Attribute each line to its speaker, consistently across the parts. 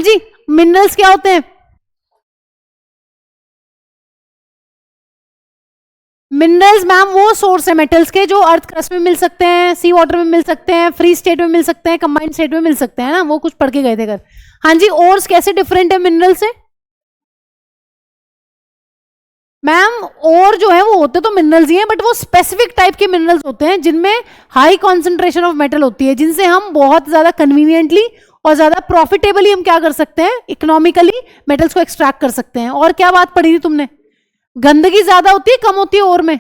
Speaker 1: जी minerals क्या होते हैं? मिनरल्स मैम वो सोर्स है मेटल्स के जो अर्थ क्रस्ट में मिल सकते हैं, सी वाटर में मिल सकते हैं, फ्री स्टेट में मिल सकते हैं, कंबाइंड स्टेट में मिल सकते हैं ना, वो कुछ पढ़ के गए थे घर। हाँ जी, ओर्स कैसे डिफरेंट है मिनरल से? मैम और जो है वो होते तो मिनरल्स ही हैं, बट वो स्पेसिफिक टाइप के मिनरल्स होते हैं जिनमें हाई कॉन्सेंट्रेशन ऑफ मेटल होती है, जिनसे हम बहुत ज्यादा कन्वीनियंटली और ज्यादा प्रॉफिटेबली हम क्या कर सकते हैं, इकोनॉमिकली मेटल्स को एक्सट्रैक्ट कर सकते हैं। और क्या बात पढ़ी थी तुमने? गंदगी ज्यादा होती है कम होती है? और में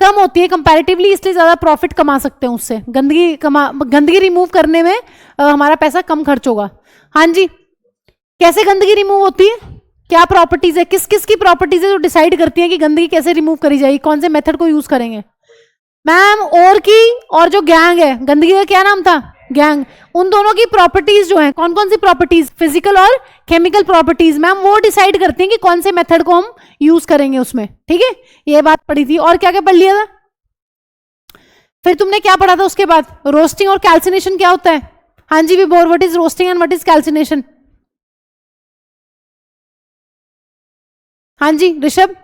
Speaker 1: कम होती है कंपैरेटिवली, इसलिए ज्यादा प्रॉफिट कमा सकते हैं उससे। गंदगी रिमूव करने में हमारा पैसा कम खर्च होगा। हाँ जी, कैसे गंदगी रिमूव होती है, क्या प्रॉपर्टीज है, किस किस की प्रॉपर्टीज है जो डिसाइड करती है कि गंदगी कैसे रिमूव करी जाएगी, कौन से मेथड को यूज करेंगे? मैम और की और जो गैंग है, गंदगी का क्या नाम था, गैंग, उन दोनों की प्रॉपर्टीज जो है, कौन कौन सी प्रॉपर्टीज, फिजिकल और केमिकल प्रॉपर्टीज, मैम वो डिसाइड करती हैं कि कौन से मेथड को हम यूज करेंगे उसमें। ठीक है, ये बात पढ़ी थी। और क्या क्या पढ़ लिया था? फिर तुमने क्या पढ़ा था उसके बाद? रोस्टिंग और कैल्सिनेशन क्या होता है? हाँ जी विभोर, what is roasting and what is calcination? हाँ जी ऋषभ।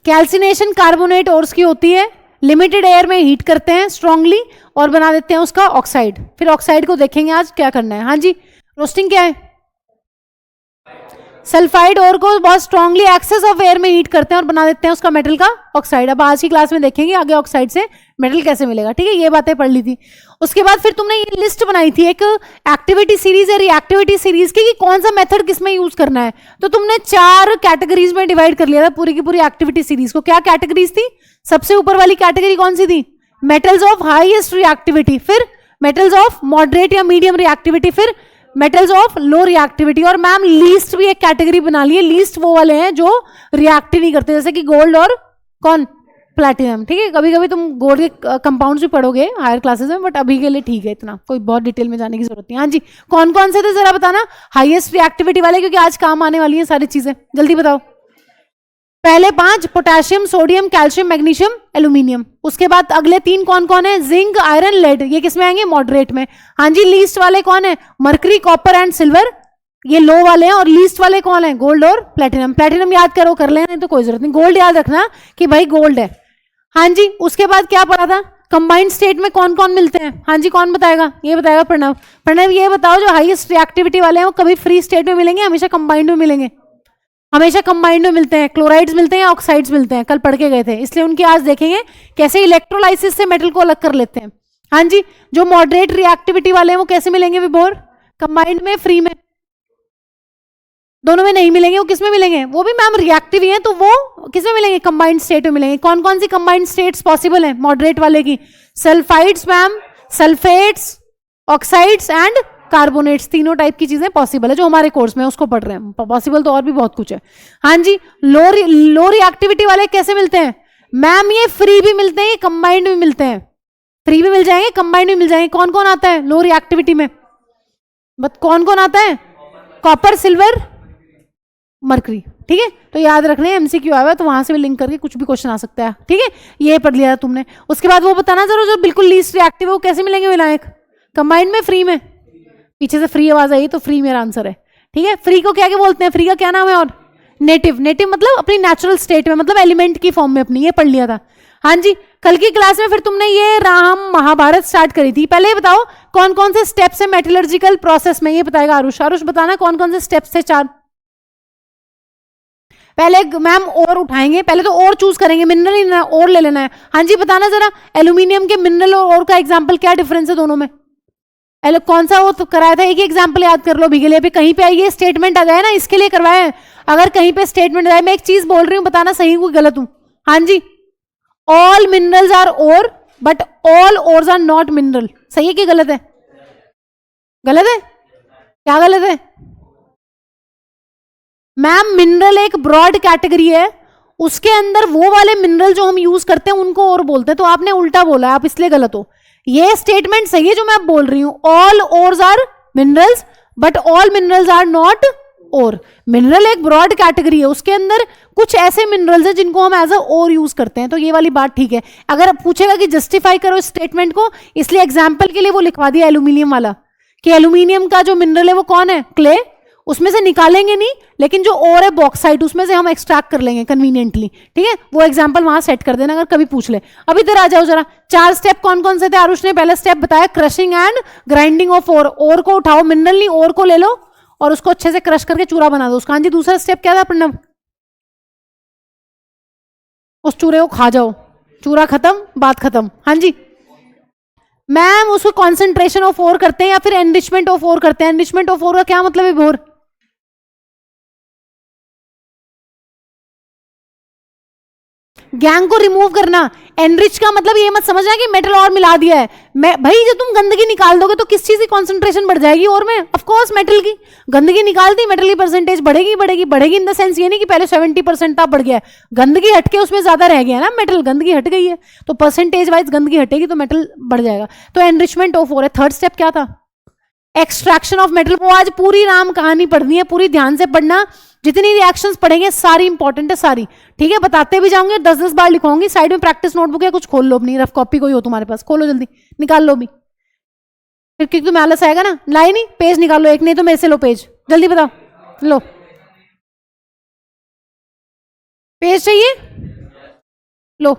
Speaker 1: कैल्सिनेशन कार्बोनेट ओर्स की होती है, लिमिटेड एयर में हीट करते हैं स्ट्रांगली और बना देते हैं उसका ऑक्साइड। फिर ऑक्साइड को देखेंगे आज क्या करना है। हाँ जी, रोस्टिंग क्या है? सल्फाइड ओर को बहुत स्ट्रांगली एक्सेस ऑफ एयर में हीट करते हैं और बना देते हैं उसका मेटल का ऑक्साइड। अब आज की क्लास में देखेंगे आगे ऑक्साइड से मेटल कैसे मिलेगा। ठीक है, ये बातें पढ़ ली थी। उसके बाद फिर तुमने ये लिस्ट बनाई थी एक एक्टिविटी सीरीज या रिएक्टिविटी सीरीज की, कि कौन सा मेथड किस में यूज करना है। तो तुमने 4 कैटेगरीज में डिवाइड कर लिया था पूरी की पूरी एक्टिविटी सीरीज को। क्या कैटेगरीज थी? सबसे ऊपर वाली कैटेगरी कौन सी थी? मेटल्स ऑफ हाईएस्ट रिएक्टिविटी, फिर मेटल्स ऑफ मॉडरेट या मीडियम रिएक्टिविटी, फिर मेटल्स ऑफ लो रिएक्टिविटी। और मैम लीस्ट भी एक कैटेगरी बना ली है। लीस्ट वो वाले हैं जो रिएक्ट नहीं करते, जैसे कि गोल्ड और कौन, प्लैटिनम। ठीक है, कभी कभी तुम गोल्ड के कंपाउंड्स भी पढ़ोगे हायर क्लासेस में, बट अभी के लिए ठीक है, इतना कोई बहुत डिटेल में जाने की जरूरत नहीं। हाँ जी, कौन कौन से थे जरा बताना, हाईएस्ट रिएक्टिविटी वाले, क्योंकि आज काम आने वाली है सारी चीजें, जल्दी बताओ। पहले 5 potassium, sodium, calcium, magnesium, aluminium. उसके बाद अगले 3 कौन कौन है? Zinc, iron, lead. ये किस में आएंगे? मॉडरेट में। हाँ जी, लीस्ट वाले कौन है? मरकरी, कॉपर एंड सिल्वर, ये लो वाले हैं। और लीस्ट वाले कौन है? गोल्ड और प्लेटिनम। प्लेटिनम याद करो, कर लेना, नहीं तो कोई जरूरत नहीं। गोल्ड याद रखना कि भाई गोल्ड है। हाँ जी, उसके बाद क्या पढ़ा था? कंबाइंड स्टेट में कौन कौन मिलते हैं? हाँ जी, कौन बताएगा? ये बताएगा प्रणव। प्रणव ये बताओ, जो हाईएस्ट रिएक्टिविटी वाले हैं वो कभी फ्री स्टेट में मिलेंगे, हमेशा कंबाइंड में मिलेंगे? हमेशा कंबाइंड में मिलते हैं। क्लोराइड्स मिलते हैं या ऑक्साइड्स मिलते हैं, कल पढ़ के गए थे, इसलिए उनकी आज देखेंगे कैसे इलेक्ट्रोलाइसिस से मेटल को अलग कर लेते हैं। हाँ जी, जो मॉडरेट रिएक्टिविटी वाले हैं वो कैसे मिलेंगे विभोर? कंबाइंड में, फ्री में? दोनों में नहीं मिलेंगे। वो किस में मिलेंगे? वो भी मैम रिएक्टिव ही है, तो वो किस में मिलेंगे? कंबाइंड स्टेट में मिलेंगे। कौन कौन सी कंबाइंड स्टेट्स पॉसिबल है मॉडरेट वाले की? Sulphides ma'am, sulphates, oxides and carbonates, तीनों टाइप की चीजें पॉसिबल है जो हमारे कोर्स में उसको पढ़ रहे हैं। पॉसिबल तो और भी बहुत कुछ है। हाँ जी, लो रिएक्टिविटी वाले कैसे मिलते हैं? मैम ये फ्री भी मिलते हैं, ये कंबाइंड भी मिलते हैं। फ्री भी मिल जाएंगे, कंबाइंड भी मिल जाएंगे। कौन कौन आता है लो रिएक्टिविटी में? बट कौन कौन आता है? Copper, silver, mercury. ठीक है, तो याद रखना है, एमसीक्यू आया है तो वहां से भी लिंक करके कुछ भी क्वेश्चन आ सकता है। ठीक है, ये पढ़ लिया तुमने। उसके बाद वो बताना जरूर, जो बिल्कुल लीस्ट रिएक्टिव है वो कैसे मिलेंगे विनायक? कंबाइंड में, फ्री में? पीछे से फ्री आवाज आई तो फ्री मेरा आंसर है। ठीक है, फ्री को क्या क्या बोलते हैं? फ्री का क्या नाम है? और नेटिव, नेटिव मतलब अपनी नेचुरल स्टेट में, मतलब एलिमेंट की फॉर्म में अपनी, ये पढ़ लिया था। हाँ जी, कल की क्लास में फिर तुमने ये राम महाभारत स्टार्ट करी थी। पहले ये बताओ कौन कौन से स्टेप्स है मेटलर्जिकल प्रोसेस में, ये बताएगा आरुष। आरुष बताना कौन कौन से स्टेप्स है 4। पहले मैम और उठाएंगे, पहले तो और चूज करेंगे, मिनरल ही ना और ले लेना है। हाँ जी, बताना जरा एल्यूमिनियम के मिनरल और का एग्जाम्पल, क्या डिफरेंस है दोनों में? कौन सा वो तो कराया था, एक ही एग्जाम्पल याद कर लो भी के लिए। अभी कहीं पे ये स्टेटमेंट आ जाए ना, इसके लिए करवाया है। अगर कहीं पे स्टेटमेंट आ जाए, मैं एक चीज बोल रही हूँ, बताना सही हूँ गलत हूँ। हाँ जी, all minerals are ore but all ores are not mineral. सही है कि गलत है? गलत है? क्या गलत है? मैम मिनरल एक ब्रॉड कैटेगरी है, उसके अंदर वो वाले मिनरल जो हम यूज करते हैं उनको और बोलते हैं। तो आपने उल्टा बोला, आप इसलिए गलत हो। ये स्टेटमेंट सही है जो मैं बोल रही हूं, all ores are minerals but all minerals are not और मिनरल एक ब्रॉड कैटेगरी है, उसके अंदर कुछ ऐसे मिनरल्स हैं जिनको हम एज अ और यूज करते हैं, तो ये वाली बात ठीक है। अगर पूछेगा कि जस्टिफाई करो स्टेटमेंट को, इसलिए एग्जाम्पल के लिए वो लिखवा दिया एल्यूमिनियम वाला, कि एल्यूमिनियम का जो मिनरल है वो कौन है, क्ले, उसमें से निकालेंगे नहीं, लेकिन जो और है बॉक्साइट उसमें से हम एक्सट्रैक्ट कर लेंगे कन्वीनियंटली, ठीक है। वो एग्जांपल वहां सेट कर देना अगर कभी पूछ ले। अब इधर आ जाओ जरा, 4 स्टेप कौन कौन से थे आरुष ने? पहला स्टेप बताया crushing and grinding of ore को उठाओ, मिनरल नहीं ओर को ले लो और उसको अच्छे से क्रश करके चूरा बना दो उसका। हाँ जी, दूसरा स्टेप क्या था प्रणव? उस चूरे को खा जाओ, चूरा खत्म, बात खत्म। हाँ जी मैम, उसको कॉन्सेंट्रेशन ऑफ ओर करते हैं या फिर एनरिचमेंट ऑफ ओर करते हैं। एनरिचमेंट ऑफ ओर का क्या मतलब है भोर? गैंग को रिमूव करना। एनरिच का मतलब ये मत समझना कि मेटल और मिला दिया है। मैं भाई जब तुम गंदगी निकाल दोगे तो किस चीज की कॉन्सेंट्रेशन बढ़ जाएगी और में? ऑफ कोर्स मेटल की। गंदगी निकाल दी, मेटल की परसेंटेज बढ़ेगी बढ़ेगी बढ़ेगी, इन द सेंस ये नहीं कि पहले 70% था बढ़ गया है, गंदगी हटके उसमें ज्यादा रह गया ना, मेटल गंदगी हट गई है तो परसेंटेज वाइज गंदगी हटेगी तो मेटल बढ़ जाएगा। तो एनरिचमेंट ऑफ ओर है। थर्ड स्टेप क्या था? Extraction of metal. वो आज पूरी राम कहानी पढ़नी है, पूरी ध्यान से पढ़ना, जितनी रिएक्शंस पढ़ेंगे सारी इंपॉर्टेंट है सारी, ठीक है। बताते भी जाऊंगे, 10-10 बार लिखवाऊंगी। साइड में प्रैक्टिस नोटबुक है, कुछ खोल लो अपनी, रफ कॉपी कोई हो तुम्हारे पास, खोलो जल्दी, निकाल लो भी, फिर क्योंकि तुम्हें आलस आएगा ना। लाई नहीं, पेज निकालो एक, नहीं तो मेरे से लो पेज, जल्दी बताओ, लो पेज चाहिए, लो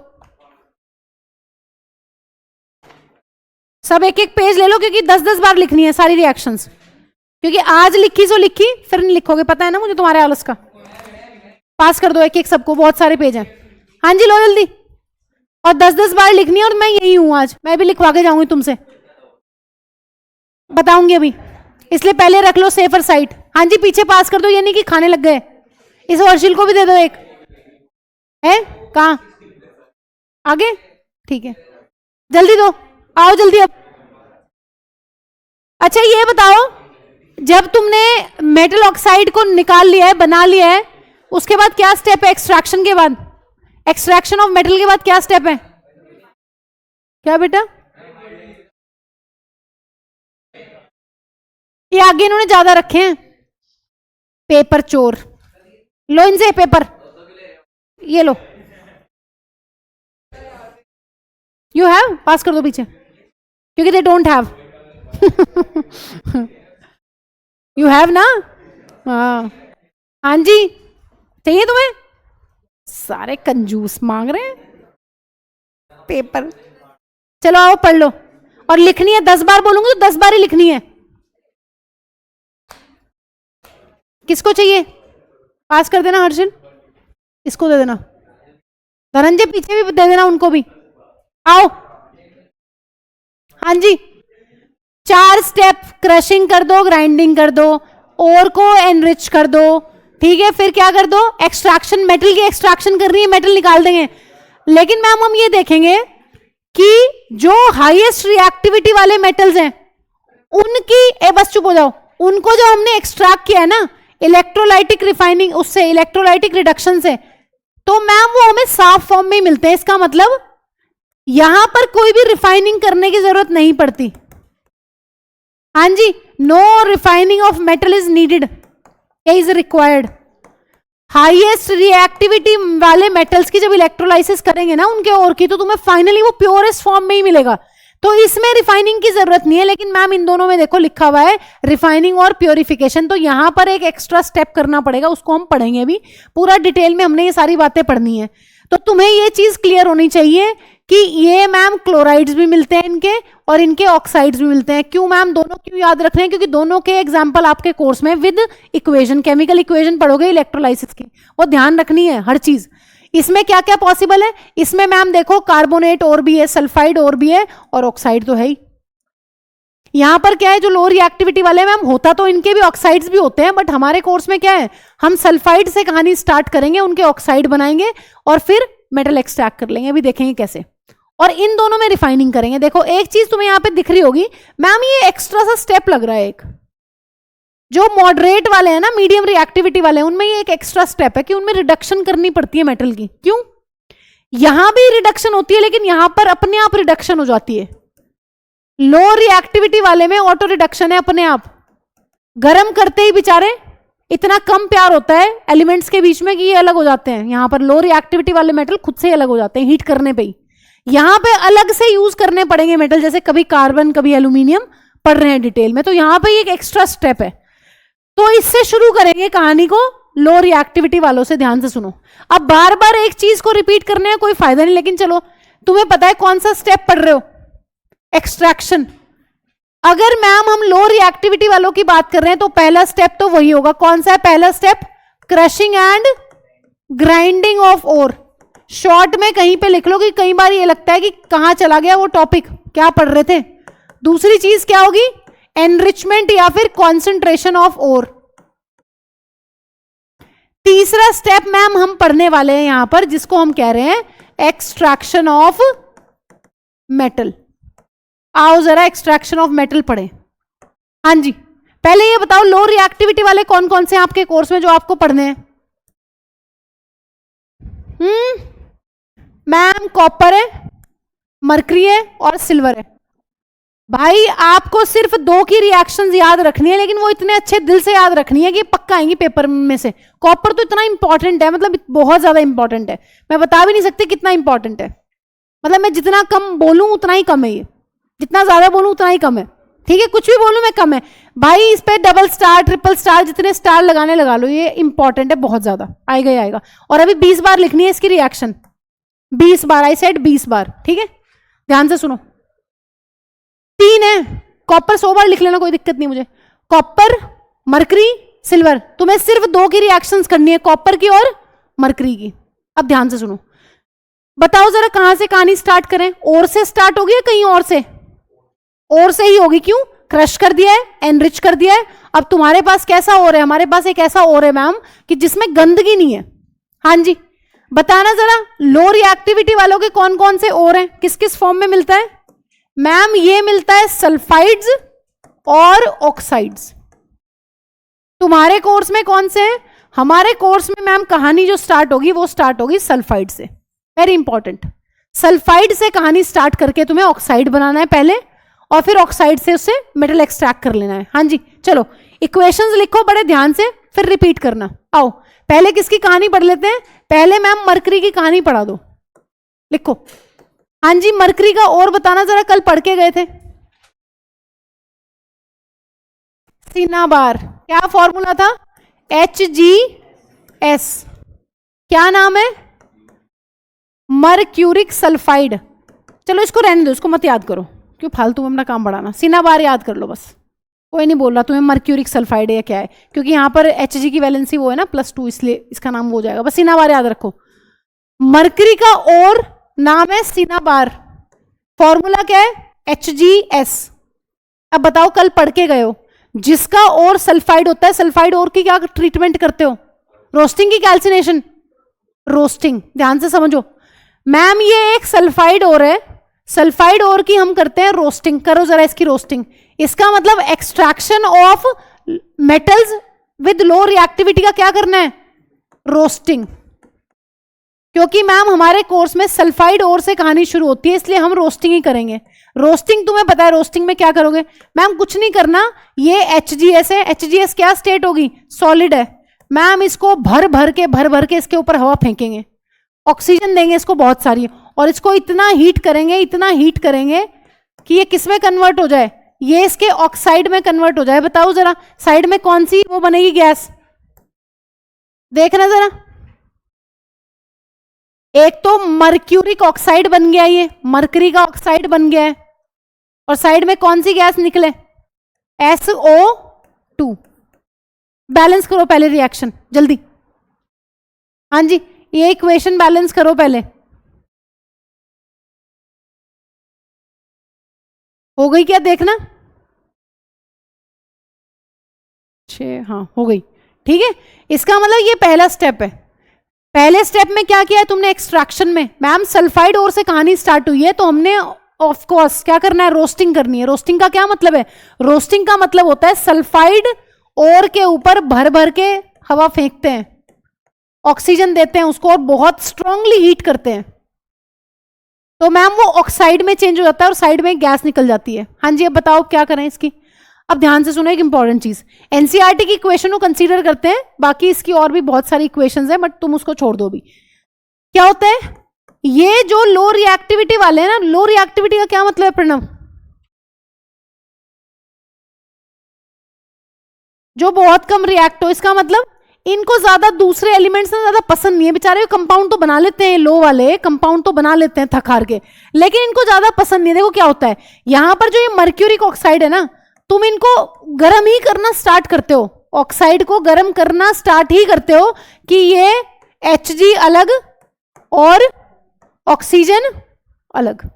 Speaker 1: सब एक एक पेज ले लो, क्योंकि 10-10 बार लिखनी है सारी रिएक्शंस, क्योंकि आज लिखी सो लिखी फिर नहीं लिखोगे, पता है ना मुझे तुम्हारे आलस का। पास कर दो एक एक सबको, बहुत सारे पेज हैं। हाँ जी लो जल्दी, और 10-10 बार लिखनी है, और मैं यही हूं आज, मैं भी लिखवा के जाऊंगी तुमसे, बताऊंगी अभी, इसलिए पहले रख लो सेफर साइड। हाँ जी पीछे पास कर दो, ये नहीं कि खाने लग गए। इस वर्षिल को भी दे दो एक, है कहाँ आगे, ठीक है जल्दी दो, आओ जल्दी अब। अच्छा ये बताओ, जब तुमने मेटल ऑक्साइड को निकाल लिया है, बना लिया है, उसके बाद क्या स्टेप है? एक्सट्रैक्शन के बाद, एक्सट्रैक्शन ऑफ मेटल के बाद क्या स्टेप है? क्या बेटा? ये आगे इन्होंने ज्यादा रखे हैं, पेपर चोर, लो इनसे पेपर, ये लो, यू हैव, पास कर दो पीछे, क्योंकि they don't have. You have ना? हाँ जी चाहिए तुम्हें? सारे कंजूस मांग रहे हैं पेपर। चलो आओ पढ़ लो, और लिखनी है 10 बार बोलूंगी तो 10 बार ही लिखनी है। किसको चाहिए? पास कर देना हर्षिल, इसको दे देना, धनंजय पीछे भी दे देना उनको भी, आओ। हाँ जी 4 स्टेप, क्रशिंग कर दो, ग्राइंडिंग कर दो, ओर को एनरिच कर दो, ठीक है, फिर क्या कर दो? एक्सट्रैक्शन, मेटल की एक्सट्रैक्शन करनी है, मेटल निकाल देंगे। लेकिन मैम हम ये देखेंगे कि जो हाईएस्ट रिएक्टिविटी वाले मेटल्स हैं उनकी, बस चुप हो जाओ, उनको जो हमने एक्सट्रैक्ट किया है ना इलेक्ट्रोलाइटिक रिफाइनिंग, उससे इलेक्ट्रोलाइटिक रिडक्शन से, तो मैम वो हमें साफ फॉर्म में मिलते हैं। इसका मतलब यहां पर कोई भी रिफाइनिंग करने की जरूरत नहीं पड़ती। हाँ जी, no refining of metal is needed, is required. Highest reactivity वाले मेटल्स की जब इलेक्ट्रोलाइसिस करेंगे ना उनके और की, तो तुम्हें फाइनली वो प्योरेस्ट फॉर्म में ही मिलेगा, तो इसमें रिफाइनिंग की जरूरत नहीं है। लेकिन मैम इन दोनों में देखो लिखा हुआ है रिफाइनिंग और प्योरिफिकेशन, तो यहां पर एक एक्स्ट्रा स्टेप करना पड़ेगा, उसको हम पढ़ेंगे भी पूरा डिटेल में, हमने ये सारी बातें पढ़नी है। तो तुम्हें ये चीज क्लियर होनी चाहिए कि ये मैम क्लोराइड्स भी मिलते हैं इनके, और इनके ऑक्साइड्स भी मिलते हैं। क्यों मैम? दोनों क्यों याद रखने हैं? क्योंकि दोनों के एग्जाम्पल आपके कोर्स में विद इक्वेशन, केमिकल इक्वेशन पढ़ोगे इलेक्ट्रोलाइसिस की, वो ध्यान रखनी है हर चीज। इसमें क्या क्या पॉसिबल है? इसमें मैम देखो कार्बोनेट और भी है, सल्फाइड और भी है, और ऑक्साइड तो है ही। यहां पर क्या है, जो लो रिएक्टिविटी वाले मैम होता तो इनके भी ऑक्साइड्स भी होते हैं, बट हमारे कोर्स में क्या है, हम सल्फाइड से कहानी स्टार्ट करेंगे, उनके ऑक्साइड बनाएंगे और फिर मेटल एक्सट्रैक्ट कर लेंगे, अभी देखेंगे कैसे, और इन दोनों में रिफाइनिंग करेंगे। देखो एक चीज तुम्हें यहां पे दिख रही होगी मैम, ये एक्स्ट्रा सा स्टेप लग रहा है एक, जो मॉडरेट वाले हैं ना, मीडियम रिएक्टिविटी वाले हैं, उनमें ये एक एक्स्ट्रा स्टेप है कि उनमें रिडक्शन करनी पड़ती है मेटल की। क्यों? यहां भी रिडक्शन होती है, लेकिन यहां पर अपने आप रिडक्शन हो जाती है। लो रिएक्टिविटी वाले में ऑटो रिडक्शन है, अपने आप गर्म करते ही बेचारे इतना कम प्यार होता है एलिमेंट्स के बीच में कि ये अलग हो जाते हैं। यहां पर लो रिएक्टिविटी वाले मेटल खुद से ही अलग हो जाते हैं हीट करने पे ही। यहां पे अलग से यूज करने पड़ेंगे मेटल, जैसे कभी कार्बन कभी एल्यूमिनियम पढ़ रहे हैं डिटेल में, तो यहां पे एक एक्स्ट्रा स्टेप है। तो इससे शुरू करेंगे कहानी को, लो रिएक्टिविटी वालों से। ध्यान से सुनो, अब बार बार एक चीज को रिपीट करने का कोई फायदा नहीं, लेकिन चलो तुम्हें पता है कौन सा स्टेप पढ़ रहे हो, एक्सट्रैक्शन। अगर मैम हम लो रिएक्टिविटी वालों की बात कर रहे हैं तो पहला स्टेप तो वही होगा। कौन सा है पहला step? Crushing and grinding of ore. Short में कहीं पे लिख लो कि कई बार ये लगता है कि कहां चला गया वो टॉपिक, क्या पढ़ रहे थे। दूसरी चीज क्या होगी? एनरिचमेंट या फिर कॉन्सेंट्रेशन ऑफ ओर। तीसरा स्टेप मैम हम पढ़ने वाले हैं यहां पर, जिसको हम कह रहे हैं एक्सट्रैक्शन ऑफ मेटल। आओ जरा एक्सट्रैक्शन ऑफ मेटल पढ़े। हाँ जी, पहले ये बताओ लो रिएक्टिविटी वाले कौन कौन से हैं आपके कोर्स में जो आपको पढ़ने हैं? मैम कॉपर है, मरकरी है और सिल्वर है। भाई आपको सिर्फ 2 की रिएक्शंस याद रखनी है, लेकिन वो इतने अच्छे दिल से याद रखनी है कि पक्का आएंगी पेपर में से। कॉपर तो इतना इंपॉर्टेंट है, मतलब बहुत ज्यादा इंपॉर्टेंट है, मैं बता भी नहीं सकती कितना इंपॉर्टेंट है। मतलब मैं जितना कम बोलूं उतना ही कम है, ये जितना ज्यादा बोलूं उतना ही कम है। ठीक है, कुछ भी बोलूं मैं कम है। भाई इस पे डबल स्टार ट्रिपल स्टार जितने स्टार लगाने लगा लो, ये इंपॉर्टेंट है बहुत ज्यादा, आएगा ही आएगा। और अभी 20 बार लिखनी है इसकी रिएक्शन, 20 बार, आई सेड 20 बार। ठीक है, ध्यान से सुनो। 3 है, कॉपर 100 बार लिख लेना, कोई दिक्कत नहीं मुझे। कॉपर, मरकरी, सिल्वर, तुम्हें सिर्फ 2 की रिएक्शंस करनी है, कॉपर की और मरकरी की। अब ध्यान से सुनो, बताओ जरा कहां से कहानी स्टार्ट करें? और से स्टार्ट होगी या कहीं और से? और से ही होगी। क्यों? क्रश कर दिया है, एनरिच कर दिया है। अब तुम्हारे पास कैसा और है? हमारे पास एक ऐसा और है मैम कि जिसमें गंदगी नहीं है। हाँ जी, बताना जरा लो रिएक्टिविटी वालों के कौन कौन से और हैं, किस किस फॉर्म में मिलता है? मैम ये मिलता है सल्फाइड्स और ऑक्साइड्स। तुम्हारे कोर्स में कौन से हैं? हमारे कोर्स में मैम कहानी जो स्टार्ट होगी वो स्टार्ट होगी सल्फाइड से। वेरी इंपॉर्टेंट, सल्फाइड से कहानी स्टार्ट करके तुम्हें ऑक्साइड बनाना है पहले, और फिर ऑक्साइड से उससे मेटल एक्सट्रैक्ट कर लेना है। हाँ जी, चलो इक्वेशंस लिखो बड़े ध्यान से, फिर रिपीट करना। आओ पहले किसकी कहानी पढ़ लेते हैं? पहले मैम मरकरी की कहानी पढ़ा दो, लिखो। हाँ जी, मरकरी का और बताना जरा, कल पढ़ के गए थे। सिनाबार, क्या फॉर्मूला था? HgS। क्या नाम है? Mercuric sulphide. चलो इसको रहने दो, इसको मत याद करो, क्यों फालतू में अपना काम बढ़ाना। सिनाबार याद कर लो बस, कोई नहीं बोल रहा तुम्हें मरक्यूरिक सल्फाइड है या क्या है, क्योंकि यहां पर Hg की वैलेंसी वो है ना +2, इसलिए इसका नाम हो जाएगा। बस सिनाबार याद रखो। मरकरी का और नाम है सिनाबार, फॉर्मूला क्या है? HgS। अब बताओ कल पढ़ के गए हो, जिसका और सल्फाइड होता है, सल्फाइड और की क्या ट्रीटमेंट करते हो? रोस्टिंग की कैल्सिनेशन? रोस्टिंग, ध्यान से समझो मैम, ये एक सल्फाइड और है, सल्फाइड और की हम करते हैं रोस्टिंग। करो जरा इसकी रोस्टिंग। इसका मतलब extraction of metals with low reactivity का क्या करना है? रोस्टिंग। क्योंकि मैम हमारे कोर्स में सल्फाइड और से कहानी शुरू होती है, इसलिए हम रोस्टिंग ही करेंगे। रोस्टिंग तुम्हें पता है, रोस्टिंग में क्या करोगे? मैम कुछ नहीं करना, ये HgS है। HgS क्या स्टेट होगी? सॉलिड है। मैम इसको भर भर के इसके ऊपर हवा फेंकेंगे, ऑक्सीजन देंगे इसको बहुत सारी, और इसको इतना हीट करेंगे कि ये किस में कन्वर्ट हो जाए? ये इसके ऑक्साइड में कन्वर्ट हो जाए। बताओ जरा साइड में कौन सी वो बनेगी गैस? देखना जरा, एक तो मर्क्यूरिक ऑक्साइड बन गया, ये मरकरी का ऑक्साइड बन गया है, और साइड में कौन सी गैस निकले? SO2। बैलेंस करो पहले रिएक्शन जल्दी। हाँ जी, ये इक्वेशन बैलेंस करो पहले। हो गई क्या? देखना 6, हाँ हो गई। ठीक है, इसका मतलब ये पहला स्टेप है। पहले स्टेप में क्या किया है तुमने? एक्सट्रैक्शन में मैम सल्फाइड और से कहानी स्टार्ट हुई है, तो हमने ऑफ कोर्स क्या करना है? रोस्टिंग करनी है। रोस्टिंग का क्या मतलब है? रोस्टिंग का मतलब होता है सल्फाइड और के ऊपर भर भर के हवा फेंकते हैं, ऑक्सीजन देते हैं उसको, और बहुत स्ट्रांगली हीट करते हैं, तो मैम वो ऑक्साइड में चेंज हो जाता है और साइड में गैस निकल जाती है। हाँ जी, अब बताओ क्या करें इसकी? अब ध्यान से सुनो एक इंपॉर्टेंट चीज, एनसीईआरटी की इक्वेशन को कंसीडर करते हैं, बाकी इसकी और भी बहुत सारी इक्वेशंस है, बट तुम उसको छोड़ दो अभी। क्या होता है, ये जो लो रिएक्टिविटी वाले हैं ना, लो रिएक्टिविटी का क्या मतलब है प्रणव? जो बहुत कम रिएक्ट हो, इसका मतलब इनको ज्यादा दूसरे एलिमेंट्स ना ज्यादा पसंद नहीं है, बेचारे कंपाउंड तो बना लेते हैं, लो वाले कंपाउंड तो बना लेते हैं थक हार के, लेकिन इनको ज्यादा पसंद नहीं है। देखो क्या होता है, यहां पर जो ये मर्क्यूरिक ऑक्साइड है ना, तुम इनको गर्म ही करना स्टार्ट करते हो, ऑक्साइड को गर्म करना स्टार्ट ही करते हो कि ये Hg अलग और ऑक्सीजन अलग।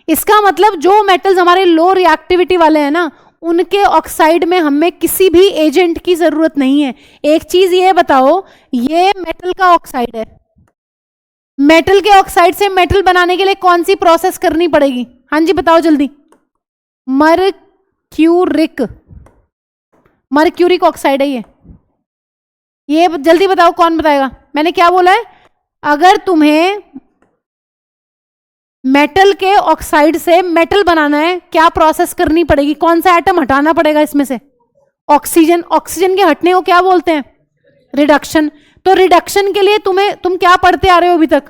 Speaker 1: इसका मतलब जो मेटल्स हमारे लो रिएक्टिविटी वाले हैं ना, उनके ऑक्साइड में हमें किसी भी एजेंट की जरूरत नहीं है। एक चीज ये बताओ, ये मेटल का ऑक्साइड है, मेटल के ऑक्साइड से मेटल बनाने के लिए कौन सी प्रोसेस करनी पड़ेगी? हाँ जी बताओ जल्दी। मर्क्यूरिक ऑक्साइड है ये जल्दी बताओ, कौन बताएगा? मैंने क्या बोला है, अगर तुम्हें मेटल के ऑक्साइड से मेटल बनाना है, क्या प्रोसेस करनी पड़ेगी? कौन सा एटम हटाना पड़ेगा इसमें से? ऑक्सीजन। ऑक्सीजन के हटने को क्या बोलते हैं? रिडक्शन। तो रिडक्शन के लिए तुम क्या पढ़ते आ रहे हो अभी तक?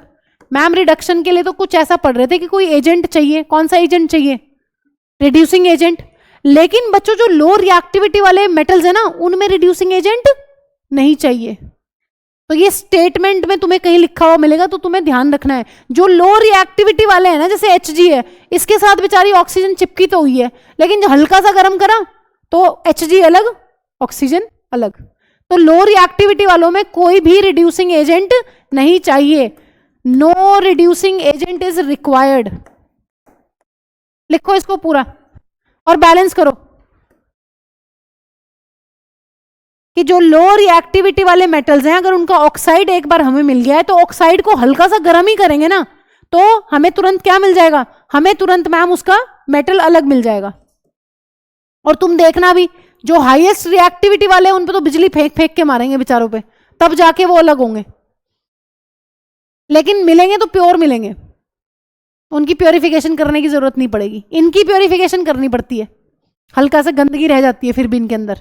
Speaker 1: मैम रिडक्शन के लिए तो कुछ ऐसा पढ़ रहे थे कि कोई एजेंट चाहिए। कौन सा एजेंट चाहिए? Reducing agent. लेकिन बच्चों जो लो रिएक्टिविटी वाले मेटल्स है ना, उनमें रिड्यूसिंग एजेंट नहीं चाहिए। तो ये स्टेटमेंट में तुम्हें कहीं लिखा हुआ मिलेगा, तो तुम्हें ध्यान रखना है। जो लो रिएक्टिविटी वाले हैं ना, जैसे Hg है, इसके साथ बेचारी ऑक्सीजन चिपकी तो हुई है, लेकिन जो हल्का सा गर्म करा तो Hg अलग ऑक्सीजन अलग। तो लो रिएक्टिविटी वालों में कोई भी रिड्यूसिंग एजेंट नहीं चाहिए। No reducing agent is required. लिखो इसको पूरा और बैलेंस करो कि जो लो रिएक्टिविटी वाले मेटल्स हैं, अगर उनका ऑक्साइड एक बार हमें मिल गया है, तो ऑक्साइड को हल्का सा गर्म ही करेंगे ना, तो हमें तुरंत क्या मिल जाएगा? हमें तुरंत मैम उसका मेटल अलग मिल जाएगा। और तुम देखना भी, जो हाईएस्ट रिएक्टिविटी वाले हैं उन पे तो बिजली फेंक फेंक के मारेंगे बेचारों पे, तब जाके वो अलग होंगे। लेकिन मिलेंगे तो प्योर मिलेंगे, उनकी प्योरिफिकेशन करने की जरूरत नहीं पड़ेगी। इनकी प्योरिफिकेशन करनी पड़ती है, हल्का सा गंदगी रह जाती है फिर भी इनके अंदर।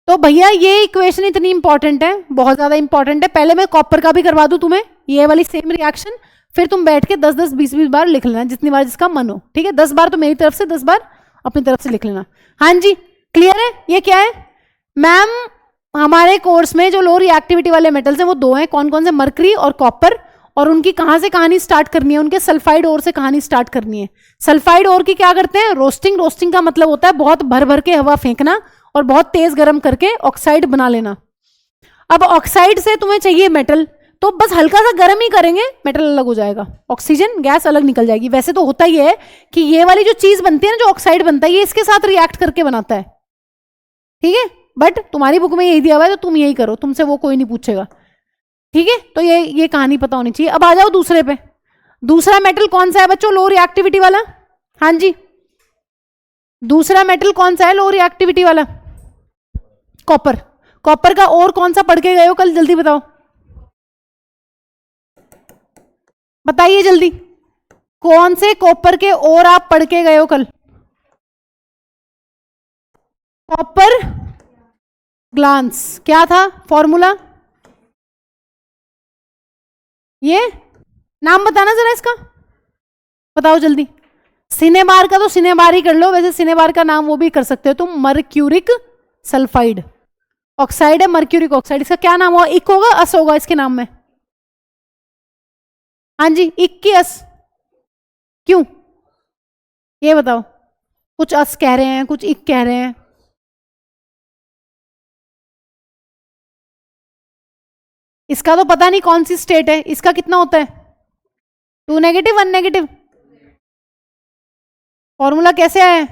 Speaker 1: तो भैया ये इक्वेशन इतनी इंपॉर्टेंट है, बहुत ज्यादा इंपॉर्टेंट है। पहले मैं कॉपर का भी करवा दूं तुम्हें, ये वाली सेम रिएक्शन, फिर तुम बैठ के 10-10, 20-20 बार लिख लेना, जितनी बार जिसका मन हो। ठीक है, 10 बार तो मेरी तरफ से, 10 बार अपनी तरफ से लिख लेना। हाँ जी क्लियर है? ये क्या है मैम? हमारे कोर्स में जो लो रिएक्टिविटी वाले मेटल्स हैं वो दो हैं। कौन कौन से? मर्करी और कॉपर। और उनकी कहां से कहानी स्टार्ट करनी है? उनके सल्फाइड ओर से कहानी स्टार्ट करनी है। सल्फाइड ओर की क्या करते हैं? रोस्टिंग। रोस्टिंग का मतलब होता है बहुत भर भर के हवा फेंकना और बहुत तेज गर्म करके ऑक्साइड बना लेना। अब ऑक्साइड से तुम्हें चाहिए मेटल, तो बस हल्का सा गर्म ही करेंगे, मेटल अलग हो जाएगा, ऑक्सीजन गैस अलग निकल जाएगी। वैसे तो होता ही है कि ये वाली जो चीज बनती है ना, जो ऑक्साइड बनता है, ये इसके साथ रिएक्ट करके बनाता है। ठीक है, बट तुम्हारी बुक में यही दिया हुआ है, तो तुम यही करो, तुमसे वो कोई नहीं पूछेगा। ठीक है, तो ये कहानी पता होनी चाहिए। अब आ जाओ दूसरे पे। दूसरा मेटल कौन सा है बच्चों लो रिएक्टिविटी वाला? हाँ जी, दूसरा मेटल कौन सा है लो रिएक्टिविटी वाला? कॉपर। कॉपर का और कौन सा पढ़ के गए हो कल? जल्दी बताओ, बताइए जल्दी, कौन से कॉपर के और आप पढ़ के गए हो कल? Copper glance. क्या था फॉर्मूला? ये नाम बताना जरा इसका, बताओ जल्दी। सिनेबार का तो सिनेबार ही कर लो, वैसे सिनेबार का नाम वो भी कर सकते हो तुम, मर्क्यूरिक सल्फाइड ऑक्साइड है, मर्क्यूरिक ऑक्साइड। इसका क्या नाम होगा? इक होगा, अस होगा इसके नाम में? हाँ जी, इक की अस? क्यों ये बताओ? कुछ अस कह रहे हैं, कुछ इक कह रहे हैं। इसका तो पता नहीं कौन सी स्टेट है, इसका कितना होता है? 2 नेगेटिव 1 नेगेटिव। फॉर्मूला कैसे आया है?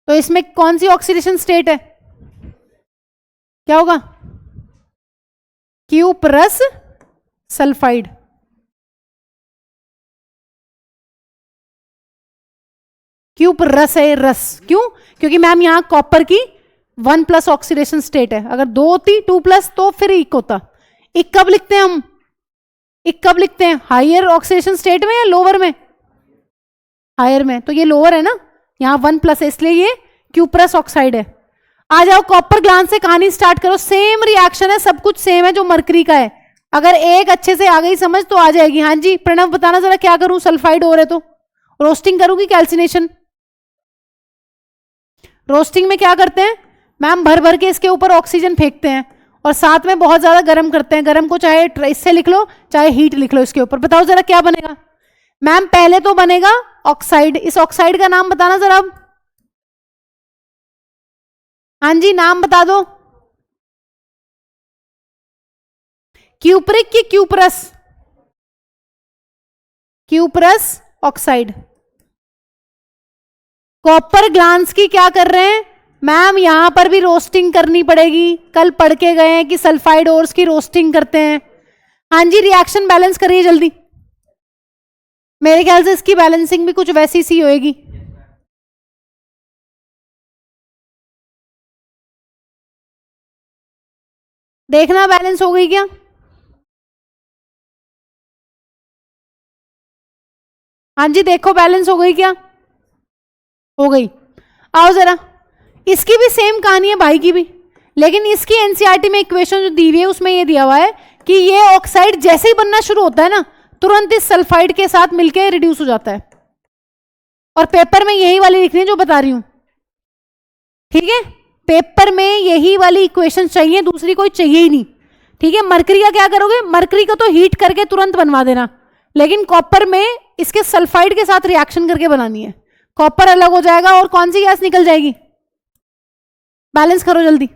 Speaker 1: तो इसमें कौन सी ऑक्सीडेशन स्टेट है? क्या होगा? Q plus sulphide. क्यू रस है, रस क्यों? क्योंकि मैम यहां कॉपर की 1+ ऑक्सीडेशन स्टेट है। अगर 2 होती 2+, तो फिर इक होता। इक कब लिखते हैं हम? इक कब लिखते हैं? हायर ऑक्सीडेशन स्टेट में या लोअर में? हायर में। तो ये लोअर है ना, यहाँ 1+ है, इसलिए ये क्यूप्रस ऑक्साइड है। आ जाओ कॉपर ग्लांस से कहानी स्टार्ट करो। सेम रिएक्शन है, सब कुछ सेम है जो मरकरी का है। अगर एक अच्छे से आ गई समझ तो आ जाएगी। हाँ जी प्रणव बताना जरा क्या करूं, सल्फाइड हो रहे तो रोस्टिंग करूंगी कैल्सिनेशन। रोस्टिंग में क्या करते हैं मैम, भर भर के इसके ऊपर ऑक्सीजन फेंकते हैं और साथ में बहुत ज्यादा गर्म करते हैं। गर्म को चाहे इससे लिख लो चाहे हीट लिख लो इसके ऊपर। बताओ जरा क्या बनेगा मैम। पहले तो बनेगा ऑक्साइड। इस ऑक्साइड का नाम बताना जरा अब। हाँ जी नाम बता दो। क्यूप्रिक की cuprous? Cuprous oxide. Copper glance की क्या कर रहे हैं मैम, यहां पर भी रोस्टिंग करनी पड़ेगी। कल पढ़ के गए हैं कि सल्फाइड ओर्स की रोस्टिंग करते हैं। हाँ जी रिएक्शन बैलेंस करिए जल्दी। मेरे ख्याल से इसकी बैलेंसिंग भी कुछ वैसी सी होएगी। देखना बैलेंस हो गई क्या? हाँ जी देखो बैलेंस हो गई क्या? हो गई। आओ जरा, इसकी भी सेम कहानी है भाई की भी, लेकिन इसकी एनसीईआरटी में इक्वेशन जो दी हुई है उसमें ये दिया हुआ है कि ये ऑक्साइड जैसे ही बनना शुरू होता है ना तुरंत इस सल्फाइड के साथ मिलकर रिड्यूस हो जाता है। और पेपर में यही वाली लिखनी है जो बता रही हूं, ठीक है? पेपर में यही वाली इक्वेशन चाहिए, दूसरी कोई चाहिए ही नहीं, ठीक है? मरकरी का क्या करोगे, मरकरी को तो हीट करके तुरंत बनवा देना, लेकिन कॉपर में इसके सल्फाइड के साथ रिएक्शन करके बनानी है। कॉपर अलग हो जाएगा और कौन सी गैस निकल जाएगी? बैलेंस करो जल्दी।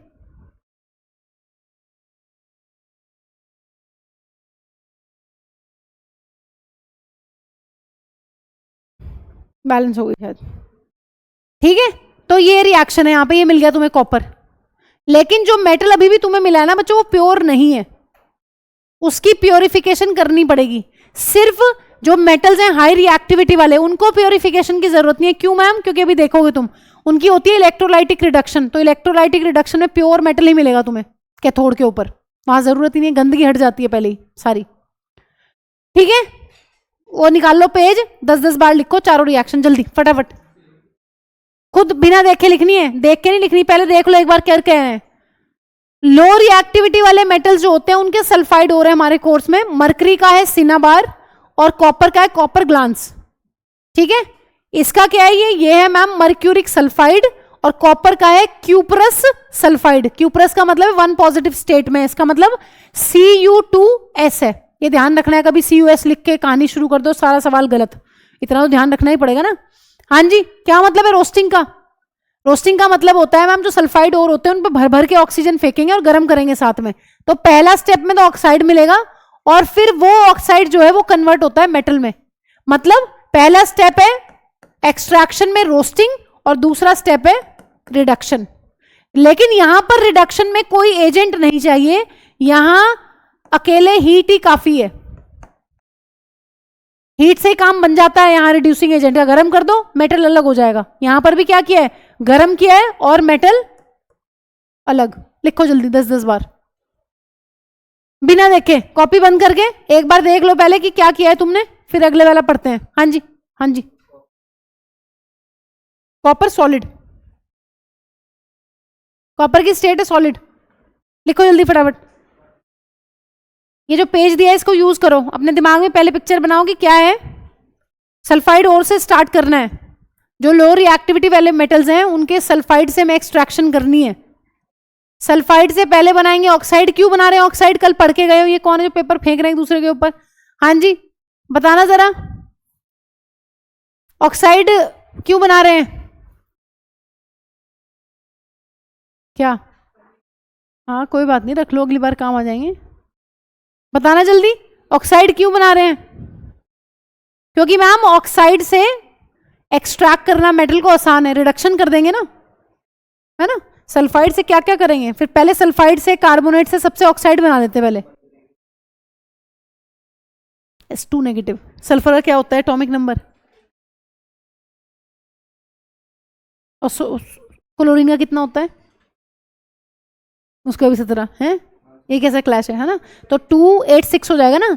Speaker 1: बैलेंस हो गई शायद, ठीक है? तो ये रिएक्शन है, यहां पे ये मिल गया तुम्हें कॉपर, लेकिन जो मेटल अभी भी तुम्हें मिला है ना बच्चों वो प्योर नहीं है, उसकी प्योरिफिकेशन करनी पड़ेगी। सिर्फ जो मेटल्स हैं हाई रिएक्टिविटी वाले उनको प्योरिफिकेशन की जरूरत नहीं है। क्यों मैम? क्योंकि अभी देखोगे तुम उनकी होती है इलेक्ट्रोलाइटिक रिडक्शन, तो इलेक्ट्रोलाइटिक रिडक्शन में प्योर मेटल ही मिलेगा तुम्हें कैथोड के ऊपर, वहां जरूरत ही नहीं है, गंदगी हट जाती है पहले ही सारी, ठीक है? वो निकाल लो पेज, 10-10 बार लिखो चारों रिएक्शन जल्दी फटाफट। खुद बिना देखे लिखनी है, देख के नहीं लिखनी, पहले देख लो एक बार क्या कह रहे हैं। लो रिएक्टिविटी वाले मेटल्स जो होते हैं उनके सल्फाइड हो रहे हैं हमारे कोर्स में। मरकरी का है सिनाबार और कॉपर का है कॉपर ग्लांस, ठीक है? इसका क्या है, ये है मैम मर्क्यूरिक सल्फाइड और कॉपर का है क्यूप्रस सल्फाइड। क्यूप्रस का मतलब 1 पॉजिटिव स्टेट में, इसका मतलब Cu2S है। ये ध्यान रखना है, कभी CuS लिख के कहानी शुरू कर दो सारा सवाल गलत, इतना तो ध्यान रखना ही पड़ेगा ना। हाँ जी क्या मतलब है रोस्टिंग का? रोस्टिंग का मतलब होता है मैम जो सल्फाइड और होते हैं उन पर भर भर के ऑक्सीजन फेंकेंगे और गर्म करेंगे साथ में। तो पहला स्टेप में तो ऑक्साइड मिलेगा और फिर वो ऑक्साइड जो है वो कन्वर्ट होता है मेटल में। मतलब पहला स्टेप है एक्सट्रैक्शन में रोस्टिंग और दूसरा स्टेप है रिडक्शन। लेकिन यहां पर रिडक्शन में कोई एजेंट नहीं चाहिए, यहां अकेले हीट ही काफी है, हीट से ही काम बन जाता है। यहां रिड्यूसिंग एजेंट का गर्म कर दो मेटल अलग हो जाएगा। यहां पर भी क्या किया है, गर्म किया है और मेटल अलग। लिखो जल्दी 10-10 बार बिना देखे, कॉपी बंद करके एक बार देख लो पहले कि क्या किया है तुमने, फिर अगले वाला पढ़ते हैं। हाँ जी हाँ जी कॉपर सॉलिड, कॉपर की स्टेट है सॉलिड। लिखो जल्दी फटाफट, ये जो पेज दिया है इसको यूज करो, अपने दिमाग में पहले पिक्चर बनाओ कि क्या है। सल्फाइड और से स्टार्ट करना है, जो लो रिएक्टिविटी वाले मेटल्स हैं उनके सल्फाइड से हमें एक्सट्रैक्शन करनी है। सल्फाइड से पहले बनाएंगे ऑक्साइड। क्यों बना रहे हैं ऑक्साइड, कल पढ़ के गए हो, ये कौन है जो पेपर फेंक रहे हैं दूसरे के ऊपर? हाँ जी बताना जरा, ऑक्साइड क्यों बना रहे हैं? क्या? हाँ कोई बात नहीं, रख लो अगली बार काम आ जाएंगे। बताना जल्दी, ऑक्साइड क्यों बना रहे हैं? क्योंकि मैम ऑक्साइड से एक्सट्रैक्ट करना मेटल को आसान है, रिडक्शन कर देंगे ना, है ना? सल्फाइड से क्या क्या करेंगे फिर, पहले सल्फाइड से कार्बोनेट से सबसे ऑक्साइड बना देते पहले। S2 negative. सल्फर का क्या होता है एटॉमिक नंबर? और क्लोरीन का कितना होता है? उसका भी 17 है। ये कैसा क्लैश है ना? तो 286 हो जाएगा ना,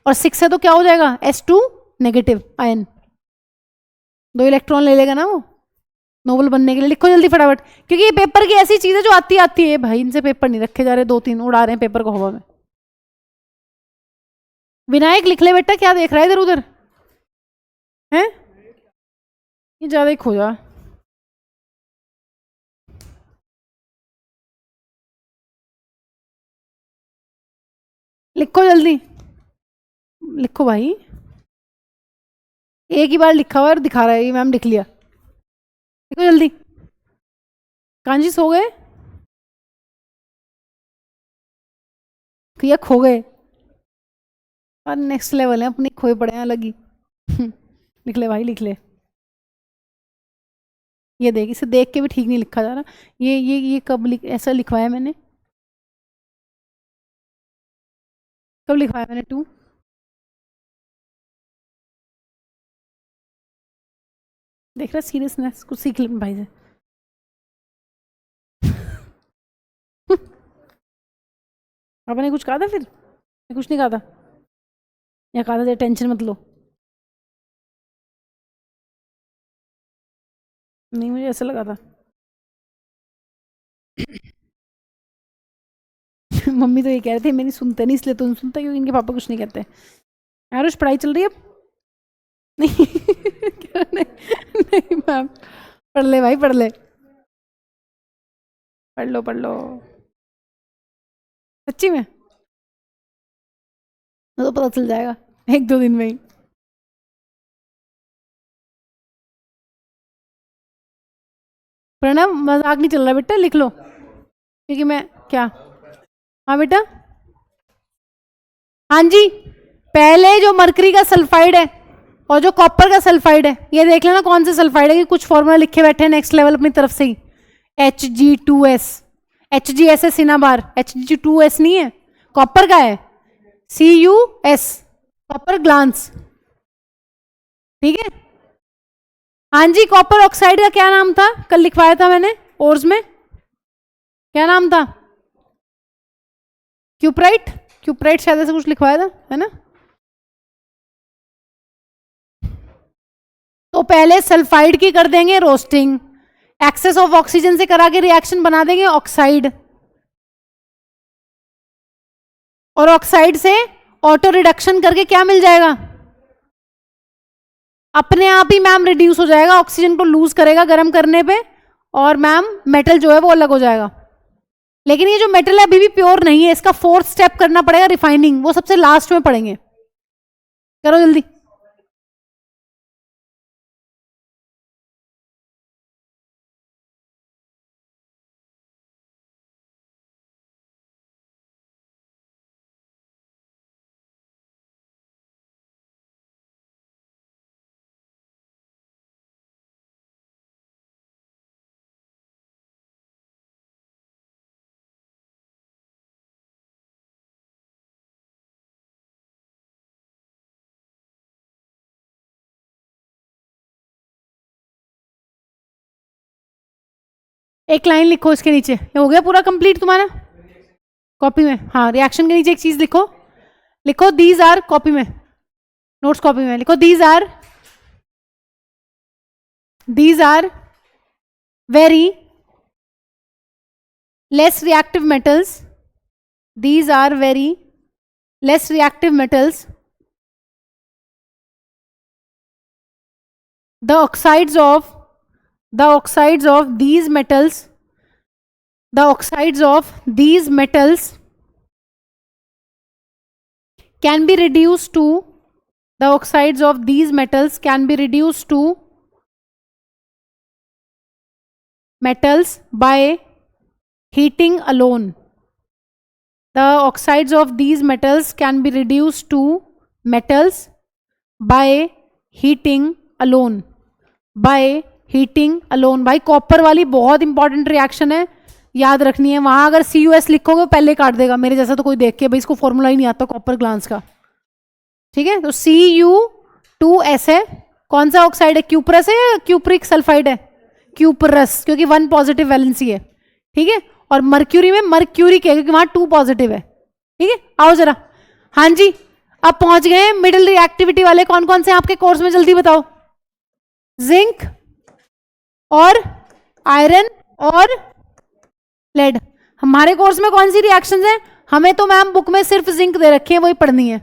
Speaker 1: और 6 है तो क्या हो जाएगा, S2 नेगेटिव आयन, 2 इलेक्ट्रॉन ले लेगा ना वो, नोबल बनने के लिए लिखो जल्दी फटाफट, क्योंकि ये पेपर की ऐसी चीज है जो आती आती है भाई, इनसे पेपर नहीं रखे जा रहे, 2-3 उड़ा रहे हैं पेपर को हवा में। विनायक लिख ले बेटा, क्या देख रहा है इधर उधर है, ये ज्यादा ही खोजा। लिखो जल्दी, लिखो भाई, एक ही बार लिखा हुआ और दिखा रहा है ये, मैम लिख लिया, लिखो जल्दी। कांजी सो गए या खो गए, और नेक्स्ट लेवल है, अपने खोए पड़े हैं अलग ही। लिख ले भाई लिख ले, ये देख, इसे देख के भी ठीक नहीं लिखा जा रहा, ये कब ऐसा लिखवाया मैंने, कब लिखवाया मैंने 2, देख रहा सीरियसनेस, कुछ सीख ले भाई से। आपने कुछ कहा था फिर, कुछ नहीं कहा था, या कहा था टेंशन मत लो, नहीं मुझे ऐसा लगा था। मम्मी तो ये कह रहे थे मेरी सुनते नहीं, इसलिए तुम सुनता क्योंकि इनके पापा कुछ नहीं कहते। आरुष पढ़ाई चल रही है अब? नहीं क्यों नहीं, नहीं मैम, पढ़ ले भाई पढ़ ले, पढ़ लो पढ़ लो, सच्ची में तो पता चल जाएगा 1-2 दिन में ही। प्रणव मजाक नहीं चल रहा बेटा, लिख लो, क्योंकि मैं क्या, हाँ बेटा, हाँ जी, पहले जो मरकरी का सल्फाइड है और जो कॉपर का सल्फाइड है, ये देख लेना कौन से सल्फाइड है, कि कुछ फॉर्मूला लिखे बैठे हैं नेक्स्ट लेवल अपनी तरफ से ही, Hg2s, HgS है सिनाबार, Hg2s नहीं है, कॉपर का है, Cus, कॉपर ग्लांस, ठीक है। हाँ जी, कॉपर ऑक्साइड का क्या नाम था, कल लिखवाया था मैंने ओर्स में, क्या नाम था, क्यूप्राइट, क्यूप्राइट शायद ऐसे कुछ लिखवाया था, है ना। तो पहले सल्फाइड की कर देंगे रोस्टिंग, एक्सेस ऑफ ऑक्सीजन से करा के रिएक्शन बना देंगे ऑक्साइड, और ऑक्साइड से ऑटो रिडक्शन करके क्या मिल जाएगा, अपने आप ही मैम रिड्यूस हो जाएगा, ऑक्सीजन को लूज करेगा गर्म करने पे, और मैम मेटल जो है वो अलग हो जाएगा। लेकिन ये जो मेटल है अभी भी प्योर नहीं है, इसका 4th स्टेप करना पड़ेगा, रिफाइनिंग, वो सबसे लास्ट में पढ़ेंगे, करो जल्दी। एक लाइन लिखो इसके नीचे, ये हो गया पूरा कंप्लीट तुम्हारा, कॉपी में, हाँ रिएक्शन के नीचे एक चीज लिखो, लिखो दीज आर, कॉपी में, नोट्स कॉपी में लिखो, these are very less reactive metals, these are very less reactive metals, the oxides of these metals, the oxides of these metals can be reduced to, the oxides of these metals can be reduced to metals by heating alone. The oxides of these metals can be reduced to metals by heating alone. By heating alone. भाई copper वाली बहुत important reaction है, याद रखनी है, वहां अगर CuS लिखोगे पहले काट देगा, मेरे जैसा तो कोई देख के भाई इसको फॉर्मूला ही नहीं आता कॉपर ग्लांस का, ठीक है। तो Cu2S है, कौन सा ऑक्साइड है, क्यूपरस है या क्यूप्रिक सल्फाइड है, क्यूपरस, क्योंकि 1 पॉजिटिव वैलेंसी है, ठीक है। और मर्क्यूरी में मर्क्यूरिक है क्योंकि वहां 2 पॉजिटिव है, ठीक है। आओ जरा, हाँ जी, अब पहुंच गए मिडिल रिएक्टिविटी वाले, कौन कौन से आपके कोर्स में, जल्दी बताओ। जिंक, और आयरन और लेड। हमारे कोर्स में कौन सी रिएक्शंस हैं? हमें तो मैम बुक में सिर्फ जिंक दे रखी है, वही पढ़नी है,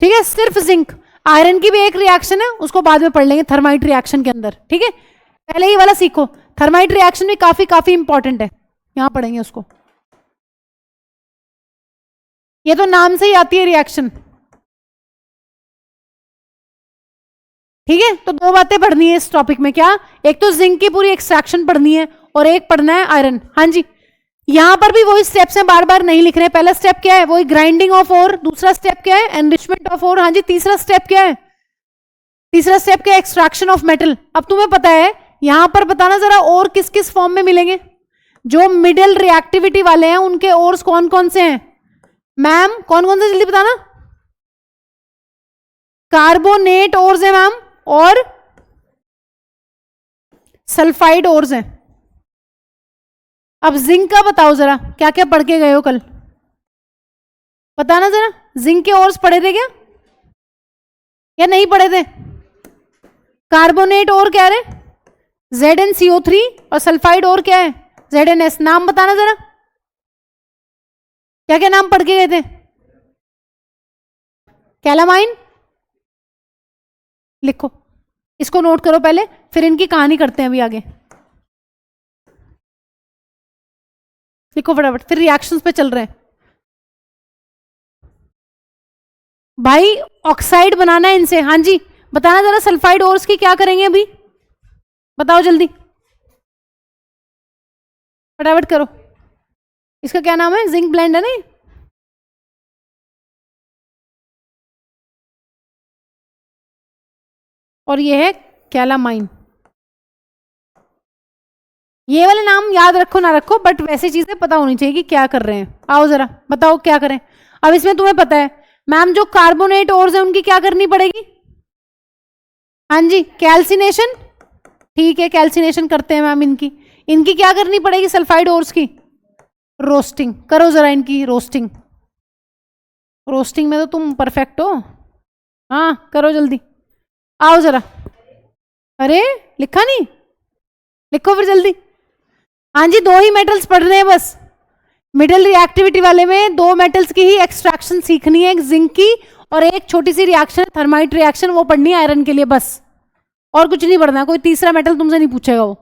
Speaker 1: ठीक है, सिर्फ जिंक। आयरन की भी एक रिएक्शन है, उसको बाद में पढ़ लेंगे थर्माइट रिएक्शन के अंदर, ठीक है। पहले ही वाला सीखो, थर्माइट रिएक्शन भी काफी काफी इंपॉर्टेंट है, यहां पढ़ेंगे उसको। ये तो नाम से ही आती है रिएक्शन, ठीक है। तो दो बातें पढ़नी है इस टॉपिक में, क्या? एक तो जिंक की पूरी एक्सट्रैक्शन पढ़नी है और एक पढ़ना है आयरन। हाँ जी, यहां पर भी वही स्टेप्स हैं, बार बार नहीं लिख रहे। पहला स्टेप क्या है? वही ग्राइंडिंग ऑफ ओर। दूसरा स्टेप क्या है? Enrichment of ore. हाँ जी, तीसरा स्टेप क्या है? तीसरा स्टेप क्या है? Extraction of metal. अब तुम्हें पता है, यहां पर बताना जरा और किस किस फॉर्म में मिलेंगे। जो मिडिल रिएक्टिविटी वाले हैं उनके ओर्स कौन कौन से हैं मैम? कौन कौन से, जल्दी बताना। कार्बोनेट ओर्स है मैम, और सल्फाइड ओर्स हैं। अब जिंक का बताओ जरा, क्या क्या पढ़ के गए हो कल? बताना जरा, जिंक के ओर्स पढ़े थे क्या या नहीं पढ़े थे? कार्बोनेट और क्या है? ZnCO3। और सल्फाइड और क्या है? ZnS। नाम बताना जरा, क्या क्या नाम पढ़ के गए थे? कैलामाइन, लिखो, इसको नोट करो पहले, फिर इनकी कहानी करते हैं अभी आगे। लिखो फटाफट, फिर रिएक्शंस पे चल रहे हैं भाई। ऑक्साइड बनाना है इनसे। हाँ जी, बताना जरा सल्फाइड ओर्स की क्या करेंगे अभी, बताओ जल्दी, फटाफट करो। इसका क्या नाम है? जिंक ब्लेंड है नहीं? और ये है कैलामाइन। ये वाले नाम याद रखो ना रखो, बट वैसी चीजें पता होनी चाहिए कि क्या कर रहे हैं। आओ जरा बताओ क्या करें। अब इसमें तुम्हें पता है मैम, जो कार्बोनेट ओर्स है उनकी क्या करनी पड़ेगी? हाँ जी, कैल्सिनेशन। ठीक है, कैल्सिनेशन करते हैं मैम इनकी। इनकी क्या करनी पड़ेगी सल्फाइड ओर्स की? रोस्टिंग। करो जरा इनकी रोस्टिंग। रोस्टिंग में तो तुम परफेक्ट हो, हाँ करो जल्दी। आओ जरा। अरे लिखा नहीं? लिखो फिर जल्दी। हाँ जी, दो ही मेटल्स पढ़ रहे हैं बस। मिडिल रिएक्टिविटी वाले में दो मेटल्स की ही एक्सट्रैक्शन सीखनी है, एक जिंक की और एक छोटी सी रिएक्शन थर्माइट रिएक्शन, वो पढ़नी है आयरन के लिए बस, और कुछ नहीं पढ़ना। कोई तीसरा मेटल तुमसे नहीं पूछेगा वो।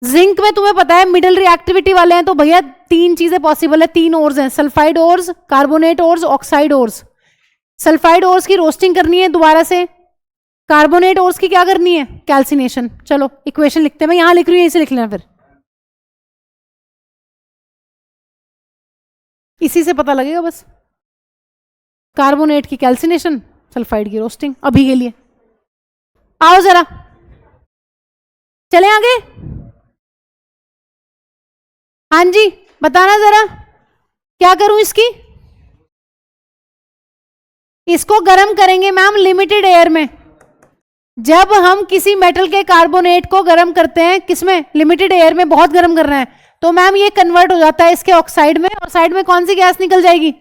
Speaker 1: जिंक में तुम्हें पता है मिडिल रिएक्टिविटी वाले हैं तो भैया तीन चीजें पॉसिबल है, तीन ओर्स हैं, sulphide ores, carbonate ores, oxide ores. Sulphide ores की रोस्टिंग करनी है दोबारा से, कार्बोनेट ओर्स की क्या करनी है? कैल्सिनेशन। चलो इक्वेशन लिखते हैं, मैं यहां लिख रही हूं, इसे लिख लेना, फिर इसी से पता लगेगा बस। कार्बोनेट की कैल्सिनेशन, सल्फाइड की रोस्टिंग, अभी के लिए। आओ जरा चलें आगे। हाँ जी, बताना जरा क्या करूं इसकी? इसको गर्म करेंगे मैम लिमिटेड एयर में। जब हम किसी मेटल के कार्बोनेट को गर्म करते हैं, किसमें? लिमिटेड एयर में, बहुत गर्म करना है, तो मैम ये कन्वर्ट हो जाता है इसके ऑक्साइड में, और साइड में कौन सी गैस निकल जाएगी?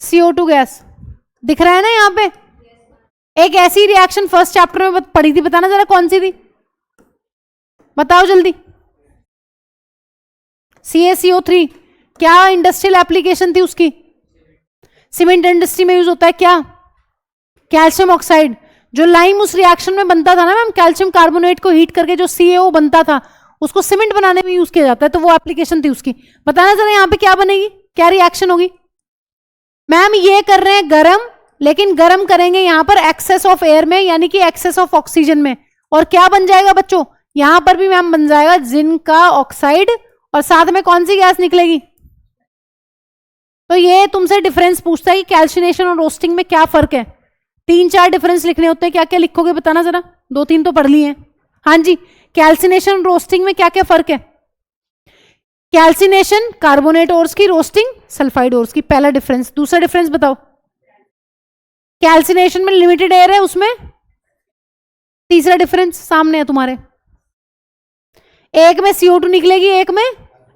Speaker 1: CO2 gas. दिख रहा है ना यहाँ पे? एक ऐसी रिएक्शन फर्स्ट चैप्टर में पढ़ी थी, बताना जरा कौन सी थी, बताओ जल्दी। CaCO3। क्या इंडस्ट्रियल एप्लीकेशन थी उसकी? सीमेंट इंडस्ट्री में यूज होता है क्या? Calcium oxide. जो लाइम उस रिएक्शन में बनता था ना मैम, कैल्शियम कार्बोनेट को हीट करके जो CaO बनता था, उसको सीमेंट बनाने में यूज किया जाता है, तो वो एप्लीकेशन थी उसकी। बताना जरा यहाँ पे क्या बनेगी, क्या रिएक्शन होगी? मैम ये कर रहे हैं गरम, लेकिन गरम करेंगे यहां पर एक्सेस ऑफ एयर में, यानी कि एक्सेस ऑफ ऑक्सीजन में, और क्या बन जाएगा बच्चों? यहां पर भी मैम बन जाएगा जिंक का ऑक्साइड, और साथ में कौन सी गैस निकलेगी? तो ये तुमसे डिफरेंस पूछता है कि कैल्सिनेशन और रोस्टिंग में क्या फर्क है। तीन चार डिफरेंस लिखने होते हैं, क्या क्या लिखोगे बताना जरा, दो तीन तो पढ़ लिए हैं। हाँ जी, कैल्सिनेशन रोस्टिंग में क्या क्या फर्क है? कैल्सिनेशन कार्बोनेट ओर्स की, रोस्टिंग सल्फाइड ओर्स की, पहला डिफरेंस। दूसरा डिफरेंस बताओ। कैल्सिनेशन में लिमिटेड एयर है उसमें। तीसरा डिफरेंस सामने है तुम्हारे, एक में CO2 निकलेगी, एक में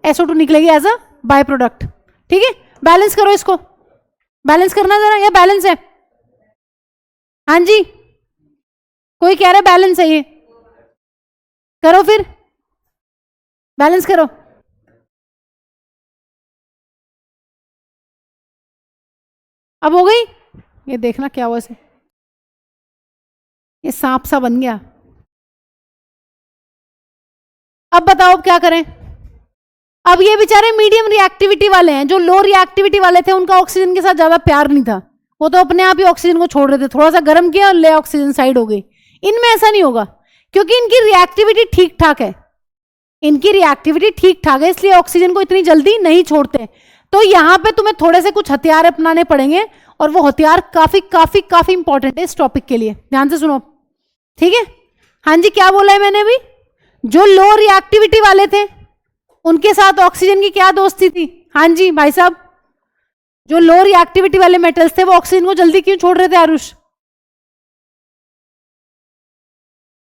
Speaker 1: SO2 निकलेगी एज अ बाय प्रोडक्ट। ठीक है, बैलेंस करो इसको, बैलेंस करना जरा, ये बैलेंस है। हाँ जी, कोई कह रहा है बैलेंस है ये, करो फिर, बैलेंस करो। अब हो गई? ये देखना क्या हुआ इसे, ये सांप सा बन गया। अब बताओ अब क्या करें। अब ये बेचारे मीडियम रिएक्टिविटी वाले हैं, जो लो रिएक्टिविटी वाले थे उनका ऑक्सीजन के साथ ज्यादा प्यार नहीं था, वो तो अपने आप ही ऑक्सीजन को छोड़ रहे थे, थोड़ा सा गर्म किया और ले ऑक्सीजन साइड हो गई। इनमें ऐसा नहीं होगा क्योंकि इनकी रिएक्टिविटी ठीक ठाक है, इनकी रिएक्टिविटी ठीक ठाक है, इसलिए ऑक्सीजन को इतनी जल्दी नहीं छोड़ते। तो यहां पे तुम्हें थोड़े से कुछ हथियार अपनाने पड़ेंगे और वो हथियार काफी काफी काफी इंपॉर्टेंट है इस टॉपिक के लिए, ध्यान से सुनो, ठीक है। हाँ जी, क्या बोला है मैंने अभी? जो लो रिएक्टिविटी वाले थे उनके साथ ऑक्सीजन की क्या दोस्ती थी? हाँ जी भाई साहब, जो लो रिएक्टिविटी वाले मेटल्स थे वो ऑक्सीजन को जल्दी क्यों छोड़ रहे थे आरुष?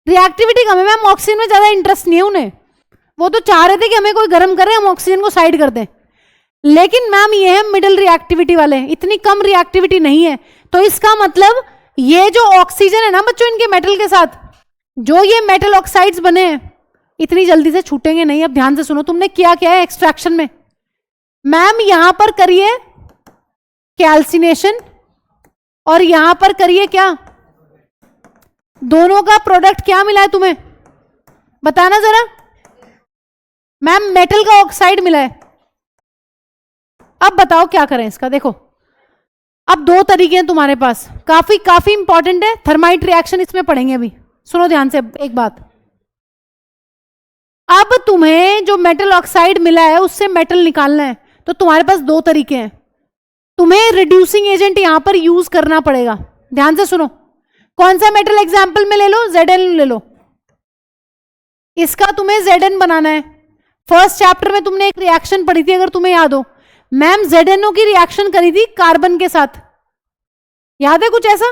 Speaker 1: रिएक्टिविटी कम है मैम, ऑक्सीजन में ज्यादा इंटरेस्ट नहीं है उन्हें, वो तो चाह रहे थे कि हमें कोई गर्म करे, हम ऑक्सीजन को साइड कर दें। लेकिन मैम ये है मिडिल रिएक्टिविटी वाले, इतनी कम रिएक्टिविटी नहीं है। तो इसका मतलब ये जो ऑक्सीजन है ना बच्चों इनके मेटल के साथ, जो ये मेटल ऑक्साइड्स बने हैं इतनी जल्दी से छूटेंगे नहीं। अब ध्यान से सुनो, तुमने किया क्या है एक्सट्रैक्शन में? मैम यहां पर करिए कैल्सिनेशन और यहां पर करिए क्या, दोनों का प्रोडक्ट क्या मिला है तुम्हें बताना जरा। मैम मेटल का ऑक्साइड मिला है। अब बताओ क्या करें इसका? देखो अब दो तरीके हैं तुम्हारे पास, काफी काफी इंपॉर्टेंट है, थर्माइट रिएक्शन इसमें पढ़ेंगे अभी, सुनो ध्यान से एक बात। अब तुम्हें जो मेटल ऑक्साइड मिला है उससे मेटल निकालना है, तो तुम्हारे पास दो तरीके हैं, तुम्हें रिड्यूसिंग एजेंट यहां पर यूज करना पड़ेगा। ध्यान से सुनो, कौन सा मेटल एग्जाम्पल में ले लो? Zn ले लो, इसका तुम्हें Zn बनाना है। फर्स्ट चैप्टर में तुमने एक रिएक्शन पढ़ी थी अगर तुम्हें याद हो, मैम ZnO की रिएक्शन करी थी कार्बन के साथ, याद है कुछ ऐसा?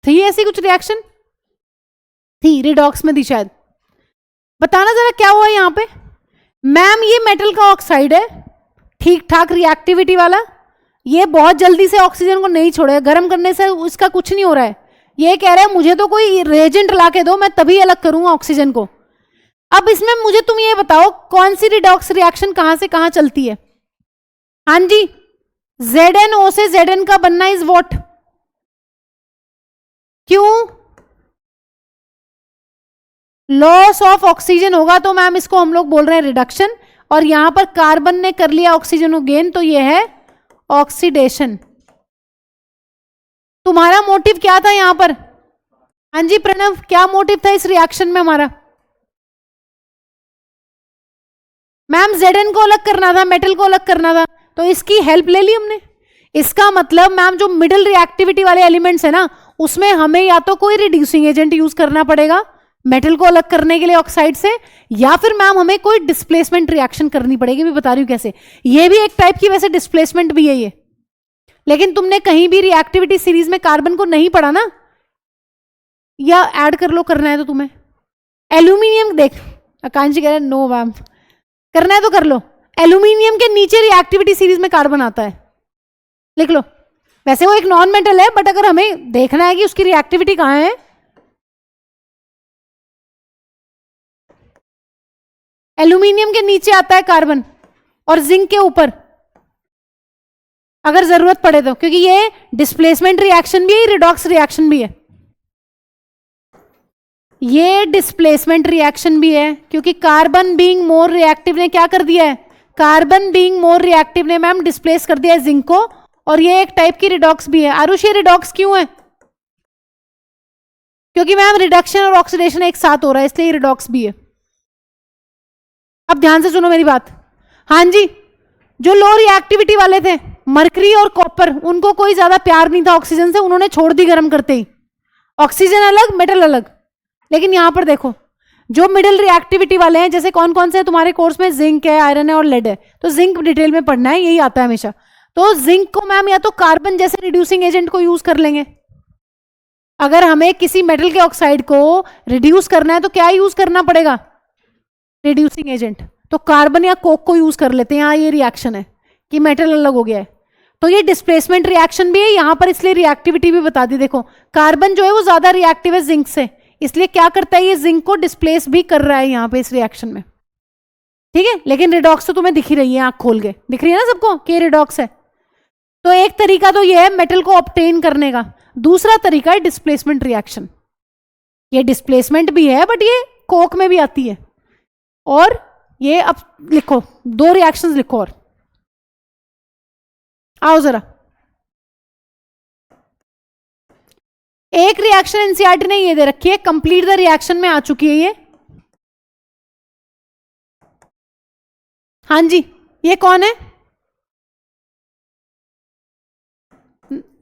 Speaker 1: थी ऐसी कुछ रिएक्शन? थी, रिडॉक्स में थी शायद। बताना जरा क्या हुआ यहां पे। मैम ये मेटल का ऑक्साइड है, ठीक ठाक रिएक्टिविटी वाला, ये बहुत जल्दी से ऑक्सीजन को नहीं छोड़ेगा, गर्म करने से उसका कुछ नहीं हो रहा है। ये कह रहा है मुझे तो कोई रेजेंट ला के दो, मैं तभी अलग करूंगा ऑक्सीजन को। अब इसमें मुझे तुम ये बताओ कौन सी रिडॉक्स रिएक्शन कहां से कहां चलती है? हाँ जी, ZnO से Zn का बनना इज व्हाट? क्यों? लॉस ऑफ ऑक्सीजन होगा, तो मैम इसको हम लोग बोल रहे हैं रिडक्शन, और यहां पर कार्बन ने कर लिया ऑक्सीजन को गेन, तो ये है ऑक्सीडेशन। तुम्हारा मोटिव क्या था यहां पर? हाँ जी प्रणव, क्या मोटिव था इस रिएक्शन में हमारा? मैम Zn को अलग करना था, मेटल को अलग करना था, तो इसकी हेल्प ले ली हमने। इसका मतलब मैम जो मिडिल रिएक्टिविटी वाले एलिमेंट्स है ना, उसमें हमें या तो कोई रिड्यूसिंग एजेंट यूज करना पड़ेगा मेटल को अलग करने के लिए ऑक्साइड से, या फिर मैम हमें कोई डिस्प्लेसमेंट रिएक्शन करनी पड़ेगी। मैं बता रही हूं कैसे, ये भी एक टाइप की वैसे डिस्प्लेसमेंट भी है ये, लेकिन तुमने कहीं भी रिएक्टिविटी सीरीज में कार्बन को नहीं पढ़ा ना, या ऐड कर लो करना है तो तुम्हें। एल्यूमिनियम देख, आकांक्षी कह रहे हैं नो मैम, करना है तो कर लो। एल्यूमिनियम के नीचे रिएक्टिविटी सीरीज में कार्बन आता है, लिख लो। वैसे वो एक नॉन मेटल है, बट अगर हमें देखना है कि उसकी रिएक्टिविटी कहां है, एल्यूमिनियम के नीचे आता है कार्बन और जिंक के ऊपर अगर जरूरत पड़े तो, क्योंकि ये डिस्प्लेसमेंट रिएक्शन भी है, रिडॉक्स रिएक्शन भी है। ये डिस्प्लेसमेंट रिएक्शन भी है क्योंकि कार्बन बीइंग मोर रिएक्टिव ने क्या कर दिया है, कार्बन बीइंग मोर रिएक्टिव ने मैम डिस्प्लेस कर दिया है जिंक को, और ये एक टाइप की रिडॉक्स भी है। आरुष ये रिडॉक्स क्यों है? क्योंकि मैम रिडक्शन और ऑक्सीडेशन एक साथ हो रहा है, इसलिए रिडॉक्स भी है। अब ध्यान से सुनो मेरी बात। हाँ जी, जो लो रिएक्टिविटी वाले थे मरकरी और कॉपर, उनको कोई ज्यादा प्यार नहीं था ऑक्सीजन से, उन्होंने छोड़ दी गर्म करते ही, ऑक्सीजन अलग मेटल अलग। लेकिन यहां पर देखो जो मिडिल रिएक्टिविटी वाले हैं, जैसे कौन कौन से हैं तुम्हारे कोर्स में, जिंक है, आयरन है और लेड है, तो जिंक डिटेल में पढ़ना है, यही आता है हमेशा। तो जिंक को मैम या तो कार्बन जैसे रिड्यूसिंग एजेंट को यूज कर लेंगे, अगर हमें किसी मेटल के ऑक्साइड को रिड्यूस करना है तो क्या यूज करना पड़ेगा, रिड्यूसिंग एजेंट, तो कार्बन या कोक को यूज कर लेते हैं। यहाँ ये रिएक्शन है कि मेटल अलग हो गया है, तो ये डिस्प्लेसमेंट रिएक्शन भी है यहां पर, इसलिए रिएक्टिविटी भी बता दी। देखो कार्बन जो है वो ज्यादा रिएक्टिव है जिंक से, इसलिए क्या करता है ये जिंक को डिस्प्लेस भी कर रहा है यहां पे इस रिएक्शन में, ठीक है। लेकिन रिडॉक्स तो तुम्हें दिख ही रही है, आंख खोल के दिख रही है ना सबको कि रिडॉक्स है। तो एक तरीका तो ये है मेटल को ऑब्टेन करने का, दूसरा तरीका है डिस्प्लेसमेंट रिएक्शन। ये डिस्प्लेसमेंट भी है बट ये कोक में भी आती है। और ये अब लिखो, दो रिएक्शंस लिखो और आओ जरा। एक रिएक्शन एनसीईआरटी ने ये दे रखी है, कंप्लीट द रिएक्शन में आ चुकी है ये। हाँ जी, ये कौन है?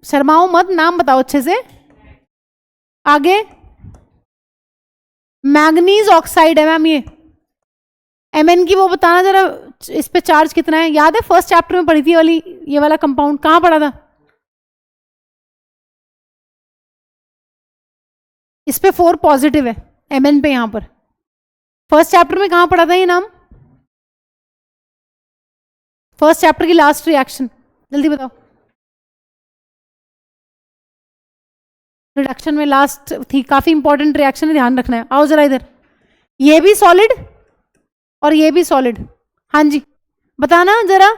Speaker 1: शर्माओ मत, नाम बताओ अच्छे से। आगे मैंगनीज ऑक्साइड है मैम ये। Mn की वो बताना जरा, इस पे चार्ज कितना है? याद है फर्स्ट चैप्टर में पढ़ी थी वाली, ये वाला कंपाउंड कहां पढ़ा था? इस पे 4 पॉजिटिव है Mn पे, यहां पर फर्स्ट चैप्टर में कहां पढ़ा था ये नाम? फर्स्ट चैप्टर की लास्ट रिएक्शन, जल्दी बताओ। रिडक्शन में लास्ट थी, काफी इंपॉर्टेंट रिएक्शन है, ध्यान रखना है। आओ जरा इधर, ये भी सॉलिड और ये भी सॉलिड। हाँ जी बताना जरा,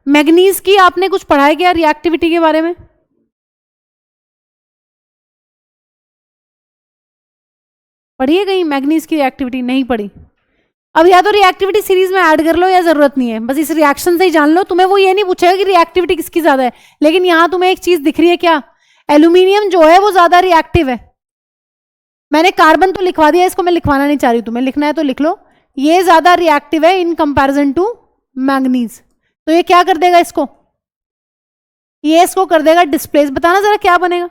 Speaker 1: मैग्नीज की आपने कुछ पढ़ा है क्या रिएक्टिविटी के बारे में? पढ़ी है कहीं मैग्नीज की रिएक्टिविटी? नहीं पढ़ी। अब या तो रिएक्टिविटी सीरीज में ऐड कर लो या जरूरत नहीं है, बस इस रिएक्शन से ही जान लो। तुम्हें वो ये नहीं पूछेगा कि रिएक्टिविटी किसकी ज्यादा है, लेकिन यहां तुम्हें एक चीज दिख रही है क्या? एल्यूमिनियम जो है वो ज्यादा रिएक्टिव है। मैंने कार्बन तो लिखवा दिया, इसको मैं लिखवाना नहीं चाह रही, तुम्हें लिखना है तो लिख लो। ये ज्यादा रिएक्टिव है इन कंपैरिजन टू मैंगनीज। तो ये क्या कर देगा इसको? ये इसको कर देगा डिस्प्लेस। बताना जरा क्या बनेगा?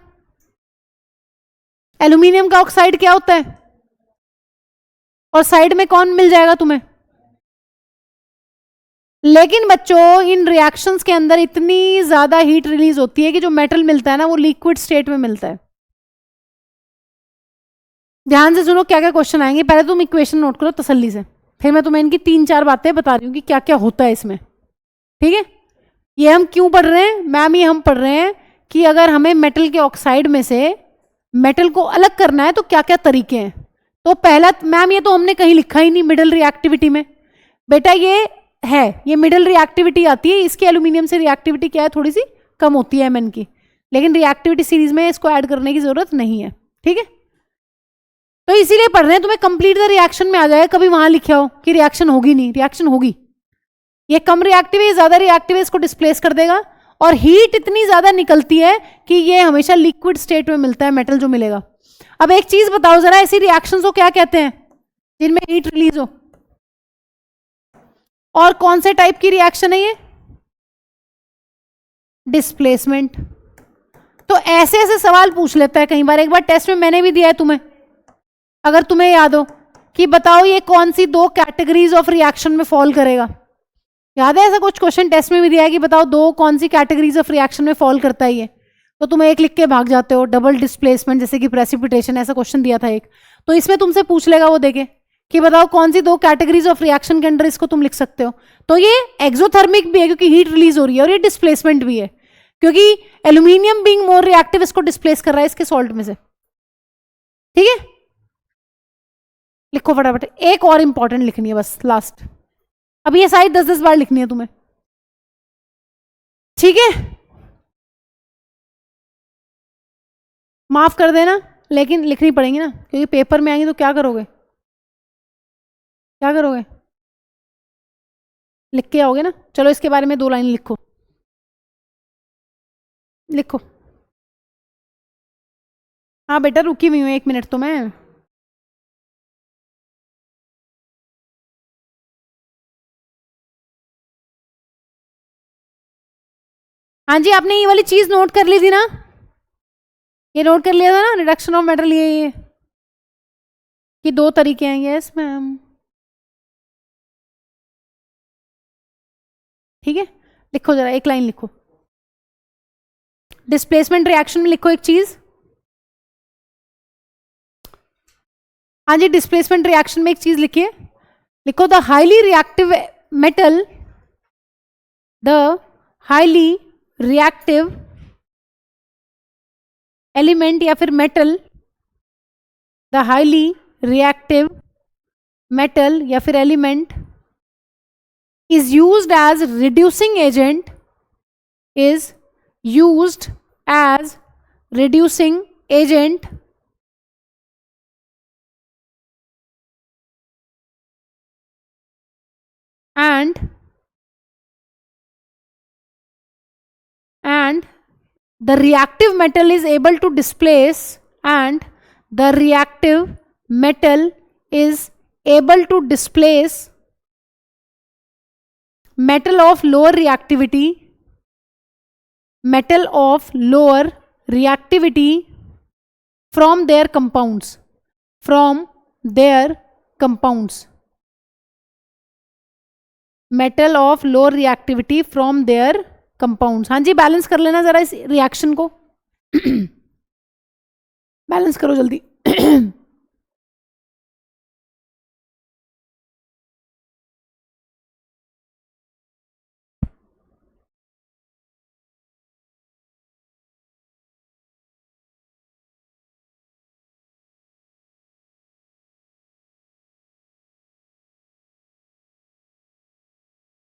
Speaker 1: एल्यूमिनियम का ऑक्साइड क्या होता है? और साइड में कौन मिल जाएगा तुम्हें? लेकिन बच्चों इन रिएक्शंस के अंदर इतनी ज्यादा हीट रिलीज होती है कि जो मेटल मिलता है ना वो लिक्विड स्टेट में मिलता है। ध्यान से सुनो क्या क्या क्वेश्चन आएंगे, पहले तुम इक्वेशन नोट करो तसल्ली से, फिर मैं तुम्हें इनकी 3-4 बातें बता रही हूँ कि क्या क्या होता है इसमें, ठीक है। ये हम क्यों पढ़ रहे हैं मैम? ये हम पढ़ रहे हैं कि अगर हमें मेटल के ऑक्साइड में से मेटल को अलग करना है तो क्या क्या तरीके हैं। तो पहला मैम, ये तो हमने कहीं लिखा ही नहीं मिडल रिएक्टिविटी में। बेटा ये है, ये मिडल रिएक्टिविटी आती है, इसकी एल्यूमिनियम से रिएक्टिविटी क्या है, थोड़ी सी कम होती है Mn की, लेकिन रिएक्टिविटी सीरीज में इसको ऐड करने की जरूरत नहीं है, ठीक है। तो इसीलिए पढ़ रहे हैं, तुम्हें कंप्लीट द रिएक्शन में आ जाएगा, कभी वहां लिखा हो कि रिएक्शन होगी नहीं, रिएक्शन होगी। ये कम रिएक्टिव है, ज्यादा रिएक्टिव है, इसको डिस्प्लेस कर देगा। और हीट इतनी ज्यादा निकलती है कि ये हमेशा लिक्विड स्टेट में मिलता है मेटल जो मिलेगा। अब एक चीज बताओ जरा, ऐसी रिएक्शंस को क्या कहते हैं जिनमें हीट रिलीज हो? और कौन से टाइप की रिएक्शन है ये? डिस्प्लेसमेंट। तो ऐसे ऐसे सवाल पूछ लेता है कई बार। एक बार टेस्ट में मैंने भी दिया है तुम्हें, अगर तुम्हें याद हो, कि बताओ ये कौन सी 2 कैटेगरीज ऑफ रिएक्शन में फॉल करेगा। याद है ऐसा कुछ क्वेश्चन टेस्ट में भी दिया है कि बताओ 2 कौन सी कैटेगरीज ऑफ रिएक्शन में फॉल करता है ये, तो तुम एक लिख के भाग जाते हो, डबल डिस्प्लेसमेंट जैसे कि प्रेसिपिटेशन, ऐसा क्वेश्चन दिया था एक। तो इसमें तुमसे पूछ लेगा वो देके कि बताओ कौन सी 2 कैटेगरीज ऑफ रिएक्शन के अंडर इसको तुम लिख सकते हो। तो ये एक्सोथर्मिक भी है क्योंकि हीट रिलीज हो रही है, और ये डिस्प्लेसमेंट भी है क्योंकि एल्यूमिनियम बीइंग मोर रिएक्टिव इसको डिस्प्लेस कर रहा है इसके सॉल्ट में से, ठीक है। लिखो फटाफट, एक और इंपॉर्टेंट लिखनी है बस लास्ट। अब ये सारी 10-10 बार लिखनी है तुम्हें, ठीक है। माफ कर देना लेकिन लिखनी पड़ेगी ना, क्योंकि पेपर में आएंगे तो क्या करोगे? क्या करोगे? लिख के आओगे ना। चलो इसके बारे में 2 लाइन लिखो, लिखो। हाँ बेटा रुकी हुई हूँ 1 मिनट तो मैं। हाँ जी, आपने ये वाली चीज नोट कर ली थी ना, ये नोट कर लिया था ना, रिडक्शन ऑफ मेटल ये कि 2 तरीके हैं। यस मैम, ठीक है। लिखो जरा, एक लाइन लिखो। डिस्प्लेसमेंट रिएक्शन में लिखो एक चीज। हाँ जी, डिस्प्लेसमेंट रिएक्शन में एक चीज लिखिए, लिखो the highly reactive metal, the highly reactive element या फिर metal, the highly reactive metal या फिर element is used as reducing agent, is used as reducing agent and the reactive metal is able to displace, and the reactive metal is able to displace metal of lower reactivity, metal of lower reactivity from their compounds, from their compounds, metal of lower reactivity from their compounds. हाँ जी, balance कर लेना जरा इस reaction को balance करो जल्दी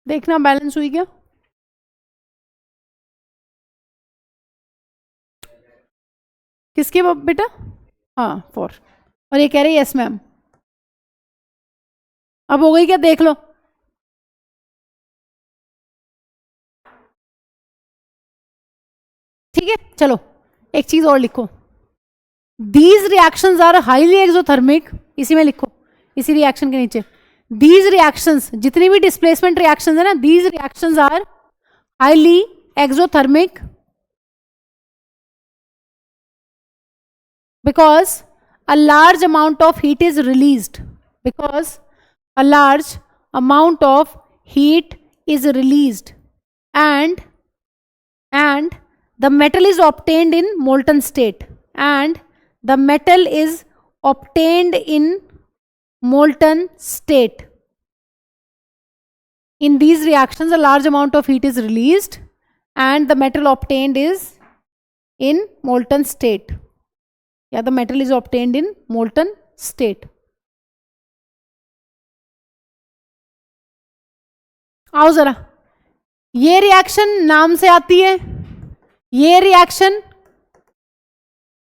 Speaker 1: देखना balance हुई क्या? किसके बेटा? हाँ 4, और ये कह रही यस मैम। अब हो गई क्या? देख लो। ठीक है, चलो एक चीज और लिखो, these reactions are highly exothermic, इसी में लिखो, इसी रिएक्शन के नीचे, दीज रिएक्शंस, जितनी भी डिस्प्लेसमेंट रिएक्शंस है ना, these reactions are highly exothermic because a large amount of heat is released, because a large amount of heat is released, and the metal is obtained in molten state, and the metal is obtained in molten state. In these reactions a large amount of heat is released and the metal obtained is in molten state, या the metal is obtained in molten state. आओ जरा, ये reaction नाम से आती है, ये reaction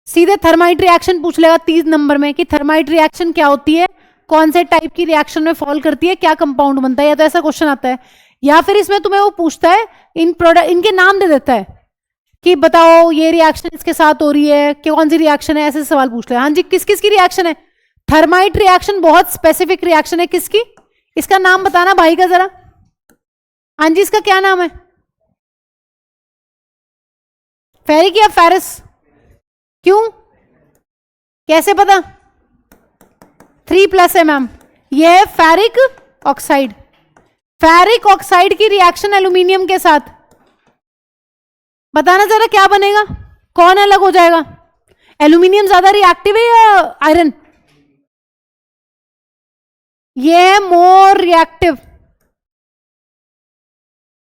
Speaker 1: सीधे थर्माइट रिएक्शन पूछ लेगा 30 नंबर में कि थर्माइट रिएक्शन क्या होती है, कौन से टाइप की रिएक्शन में फॉल करती है, क्या कंपाउंड बनता है, या तो ऐसा क्वेश्चन आता है, या फिर इसमें तुम्हें वो पूछता है इन प्रोडक्ट, इनके नाम दे देता है कि बताओ ये रिएक्शन इसके साथ हो रही है, कि कौन सी रिएक्शन है, ऐसे सवाल पूछ रहे हैं। हाँ जी, किस किस की रिएक्शन है? थर्माइट रिएक्शन बहुत स्पेसिफिक रिएक्शन है, किसकी? इसका नाम बताना भाई का जरा। हाँ जी, इसका क्या नाम है? फेरिक या फेरस? क्यों, कैसे पता? 3+ है मैम, यह है फेरिक ऑक्साइड। फेरिक ऑक्साइड की रिएक्शन एल्यूमिनियम के साथ, बताना जरा क्या बनेगा, कौन अलग हो जाएगा? एल्यूमिनियम ज्यादा रिएक्टिव है या आयरन? ये है मोर रिएक्टिव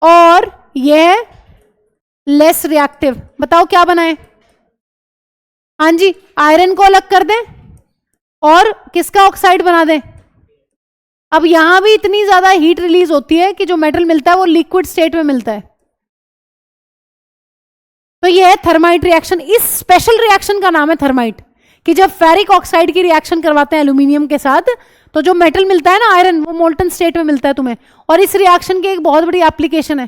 Speaker 1: और ये है लेस रिएक्टिव। बताओ क्या बनाए? हाँ जी, आयरन को अलग कर दें और किसका ऑक्साइड बना दें। अब यहां भी इतनी ज्यादा हीट रिलीज होती है कि जो मेटल मिलता है वो लिक्विड स्टेट में मिलता है। तो ये है थर्माइट रिएक्शन। इस स्पेशल रिएक्शन का नाम है थर्माइट, कि जब फेरिक ऑक्साइड की रिएक्शन करवाते हैं एल्यूमिनियम के साथ तो जो मेटल मिलता है ना आयरन, वो मोल्टन स्टेट में मिलता है तुम्हें। और इस रिएक्शन की एक बहुत बड़ी एप्लीकेशन है,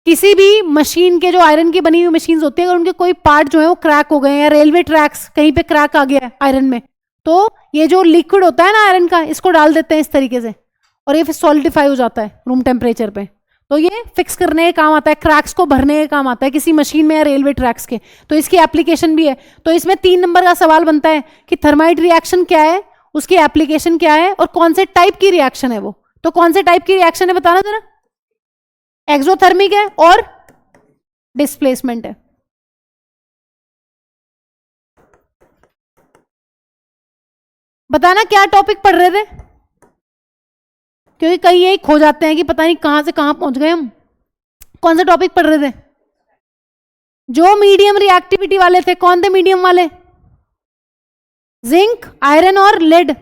Speaker 1: किसी भी मशीन के, जो आयरन की बनी हुई मशीन होती है, अगर उनके कोई पार्ट जो है वो क्रैक हो गए, या रेलवे ट्रैक्स कहीं पे क्रैक आ गया है आयरन में, तो ये जो लिक्विड होता है ना आयरन का, इसको डाल देते हैं इस तरीके से और ये फिर सॉलिडिफाई हो जाता है रूम टेम्परेचर पे। तो ये फिक्स करने के काम आता है, क्रैक्स को भरने के काम आता है किसी मशीन में या रेलवे ट्रैक्स के, तो इसकी एप्लीकेशन भी है। तो इसमें 3 नंबर का सवाल बनता है कि थर्माइट रिएक्शन क्या है, उसकी एप्लीकेशन क्या है और कौन से टाइप की रिएक्शन है वो। तो कौन से टाइप की रिएक्शन है बताना जरा? एक्सोथर्मिक है और डिस्प्लेसमेंट है। बताना क्या टॉपिक पढ़ रहे थे, क्योंकि कई यही खो जाते हैं कि पता नहीं कहां से कहां पहुंच गए हम। कौन सा टॉपिक पढ़ रहे थे? जो मीडियम रिएक्टिविटी वाले थे, कौन थे मीडियम वाले? जिंक, आयरन और लेड।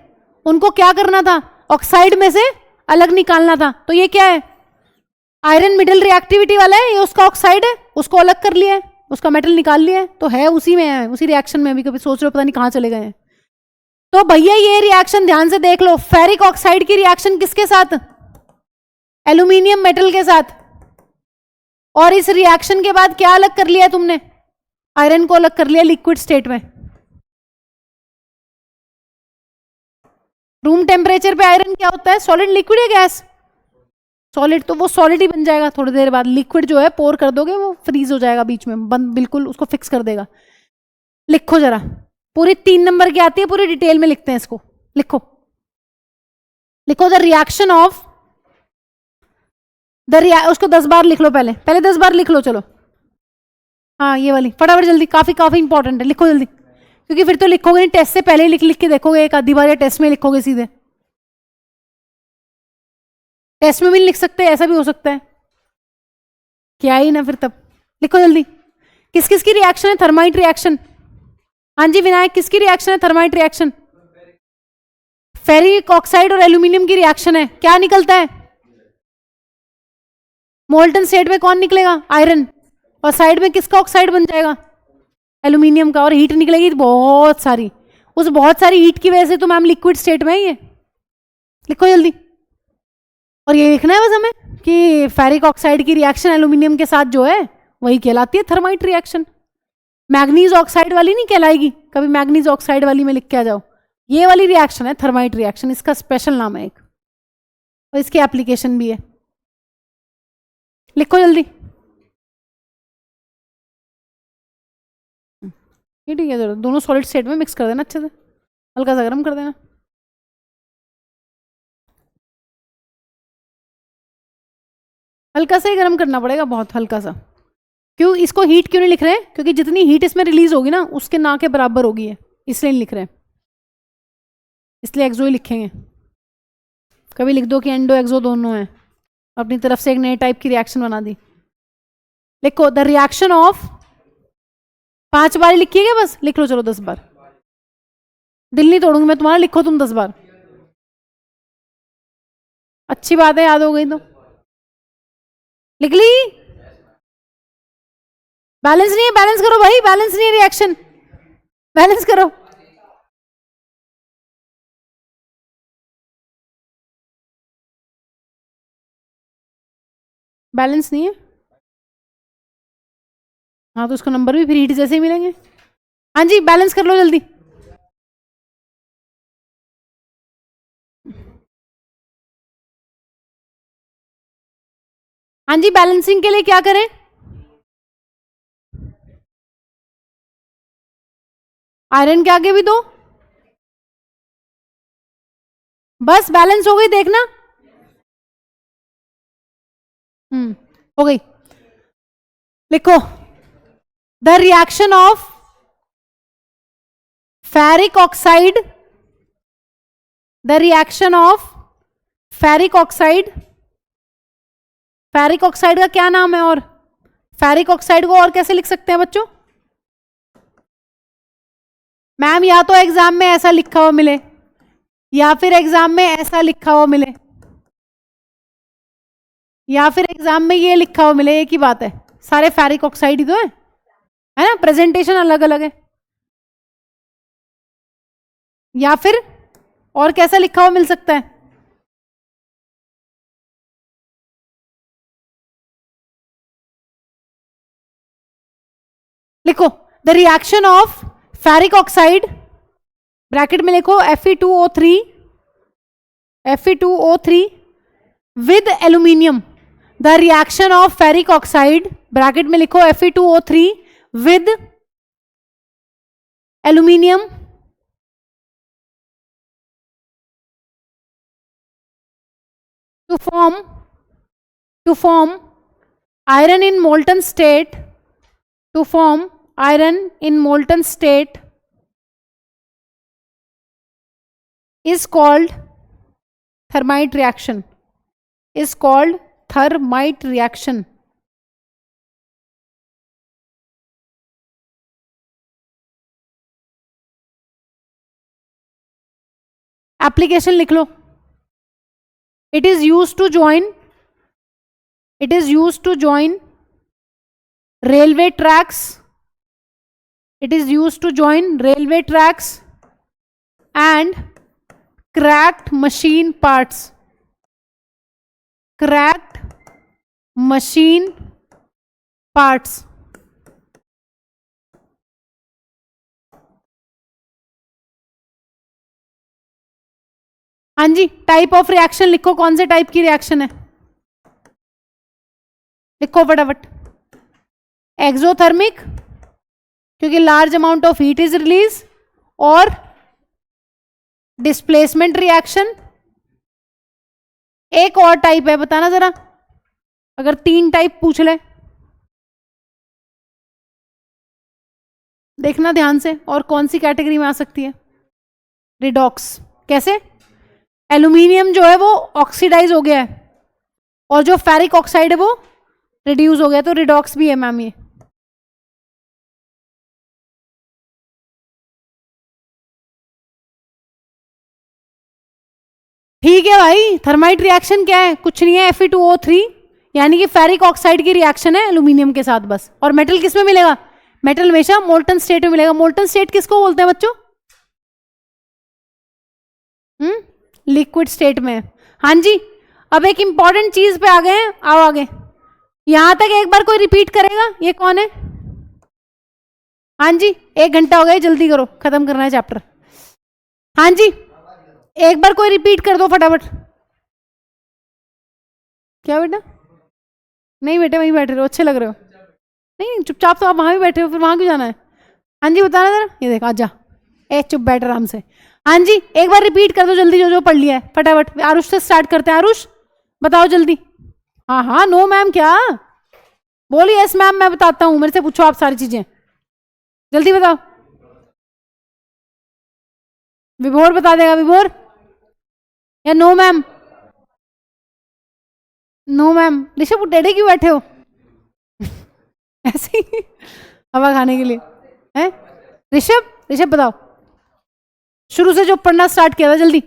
Speaker 1: उनको क्या करना था? ऑक्साइड में से अलग निकालना था। तो ये क्या है? आयरन मिडिल रिएक्टिविटी वाला है, ये उसका ऑक्साइड है, उसको अलग कर लिया है, उसका मेटल निकाल लिया है, तो है उसी में, है उसी रिएक्शन में। अभी कभी सोच रहे हो पता नहीं कहां चले गए हैं। तो भैया ये रिएक्शन ध्यान से देख लो, फेरिक ऑक्साइड की रिएक्शन किसके साथ? एल्यूमिनियम मेटल के साथ। और इस रिएक्शन के बाद क्या अलग कर लिया है तुमने? आयरन को अलग कर लिया लिक्विड स्टेट में। रूम टेम्परेचर पे आयरन क्या होता है? सॉलिड, लिक्विड या गैस? सॉलिड। तो वो सॉलिड ही बन जाएगा थोड़ी देर बाद। लिक्विड जो है पोर कर दोगे वो फ्रीज हो जाएगा बीच में, बंद, बिल्कुल उसको फिक्स कर देगा। लिखो जरा, पूरी 3 नंबर की आती है, पूरी डिटेल में लिखते हैं इसको। लिखो, लिखो द रिएक्शन ऑफ उसको 10 बार लिख लो, पहले 10 बार लिख लो। चलो हाँ ये वाली फटाफट जल्दी, काफी काफी इंपॉर्टेंट है, लिखो जल्दी, क्योंकि फिर तो लिखोगे नहीं, टेस्ट से पहले ही लिख लिख के देखोगे एक आधी बार, या टेस्ट में लिखोगे सीधे। टेस्ट में भी नहीं लिख सकते, ऐसा भी हो सकता है, क्या ही ना फिर तब। लिखो जल्दी, किस किस की रिएक्शन है? Thermite reaction. हाँ जी विनायक, किसकी रिएक्शन है? Thermite reaction. फेरिक ऑक्साइड और एल्यूमिनियम की रिएक्शन है। क्या निकलता है? मोल्टन स्टेट में कौन निकलेगा? आयरन। और साइड में किसका ऑक्साइड बन जाएगा? एल्यूमिनियम का। और हीट निकलेगी बहुत सारी, उस बहुत सारी हीट की वजह से तो मैम लिक्विड स्टेट में है ये। लिखो जल्दी। और ये लिखना है बस हमें कि फेरिक ऑक्साइड की रिएक्शन एल्यूमिनियम के साथ जो है वही कहलाती है थर्माइट रिएक्शन। मैग्नीज ऑक्साइड वाली नहीं कहलाएगी, कभी मैग्नीज ऑक्साइड वाली में लिख के आ जाओ। ये वाली रिएक्शन है थर्माइट रिएक्शन, इसका स्पेशल नाम है एक, और इसकी एप्लीकेशन भी है। लिखो जल्दी। ये ठीक है, दोनों सॉलिड स्टेट में मिक्स कर देना अच्छे से, हल्का सा गर्म कर देना। हल्का सा ही गर्म करना पड़ेगा, बहुत हल्का सा। क्यों इसको हीट क्यों नहीं लिख रहे हैं? क्योंकि जितनी हीट इसमें रिलीज होगी ना उसके ना के बराबर होगी है, इसलिए नहीं लिख रहे हैं, इसलिए एक्सो ही लिखेंगे। कभी लिख दो कि एंडो एक्सो दोनों है, अपनी तरफ से एक नए टाइप की रिएक्शन बना दी। लिखो द रिएक्शन ऑफ, 5 बार लिखिएगा बस, लिख लो चलो 10 बार। दिल नहीं तोड़ूंगी मैं तुम्हारा, लिखो तुम 10 बार। अच्छी बात है, याद हो गई तो। लिख ली? बैलेंस नहीं है, बैलेंस करो भाई, बैलेंस नहीं है रिएक्शन, बैलेंस करो। बैलेंस नहीं है, हाँ तो उसका नंबर भी फिर हीट जैसे ही मिलेंगे। हाँ जी बैलेंस कर लो जल्दी। हाँ जी, बैलेंसिंग के लिए क्या करें? आयरन के आगे भी दो, बस बैलेंस हो गई, देखना। हो गई। लिखो the reaction of ferric oxide, the reaction of ferric oxide. Ferric oxide का क्या नाम है? और फेरिक ऑक्साइड को और कैसे लिख सकते हैं बच्चों? मैम या तो एग्जाम में ऐसा लिखा हुआ मिले, या फिर एग्जाम में ऐसा लिखा हुआ मिले, या फिर एग्जाम में ये लिखा हुआ मिले, एक ही बात है, सारे फेरिक ऑक्साइड ही तो है ना, प्रेजेंटेशन अलग अलग है। या फिर और कैसा लिखा हुआ मिल सकता है? लिखो the reaction of ferric oxide, bracket में लिखो Fe2O3, Fe2O3 with aluminium. The reaction of ferric oxide, bracket में लिखो Fe2O3 with aluminium to form iron in molten state, to form iron in molten state is called thermite reaction, is called thermite reaction। Application लिख लो. It is use to join, it is use to join railway tracks, it is used to join railway tracks and cracked machine parts, cracked machine parts. हाँ जी, type of reaction लिखो, कौन से type की reaction है, लिखो फटाफट. Exothermic क्योंकि large amount of heat is release, और डिस्प्लेसमेंट रिएक्शन. एक और टाइप है, बताना जरा, अगर 3 टाइप पूछ ले देखना ध्यान से, और कौन सी कैटेगरी में आ सकती है. रिडॉक्स. कैसे? एल्यूमिनियम जो है वो ऑक्सीडाइज हो गया है, और जो फेरिक ऑक्साइड है वो रिड्यूस हो गया, तो रिडॉक्स भी है मैम ये. ठीक है भाई. थर्माइट रिएक्शन क्या है? कुछ नहीं है, Fe2O3, यानी कि फेरिक ऑक्साइड की रिएक्शन है एल्यूमिनियम के साथ बस. और मेटल किस में मिलेगा? मेटल हमेशा मोल्टन स्टेट में मिलेगा. मोल्टन स्टेट किसको बोलते हैं बच्चों? लिक्विड स्टेट में. हाँ जी. अब एक इंपॉर्टेंट चीज पे आ गए हैं, आओ आगे. यहां तक एक बार कोई रिपीट करेगा? ये कौन है? हाँ जी, 1 घंटा हो गया, जल्दी करो, खत्म करना है चैप्टर. हाँ जी, एक बार कोई रिपीट कर दो फटाफट. क्या बेटा? नहीं बेटे, वहीं बैठे रहो, अच्छे लग रहे हो. नहीं, चुपचाप तो आप वहां भी बैठे हो, फिर वहां क्यों जाना है? हाँ जी, बताना जरा. ये देखो, आजा, ए चुप बैठ आराम से. हाँ जी, एक बार रिपीट कर दो जल्दी, जो जो पढ़ लिया है फटाफट. आरुष से स्टार्ट करते हैं. आरुष बताओ जल्दी. हाँ हाँ, नो मैम क्या बोली? यस मैम मैं बताता हूँ, मेरे से पूछो आप सारी चीजें, जल्दी बताओ. विभोर बता देगा. विभोर या no ma'am? No ma'am. Rishabh टेढ़े क्यों बैठे हो? ऐसे ही हवा खाने के लिए है. ऋषभ, ऋषभ बताओ, शुरू से जो पढ़ना स्टार्ट किया था जल्दी.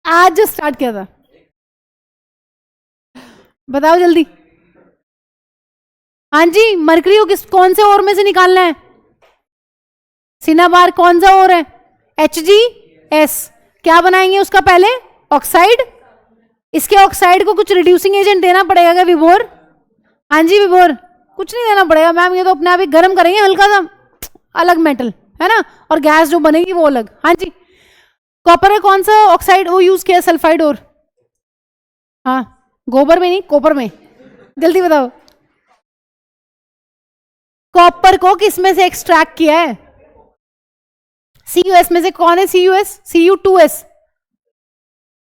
Speaker 1: आज जो स्टार्ट किया था बताओ जल्दी. हाँ जी, मरकरी को किस कौन से ओर में से निकालना है? सिनाबार कौन सा ओर है? HgS. क्या बनाएंगे उसका पहले? ऑक्साइड. इसके ऑक्साइड को कुछ रिड्यूसिंग एजेंट देना पड़ेगा क्या विभोर? हाँ जी विभोर, कुछ नहीं देना पड़ेगा मैम, ये तो अपने आप ही गर्म करेंगे हल्का सा, अलग मेटल है ना, और गैस जो बनेगी वो अलग. हाँ जी. कॉपर का कौन सा ऑक्साइड वो यूज किया? सल्फाइड. और हाँ, गोबर में नहीं, कॉपर में. जल्दी बताओ. कॉपर को किस में से एक्सट्रैक्ट किया है? CuS में से. कौन है CuS? Cu2S.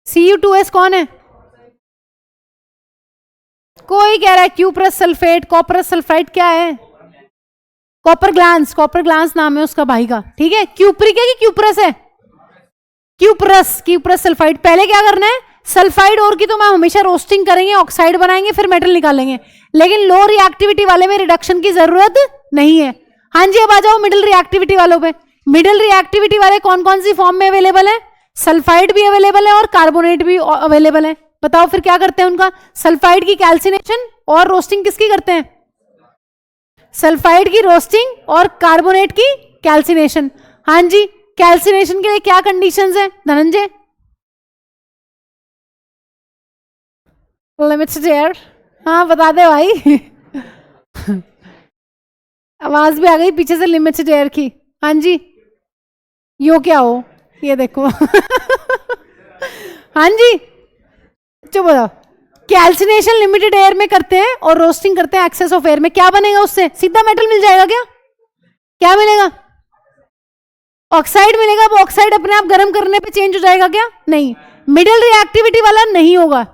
Speaker 1: Cu2S कौन है? कोई कह रहा है क्यूप्रस सल्फेट, कॉपरस सल्फाइड. क्या है? Copper glance. कॉपर ग्लांस नाम है उसका भाई का. ठीक है. क्यूप्रिक है कि क्यूप्रस है? क्यूप्रस. Cuprous sulphide. पहले क्या करना है? सल्फाइड और की तो मैं हमेशा रोस्टिंग करेंगे, ऑक्साइड बनाएंगे, फिर मेटल निकालेंगे, लेकिन लो रिएक्टिविटी वाले में रिडक्शन की जरूरत नहीं है. हाँ जी, अब आ जाओ मिडिल रिएक्टिविटी वालों पे. मिडिल रिएक्टिविटी वाले कौन कौन सी फॉर्म में अवेलेबल है? सल्फाइड भी अवेलेबल है और कार्बोनेट भी अवेलेबल है. बताओ फिर क्या करते हैं उनका? सल्फाइड की कैल्सिनेशन और रोस्टिंग किसकी करते हैं? सल्फाइड की रोस्टिंग और कार्बोनेट की कैल्सिनेशन. हाँ जी, कैल्सिनेशन के लिए क्या कंडीशंस है धनंजय? Limits air. हाँ बता दे भाई. आवाज भी आ गई पीछे से लिमिट्स एयर की. हाँ जी, यो क्या हो ये देखो. हाँ जी, चुप बताओ. कैल्सिनेशन लिमिटेड एयर में करते हैं और रोस्टिंग करते हैं एक्सेस ऑफ एयर में. क्या बनेगा उससे? सीधा मेटल मिल जाएगा क्या? क्या मिलेगा? ऑक्साइड मिलेगा. वो ऑक्साइड अपने आप गर्म करने पे चेंज हो जाएगा क्या? नहीं. मिडिल रिएक्टिविटी वाला नहीं होगा.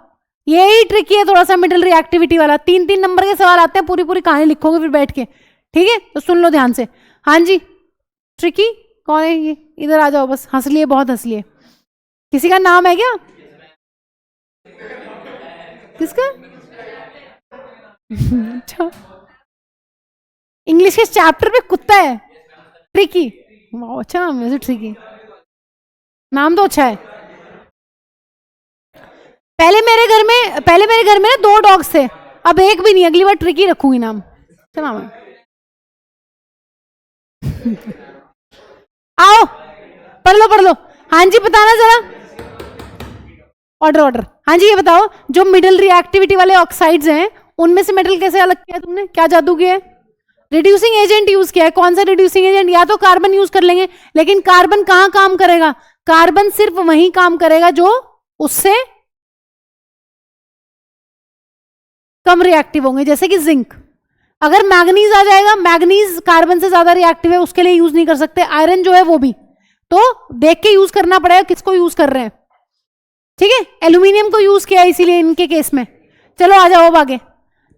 Speaker 1: यही ट्रिकी है थोड़ा सा मिडिल रिएक्टिविटी वाला. 3-3 नंबर के सवाल आते हैं, पूरी पूरी कहानी लिखोगे फिर बैठ के. ठीक है, तो सुन लो ध्यान से. हाँ जी, ट्रिकी कौन है ये? इधर आ जाओ बस, हंस लिए, बहुत हंस लिए. किसी का नाम है क्या? किसका? अच्छा, इंग्लिश के चैप्टर पे कुत्ता है. ट्रिकी, वाह अच्छा नाम है ट्रिकी, नाम तो अच्छा है। पहले मेरे घर में ना 2 डॉग्स थे, अब एक भी नहीं, अगली बार ट्रिकी रखूंगी नाम। क्या नाम है? आओ पढ़ लो। हाँ जी बताना जरा, ऑर्डर। हाँ जी ये बताओ, जो मिडल रिएक्टिविटी वाले ऑक्साइड्स हैं उनमें से मेटल कैसे अलग किया तुमने, क्या जादू किया है? रिड्यूसिंग एजेंट यूज किया है। कौन सा रिड्यूसिंग एजेंट? या तो कार्बन यूज कर लेंगे, लेकिन कार्बन कहां काम करेगा? कार्बन सिर्फ वहीं काम करेगा जो उससे कम रिएक्टिव होंगे, जैसे कि जिंक। अगर मैग्नीज आ जाएगा, मैग्नीज कार्बन से ज्यादा रिएक्टिव है, उसके लिए यूज नहीं कर सकते। आयरन जो है वो भी, तो देख के यूज करना पड़ेगा किसको यूज कर रहे हैं, ठीक है। एल्यूमिनियम को यूज किया इसीलिए इनके केस में। चलो आ जाओ अब आगे।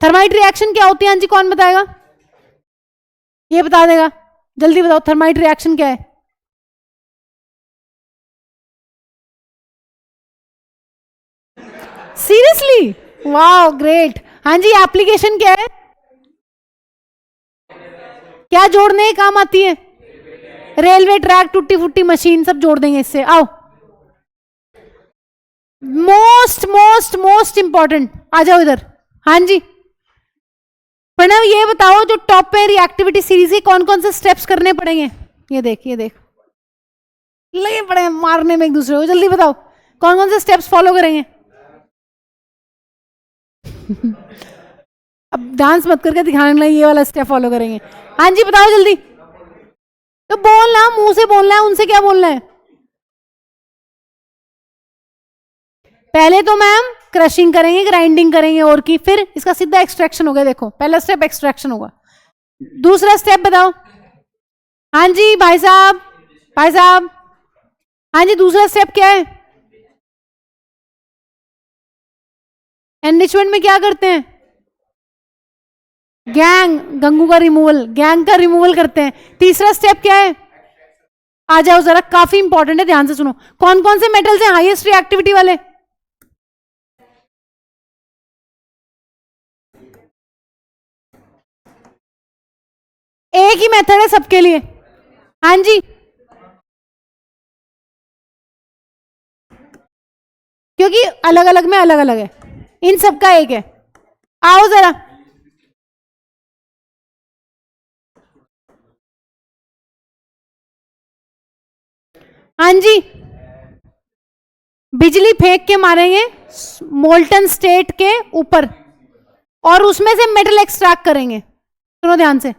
Speaker 1: थर्माइट रिएक्शन क्या होती है? हाँ जी कौन बताएगा? ये बता देगा, जल्दी बताओ थर्माइट रिएक्शन क्या है? सीरियसली, वाह ग्रेट। हाँ जी एप्लीकेशन क्या है? क्या जोड़ने के काम आती है? रेलवे ट्रैक, टूटी फूटी मशीन, सब जोड़ देंगे इससे। आओ मोस्ट मोस्ट मोस्ट इंपॉर्टेंट, आ जाओ इधर। हाँ जी प्रणव ये बताओ, जो टॉप पे रिएक्टिविटी सीरीज है कौन कौन से स्टेप्स करने पड़ेंगे? ये देख लगे पड़े हैं मारने में एक दूसरे को, जल्दी बताओ कौन कौन से स्टेप्स फॉलो करेंगे? अब डांस मत करके दिखाने लगे, ये वाला स्टेप फॉलो करेंगे। हाँ जी बताओ जल्दी, तो बोलना, मुंह से बोलना है, उनसे क्या बोलना है? पहले तो मैम क्रशिंग करेंगे, ग्राइंडिंग करेंगे और की, फिर इसका सीधा एक्सट्रैक्शन होगा। देखो पहला स्टेप एक्सट्रैक्शन होगा। दूसरा स्टेप बताओ। हाँ जी भाई साहब, भाई साहब। हाँ जी दूसरा स्टेप क्या है? एनरिचमेंट में क्या करते हैं? गैंग, गंगू का रिमूवल, गैंग का रिमूवल करते हैं। तीसरा स्टेप क्या है? आ जाओ जरा, काफी इंपॉर्टेंट है, ध्यान से सुनो। कौन कौन से मेटल्स हैं हाईएस्ट रिएक्टिविटी वाले? एक ही मेथड है सबके लिए। हाँ जी क्योंकि अलग अलग में अलग अलग है, इन सबका एक है। आओ जरा, हाँ जी बिजली फेंक के मारेंगे मोल्टन स्टेट के ऊपर और उसमें से मेटल एक्सट्रैक्ट करेंगे। सुनो ध्यान से,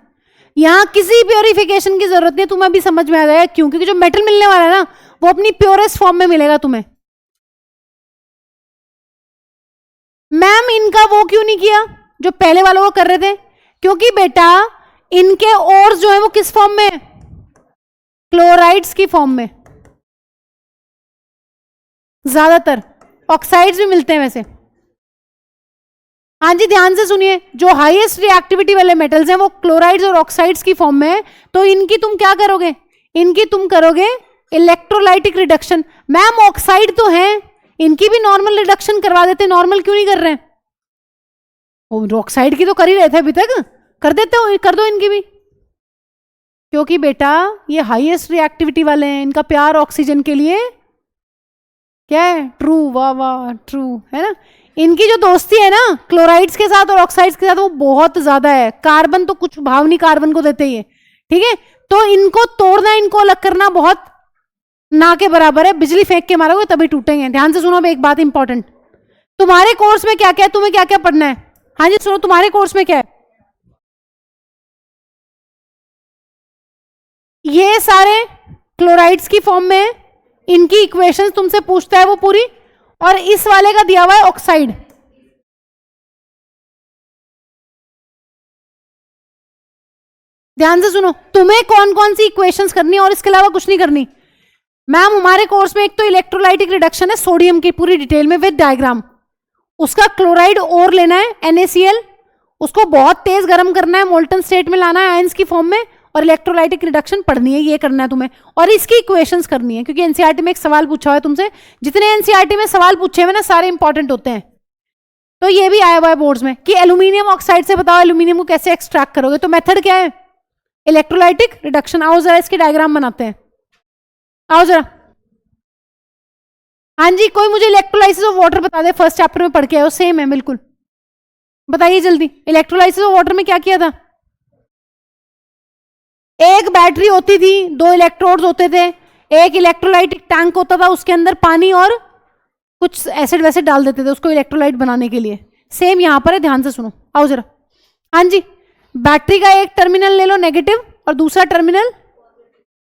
Speaker 1: यहां किसी प्योरिफिकेशन की जरूरत नहीं, तुम्हें भी समझ में आ जाएगा क्यों, क्योंकि जो मेटल मिलने वाला है ना वो अपनी प्योरेस्ट फॉर्म में मिलेगा तुम्हें। मैम इनका वो क्यों नहीं किया जो पहले वालों को कर रहे थे? क्योंकि बेटा इनके ओर्स जो है वो किस फॉर्म में है? क्लोराइड्स की फॉर्म में। ज्यादातर ऑक्साइड्स भी मिलते हैं वैसे। हाँ जी ध्यान से सुनिए, जो हाईएस्ट रिएक्टिविटी वाले मेटल्स हैं वो क्लोराइड्स और ऑक्साइड्स की फॉर्म में है, तो इनकी तुम क्या करोगे? इनकी तुम करोगे इलेक्ट्रोलाइटिक रिडक्शन। मैम ऑक्साइड तो है, इनकी भी नॉर्मल रिडक्शन करवा देते, नॉर्मल क्यों नहीं कर रहे हैं? ऑक्साइड की तो कर ही रहे थे अभी तक, कर देते हो, कर दो इनकी भी। क्योंकि बेटा ये हाईएस्ट रिएक्टिविटी वाले हैं, इनका प्यार ऑक्सीजन के लिए क्या है? ट्रू, वाह वाह ट्रू है ना। इनकी जो दोस्ती है ना क्लोराइड्स के साथ और ऑक्साइड्स के साथ वो बहुत ज्यादा है। कार्बन तो कुछ भाव नहीं कार्बन को देते ही है, ठीक है। तो इनको तोड़ना, इनको अलग करना बहुत ना के बराबर है। बिजली फेंक के मारोगे तभी टूटेंगे। ध्यान से सुनो, एक बात इंपॉर्टेंट, तुम्हारे कोर्स में क्या क्या है, तुम्हें क्या क्या पढ़ना है? हाँ जी सुनो, तुम्हारे कोर्स में क्या है? ये सारे क्लोराइड्स की फॉर्म में है, इनकी इक्वेशंस तुमसे पूछता है वो पूरी, और इस वाले का दिया हुआ है ऑक्साइड। ध्यान से सुनो, तुम्हें कौन कौन सी इक्वेशंस करनी है और इसके अलावा कुछ नहीं करनी। मैम हमारे कोर्स में एक तो इलेक्ट्रोलाइटिक रिडक्शन है सोडियम की पूरी डिटेल में विद डायग्राम, उसका क्लोराइड और लेना है NaCl, उसको बहुत तेज गर्म करना है, मोल्टन स्टेट में लाना है आयंस की फॉर्म में, और इलेक्ट्रोलाइटिक रिडक्शन पढ़नी है, ये करना है तुम्हें, और इसकी इक्वेशंस करनी है। क्योंकि एनसीईआरटी में एक सवाल पूछा हुआ है तुमसे, जितने एनसीईआरटी में सवाल पूछे हुए ना सारे इंपॉर्टेंट होते हैं। तो ये भी आया हुआ है बोर्ड्स में कि एल्यूमिनियम ऑक्साइड से बताओ एल्यूमिनियम को कैसे एक्सट्रैक्ट करोगे, तो मेथड क्या है? Electrolytic reduction. आओ जरा इसकी डायग्राम बनाते हैं, आओ जरा। हाँ जी, कोई मुझे इलेक्ट्रोलाइसिस ऑफ वाटर बता दे, फर्स्ट चैप्टर में पढ़ के आए, सेम है बिल्कुल, बताइए जल्दी। इलेक्ट्रोलाइसिस ऑफ वाटर में क्या किया था? एक बैटरी होती थी, दो इलेक्ट्रोड्स होते थे, एक इलेक्ट्रोलाइटिक टैंक होता था, उसके अंदर पानी और कुछ एसिड वैसे डाल देते थे उसको इलेक्ट्रोलाइट बनाने के लिए। सेम यहां पर है, ध्यान से सुनो, आओ जरा। हाँ जी, बैटरी का एक टर्मिनल ले लो नेगेटिव और दूसरा टर्मिनल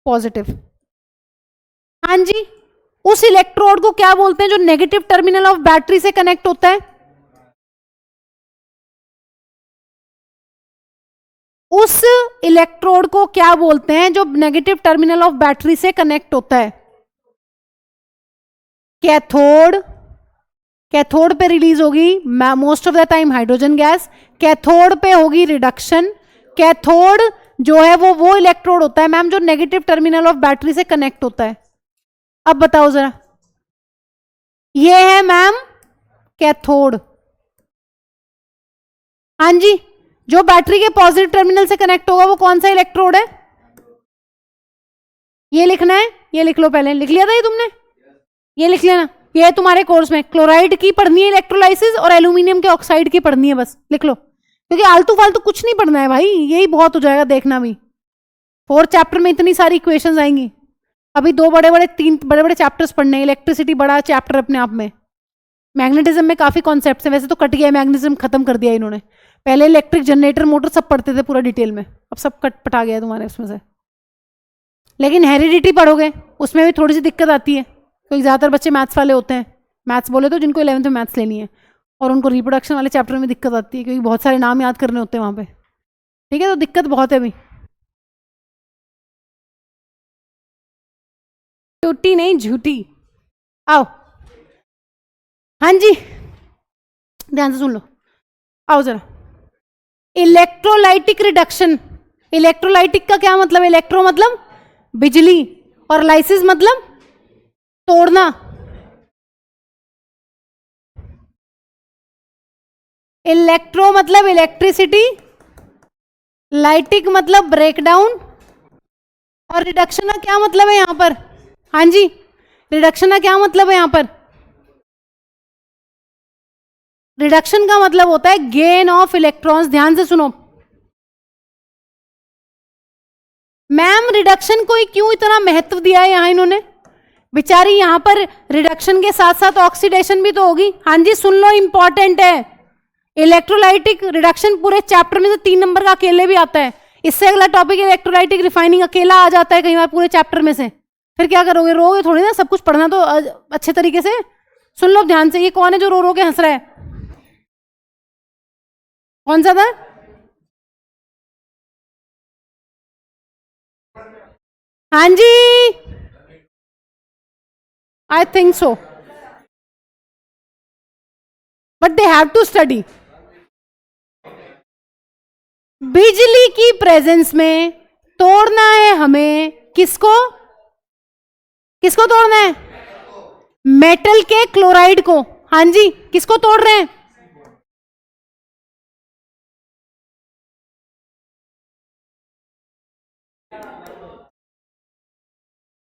Speaker 1: पॉजिटिव। हाँ जी, उस इलेक्ट्रोड को क्या बोलते हैं जो नेगेटिव टर्मिनल ऑफ बैटरी से कनेक्ट होता है? उस इलेक्ट्रोड को क्या बोलते हैं जो नेगेटिव टर्मिनल ऑफ बैटरी से कनेक्ट होता है? कैथोड। कैथोड पे रिलीज होगी most of the time hydrogen gas, cathode पे होगी रिडक्शन। कैथोड जो है वो इलेक्ट्रोड होता है मैम जो नेगेटिव टर्मिनल ऑफ बैटरी से कनेक्ट होता है। अब बताओ जरा, ये है मैम कैथोड। हाँ जी, जो बैटरी के पॉजिटिव टर्मिनल से कनेक्ट होगा वो कौन सा इलेक्ट्रोड है? ये लिखना है, ये लिख लो, पहले लिख लिया था ये तुमने, ये लिख लेना, ये है तुम्हारे कोर्स में। क्लोराइड की पढ़नी है इलेक्ट्रोलाइसिस और एल्यूमिनियम के ऑक्साइड की पढ़नी है, बस लिख लो, क्योंकि आलतू फालतू कुछ नहीं पढ़ना है भाई, यही बहुत हो जाएगा देखना भी। 4th चैप्टर में इतनी सारी इक्वेशंस आएंगी, अभी 3 बड़े बड़े चैप्टर्स पढ़ने हैं। इलेक्ट्रिसिटी बड़ा चैप्टर अपने आप में, मैग्नेटिज्म में काफी कॉन्सेप्ट्स हैं, वैसे तो कट गया, मैग्नेटिज्म खत्म कर दिया इन्होंने। पहले इलेक्ट्रिक जनरेटर मोटर सब पढ़ते थे पूरा डिटेल में, अब सब कट पटा गया है तुम्हारे उसमें से। लेकिन हेरिडिटी पढ़ोगे उसमें भी थोड़ी सी दिक्कत आती है, क्योंकि ज्यादातर बच्चे मैथ्स वाले होते हैं, मैथ्स बोले तो जिनको 11th में मैथ्स लेनी है, और उनको रिप्रोडक्शन वाले चैप्टर में दिक्कत आती है क्योंकि बहुत सारे नाम याद करने होते हैं वहां पे। ठीक है, तो दिक्कत बहुत है अभी, टूटी नहीं झूठी। आओ, हाँ जी, ध्यान से सुन लो, आओ जरा। इलेक्ट्रोलाइटिक रिडक्शन, इलेक्ट्रोलाइटिक का क्या मतलब? इलेक्ट्रो मतलब बिजली और लाइसिस मतलब तोड़ना। इलेक्ट्रो मतलब इलेक्ट्रिसिटी, लाइटिक मतलब ब्रेकडाउन, और रिडक्शन का क्या मतलब है यहां पर? हाँ जी, रिडक्शन का क्या मतलब है यहां पर? रिडक्शन का मतलब होता है गेन ऑफ इलेक्ट्रॉन्स। ध्यान से सुनो मैम, रिडक्शन को क्यों इतना महत्व दिया है यहां इन्होंने? बेचारी यहां पर रिडक्शन के साथ साथ ऑक्सीडेशन भी तो होगी। हाँ जी सुन लो, इंपॉर्टेंट है। इलेक्ट्रोलाइटिक रिडक्शन पूरे चैप्टर में से 3 नंबर का अकेले भी आता है। इससे अगला टॉपिक इलेक्ट्रोलाइटिक रिफाइनिंग अकेला आ जाता है कई बार पूरे चैप्टर में से। फिर क्या करोगे, रोगे थोड़ी ना, सब कुछ पढ़ना तो अच्छे तरीके से। सुन लो ध्यान से, ये कौन है जो रो रो के हंस रहा है? कौन सा था? हाँ जी, I think so, but they have to study. बिजली की प्रेजेंस में तोड़ना है हमें किसको? किसको तोड़ना है? मेटल के क्लोराइड को। हाँ जी, किसको तोड़ रहे हैं?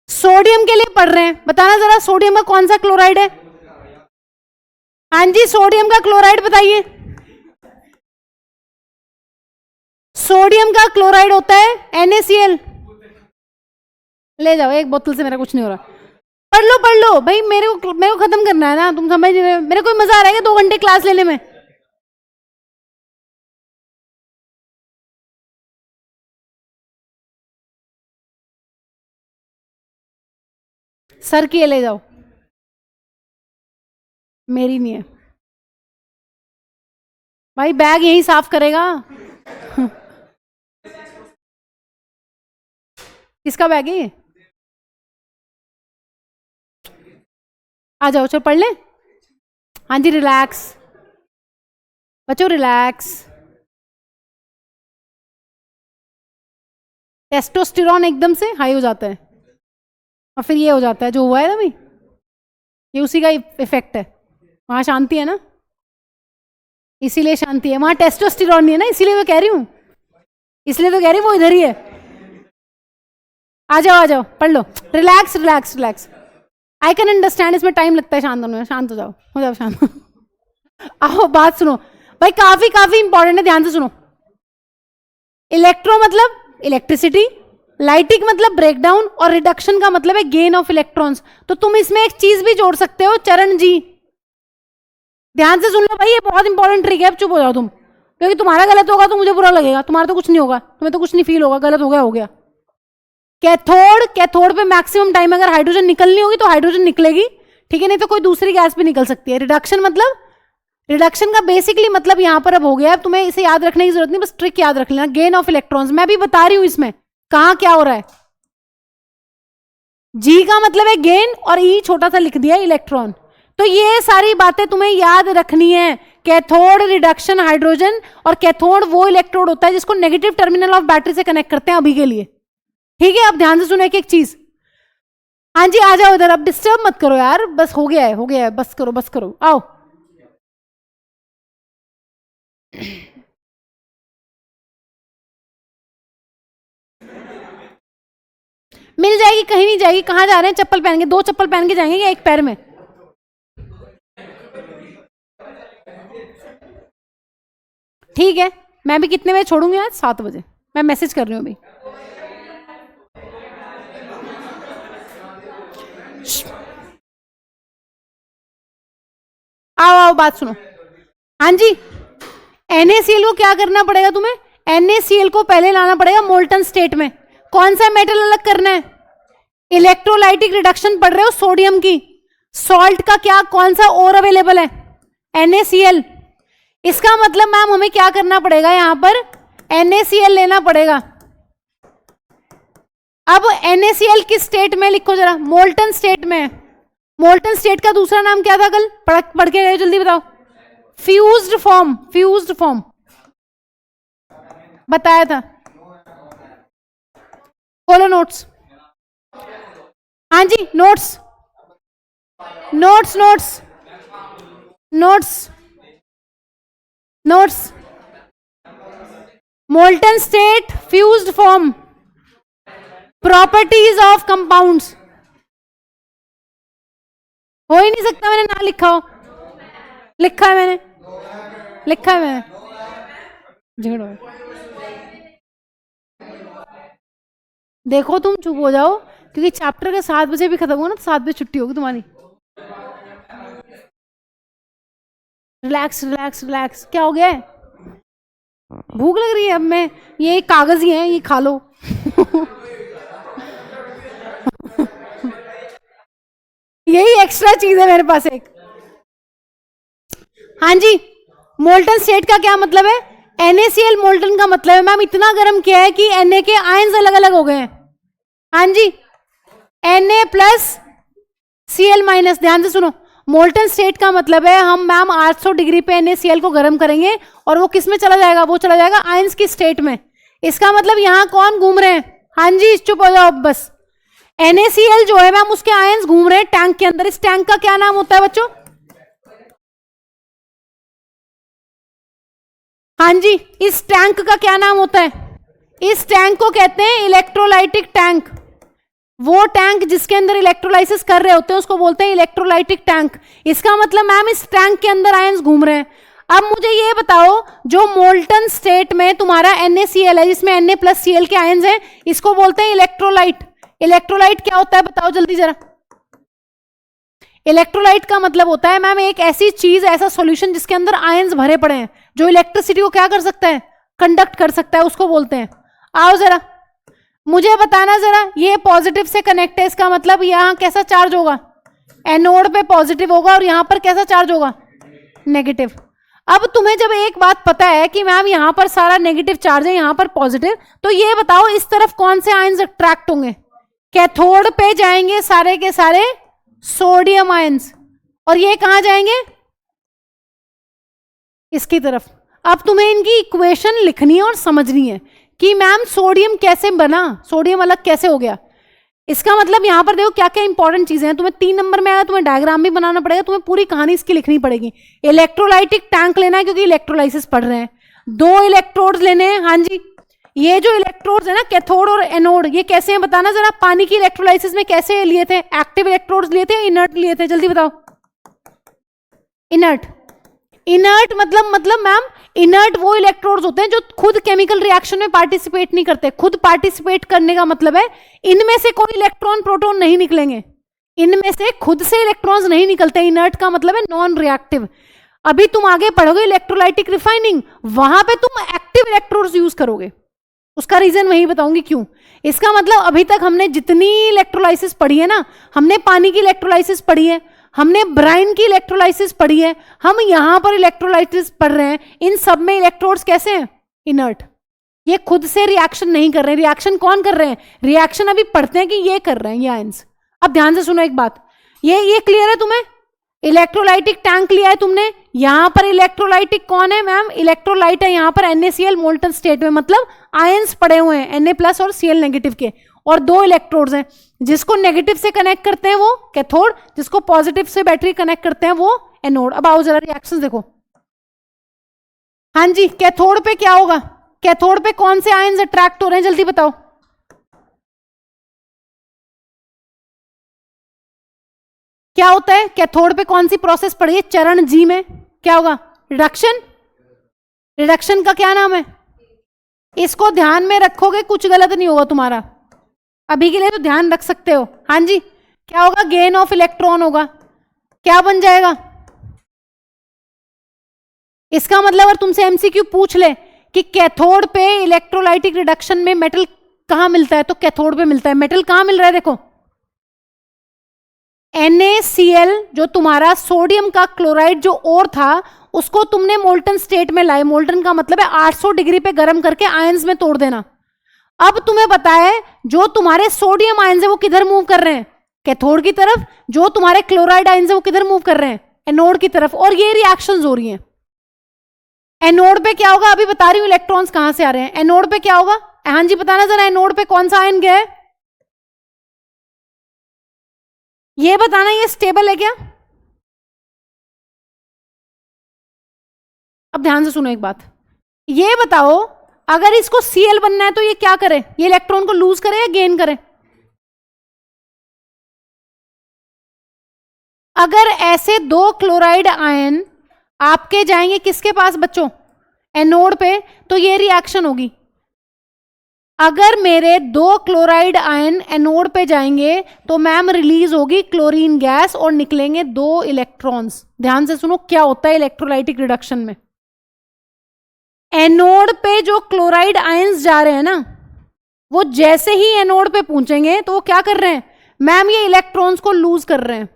Speaker 1: सोडियम के लिए पढ़ रहे हैं। बताना जरा, सोडियम का कौन सा क्लोराइड है? हाँ जी, सोडियम का क्लोराइड बताइए। सोडियम का क्लोराइड होता है NaCl। ले जाओ, एक बोतल से मेरा कुछ नहीं हो रहा। पढ़ लो भाई, मेरे को खत्म करना है ना, तुम समझ नहीं रहे। मेरे को मजा आ रहा है 2 घंटे क्लास लेने में। सर की ये ले जाओ, मेरी नहीं है भाई। बैग यही साफ करेगा। किसका बैग है ये? आ जाओ, चलो पढ़ ले। हाँ जी, रिलैक्स बच्चों, रिलैक्स। टेस्टोस्टेरोन एकदम से हाई हो जाता है और फिर ये हो जाता है जो हुआ है ना भाई, ये उसी का इफेक्ट है। वहां शांति है ना, इसीलिए शांति है। वहां टेस्टोस्टेरोन नहीं है ना, इसीलिए तो कह रही हूं, इसलिए तो कह रही हूं वो इधर ही है। आ जाओ आ जाओ, पढ़ लो, relax relax relax. I can understand, इसमें टाइम लगता है शांत होने में, शांत हो जाओ शांत। आओ बात सुनो भाई, काफी काफी इंपॉर्टेंट है, ध्यान से सुनो। इलेक्ट्रो मतलब इलेक्ट्रिसिटी, लाइटिंग मतलब ब्रेकडाउन, और रिडक्शन का मतलब है गेन ऑफ इलेक्ट्रॉन्स। तो तुम इसमें एक चीज भी जोड़ सकते हो, चरण जी। ध्यान से सुन लो भाई, ये बहुत इंपॉर्टेंट ट्रिक है, चुप हो जाओ तुम, क्योंकि तुम्हारा गलत होगा तो मुझे बुरा लगेगा, तुम्हारा तो कुछ नहीं होगा, तुम्हें तो कुछ नहीं फील होगा, गलत हो गया हो गया। कैथोड पे मैक्सिमम टाइम अगर हाइड्रोजन निकलनी होगी तो हाइड्रोजन निकलेगी, ठीक है, नहीं तो कोई दूसरी गैस भी निकल सकती है। रिडक्शन मतलब, रिडक्शन का बेसिकली मतलब यहां पर अब हो गया है, तुम्हें इसे याद रखने की जरूरत नहीं, बस ट्रिक याद रख लेना, गेन ऑफ इलेक्ट्रॉन्स। मैं भी बता रही हूं इसमें कहां क्या हो रहा है। जी का मतलब है गेन, और ई छोटा सा लिख दिया इलेक्ट्रॉन। तो ये सारी बातें तुम्हें याद रखनी है। कैथोड, रिडक्शन, हाइड्रोजन, और कैथोड वो इलेक्ट्रोड होता है जिसको नेगेटिव टर्मिनल ऑफ बैटरी से कनेक्ट करते हैं अभी के लिए, ठीक है। अब ध्यान से सुनो एक एक चीज। हाँ जी आ जाओ इधर, अब डिस्टर्ब मत करो यार, बस हो गया है, बस करो, आओ। मिल जाएगी, कहीं नहीं जाएगी। कहां जा रहे हैं? चप्पल पहन के, 2 चप्पल पहन के जाएंगे या एक पैर में? ठीक है, मैं भी कितने बजे छोड़ूंगी आज? 7 बजे। मैं मैसेज कर रही हूँ अभी। आओ आओ, बात सुनो। हाँ जी, NaCl को क्या करना पड़ेगा तुम्हें? NaCl को पहले लाना पड़ेगा मोल्टन स्टेट में। कौन सा मेटल अलग करना है? इलेक्ट्रोलाइटिक रिडक्शन पढ़ रहे हो सोडियम की। सॉल्ट का क्या, कौन सा और अवेलेबल है? NaCl। इसका मतलब मैम हमें क्या करना पड़ेगा, यहां पर NaCl लेना पड़ेगा। अब NaCl किस स्टेट में लिखो जरा? मोल्टन स्टेट में। मोल्टन स्टेट का दूसरा नाम क्या था? कल पढ़ के गए, जल्दी बताओ। फ्यूज्ड फॉर्म बताया था। खोलो नोट्स। हाँ जी, notes. Molten state, fused form, properties of compounds. हो ही नहीं सकता मैंने ना लिखा हो। लिखा है मैंने। झगड़ो। देखो तुम चुप हो जाओ, क्योंकि चैप्टर का 7 बजे भी खत्म होगा ना, तो 7 बजे छुट्टी होगी तुम्हारी। रिलैक्स। क्या हो गया है? भूख लग रही है? अब मैं, ये कागज ही है, ये खा लो। यही एक्स्ट्रा चीज है मेरे पास एक। हाँ जी, मोल्टन स्टेट का क्या मतलब है? NaCl मोल्टन का मतलब है मैम इतना गर्म किया है कि Na के आयंस अलग अलग हो गए हैं। हाँ जी, Na प्लस Cl माइनस। ध्यान से सुनो, मोल्टन स्टेट का मतलब है हम मैम 800 डिग्री पे NaCl को गर्म करेंगे और वो किस में चला जाएगा? वो चला जाएगा आयंस की स्टेट में। इसका मतलब यहां कौन घूम रहे हैं? हाँ जी, चुप हो जाओ बस। NaCl जो है मैम उसके आयंस घूम रहे हैं टैंक के अंदर। इस टैंक का क्या नाम होता है बच्चों? हाँ जी, इस टैंक का क्या नाम होता है? इस टैंक को कहते हैं इलेक्ट्रोलाइटिक टैंक। वो टैंक जिसके अंदर इलेक्ट्रोलाइसिस कर रहे होते हैं उसको बोलते हैं इलेक्ट्रोलाइटिक टैंक। इसका मतलब मैम इस टैंक के अंदर आयंस घूम रहे हैं। अब मुझे ये बताओ, जो मोल्टन स्टेट में तुम्हारा NaCl है जिसमें Na प्लस Cl के आयंस हैं, इसको बोलते हैं इलेक्ट्रोलाइट। इलेक्ट्रोलाइट क्या होता है बताओ जल्दी जरा। इलेक्ट्रोलाइट का मतलब होता है मैम एक ऐसी चीज, ऐसा सॉल्यूशन जिसके अंदर आयंस भरे पड़े हैं, जो इलेक्ट्रिसिटी को क्या कर सकता है? कंडक्ट कर सकता है, उसको बोलते हैं। आओ जरा मुझे बताना जरा, ये पॉजिटिव से कनेक्ट है, इसका मतलब यहां कैसा चार्ज होगा? एनोड पे पॉजिटिव होगा और यहां पर कैसा चार्ज होगा? नेगेटिव। अब तुम्हें जब एक बात पता है कि मैम यहां पर सारा नेगेटिव चार्ज है, यहां पर पॉजिटिव, तो ये बताओ इस तरफ कौन से आयंस अट्रैक्ट होंगे? कैथोड पे जाएंगे सारे के सारे सोडियम आयंस, और ये कहां जाएंगे? इसकी तरफ। अब तुम्हें इनकी इक्वेशन लिखनी है और समझनी है कि मैम सोडियम कैसे बना, सोडियम अलग कैसे हो गया। इसका मतलब यहां पर देखो क्या क्या इंपॉर्टेंट चीजें हैं। तुम्हें 3 नंबर में आया, तुम्हें डायग्राम भी बनाना पड़ेगा, तुम्हें पूरी कहानी इसकी लिखनी पड़ेगी। इलेक्ट्रोलाइटिक टैंक लेना है क्योंकि इलेक्ट्रोलाइसिस पढ़ रहे हैं। 2 इलेक्ट्रोड्स लेने हैं। हाँ जी, ये जो इलेक्ट्रोड्स है ना, कैथोड और एनोड, ये कैसे हैं बताना जरा। पानी की इलेक्ट्रोलाइसिस में कैसे लिए थे? एक्टिव इलेक्ट्रोड्स लिए थे, इनर्ट लिए थे? जल्दी बताओ। इनर्ट। इनर्ट मतलब मैम, इनर्ट वो इलेक्ट्रोड्स होते हैं जो खुद केमिकल रिएक्शन में पार्टिसिपेट नहीं करते। खुद पार्टिसिपेट करने का मतलब है इनमें से कोई इलेक्ट्रॉन प्रोटॉन नहीं निकलेंगे, इनमें से खुद से इलेक्ट्रॉन्स नहीं निकलते। इनर्ट का मतलब है नॉन रिएक्टिव। अभी तुम आगे पढ़ोगे इलेक्ट्रोलाइटिक रिफाइनिंग, वहां पे तुम एक्टिव इलेक्ट्रोड्स यूज करोगे। उसका रीजन वही बताऊंगी क्यों। इसका मतलब अभी तक हमने जितनी इलेक्ट्रोलाइसिस पढ़ी है ना, हमने पानी की इलेक्ट्रोलाइसिस पढ़ी है, हमने ब्राइन की इलेक्ट्रोलाइसिस पढ़ी है, हम यहां पर इलेक्ट्रोलाइसिस पढ़ रहे हैं, इन सब में इलेक्ट्रोड्स कैसे हैं? इनर्ट। ये खुद से रिएक्शन नहीं कर रहे हैं। रिएक्शन कौन कर रहे हैं? रिएक्शन अभी पढ़ते हैं कि ये कर रहे हैं, ये आयंस। अब ध्यान से सुनो एक बात, ये क्लियर है तुम्हें? इलेक्ट्रोलाइटिक टैंक लिया है तुमने, यहां पर इलेक्ट्रोलाइटिक कौन है मैम? इलेक्ट्रोलाइट है यहां पर NaCl मोल्टन स्टेट में, मतलब आयंस पड़े हुए हैं Na+ और Cl नेगेटिव के, और दो इलेक्ट्रोड्स हैं, जिसको नेगेटिव से कनेक्ट करते हैं वो कैथोड, जिसको पॉजिटिव से बैटरी कनेक्ट करते हैं वो एनोड। अब आओ जरा रिएक्शन देखो। हाँ जी, कैथोड पे क्या होगा? कैथोड पे कौन से आयंस अट्रैक्ट हो रहे हैं? जल्दी बताओ। क्या होता है कैथोड पे? कौन सी प्रोसेस पड़ी है चरण जी में? क्या होगा? रिडक्शन। रिडक्शन का क्या नाम है? इसको ध्यान में रखोगे, कुछ गलत नहीं होगा तुम्हारा। अभी के लिए तो ध्यान रख सकते हो। हाँ जी, क्या होगा? गेन ऑफ इलेक्ट्रॉन होगा। क्या बन जाएगा? इसका मतलब अगर तुमसे एमसीक्यू पूछ ले कि कैथोड पे इलेक्ट्रोलाइटिक रिडक्शन में मेटल कहां मिलता है, तो कैथोड पे मिलता है। मेटल कहां मिल रहा है? देखो, NaCl जो तुम्हारा सोडियम का क्लोराइड जो और था, उसको तुमने मोल्टन स्टेट में लाए। मोल्टन का मतलब है 800 डिग्री पे गर्म करके आयंस में तोड़ देना। अब तुम्हें पता है जो तुम्हारे सोडियम आयंस है वो किधर मूव कर रहे हैं? कैथोड की तरफ। जो तुम्हारे क्लोराइड आयंस है वो किधर मूव कर रहे हैं? एनोड की तरफ। और ये रिएक्शंस हो रही हैं। एनोड पे क्या होगा? अभी बता रही हूं इलेक्ट्रॉन्स कहां से आ रहे हैं। एनोड पे क्या होगा? हाँ जी बताना जरा, एनोड पे कौन सा आयन गया है? ये बताना, ये स्टेबल है क्या? अब ध्यान से सुनो एक बात, ये बताओ अगर इसको Cl बनना है तो ये क्या करे? ये इलेक्ट्रॉन को लूज करे या गेन करे? अगर ऐसे दो क्लोराइड आयन आपके जाएंगे किसके पास बच्चों? एनोड पे, तो ये रिएक्शन होगी। अगर मेरे दो क्लोराइड आयन एनोड पे जाएंगे तो मैम रिलीज होगी क्लोरीन गैस और निकलेंगे दो इलेक्ट्रॉन्स। ध्यान से सुनो क्या होता है इलेक्ट्रोलाइटिक रिडक्शन में। एनोड पे जो क्लोराइड आयंस जा रहे हैं ना, वो जैसे ही एनोड पे पहुंचेंगे तो वो क्या कर रहे हैं मैम? ये इलेक्ट्रॉन्स को लूज कर रहे हैं।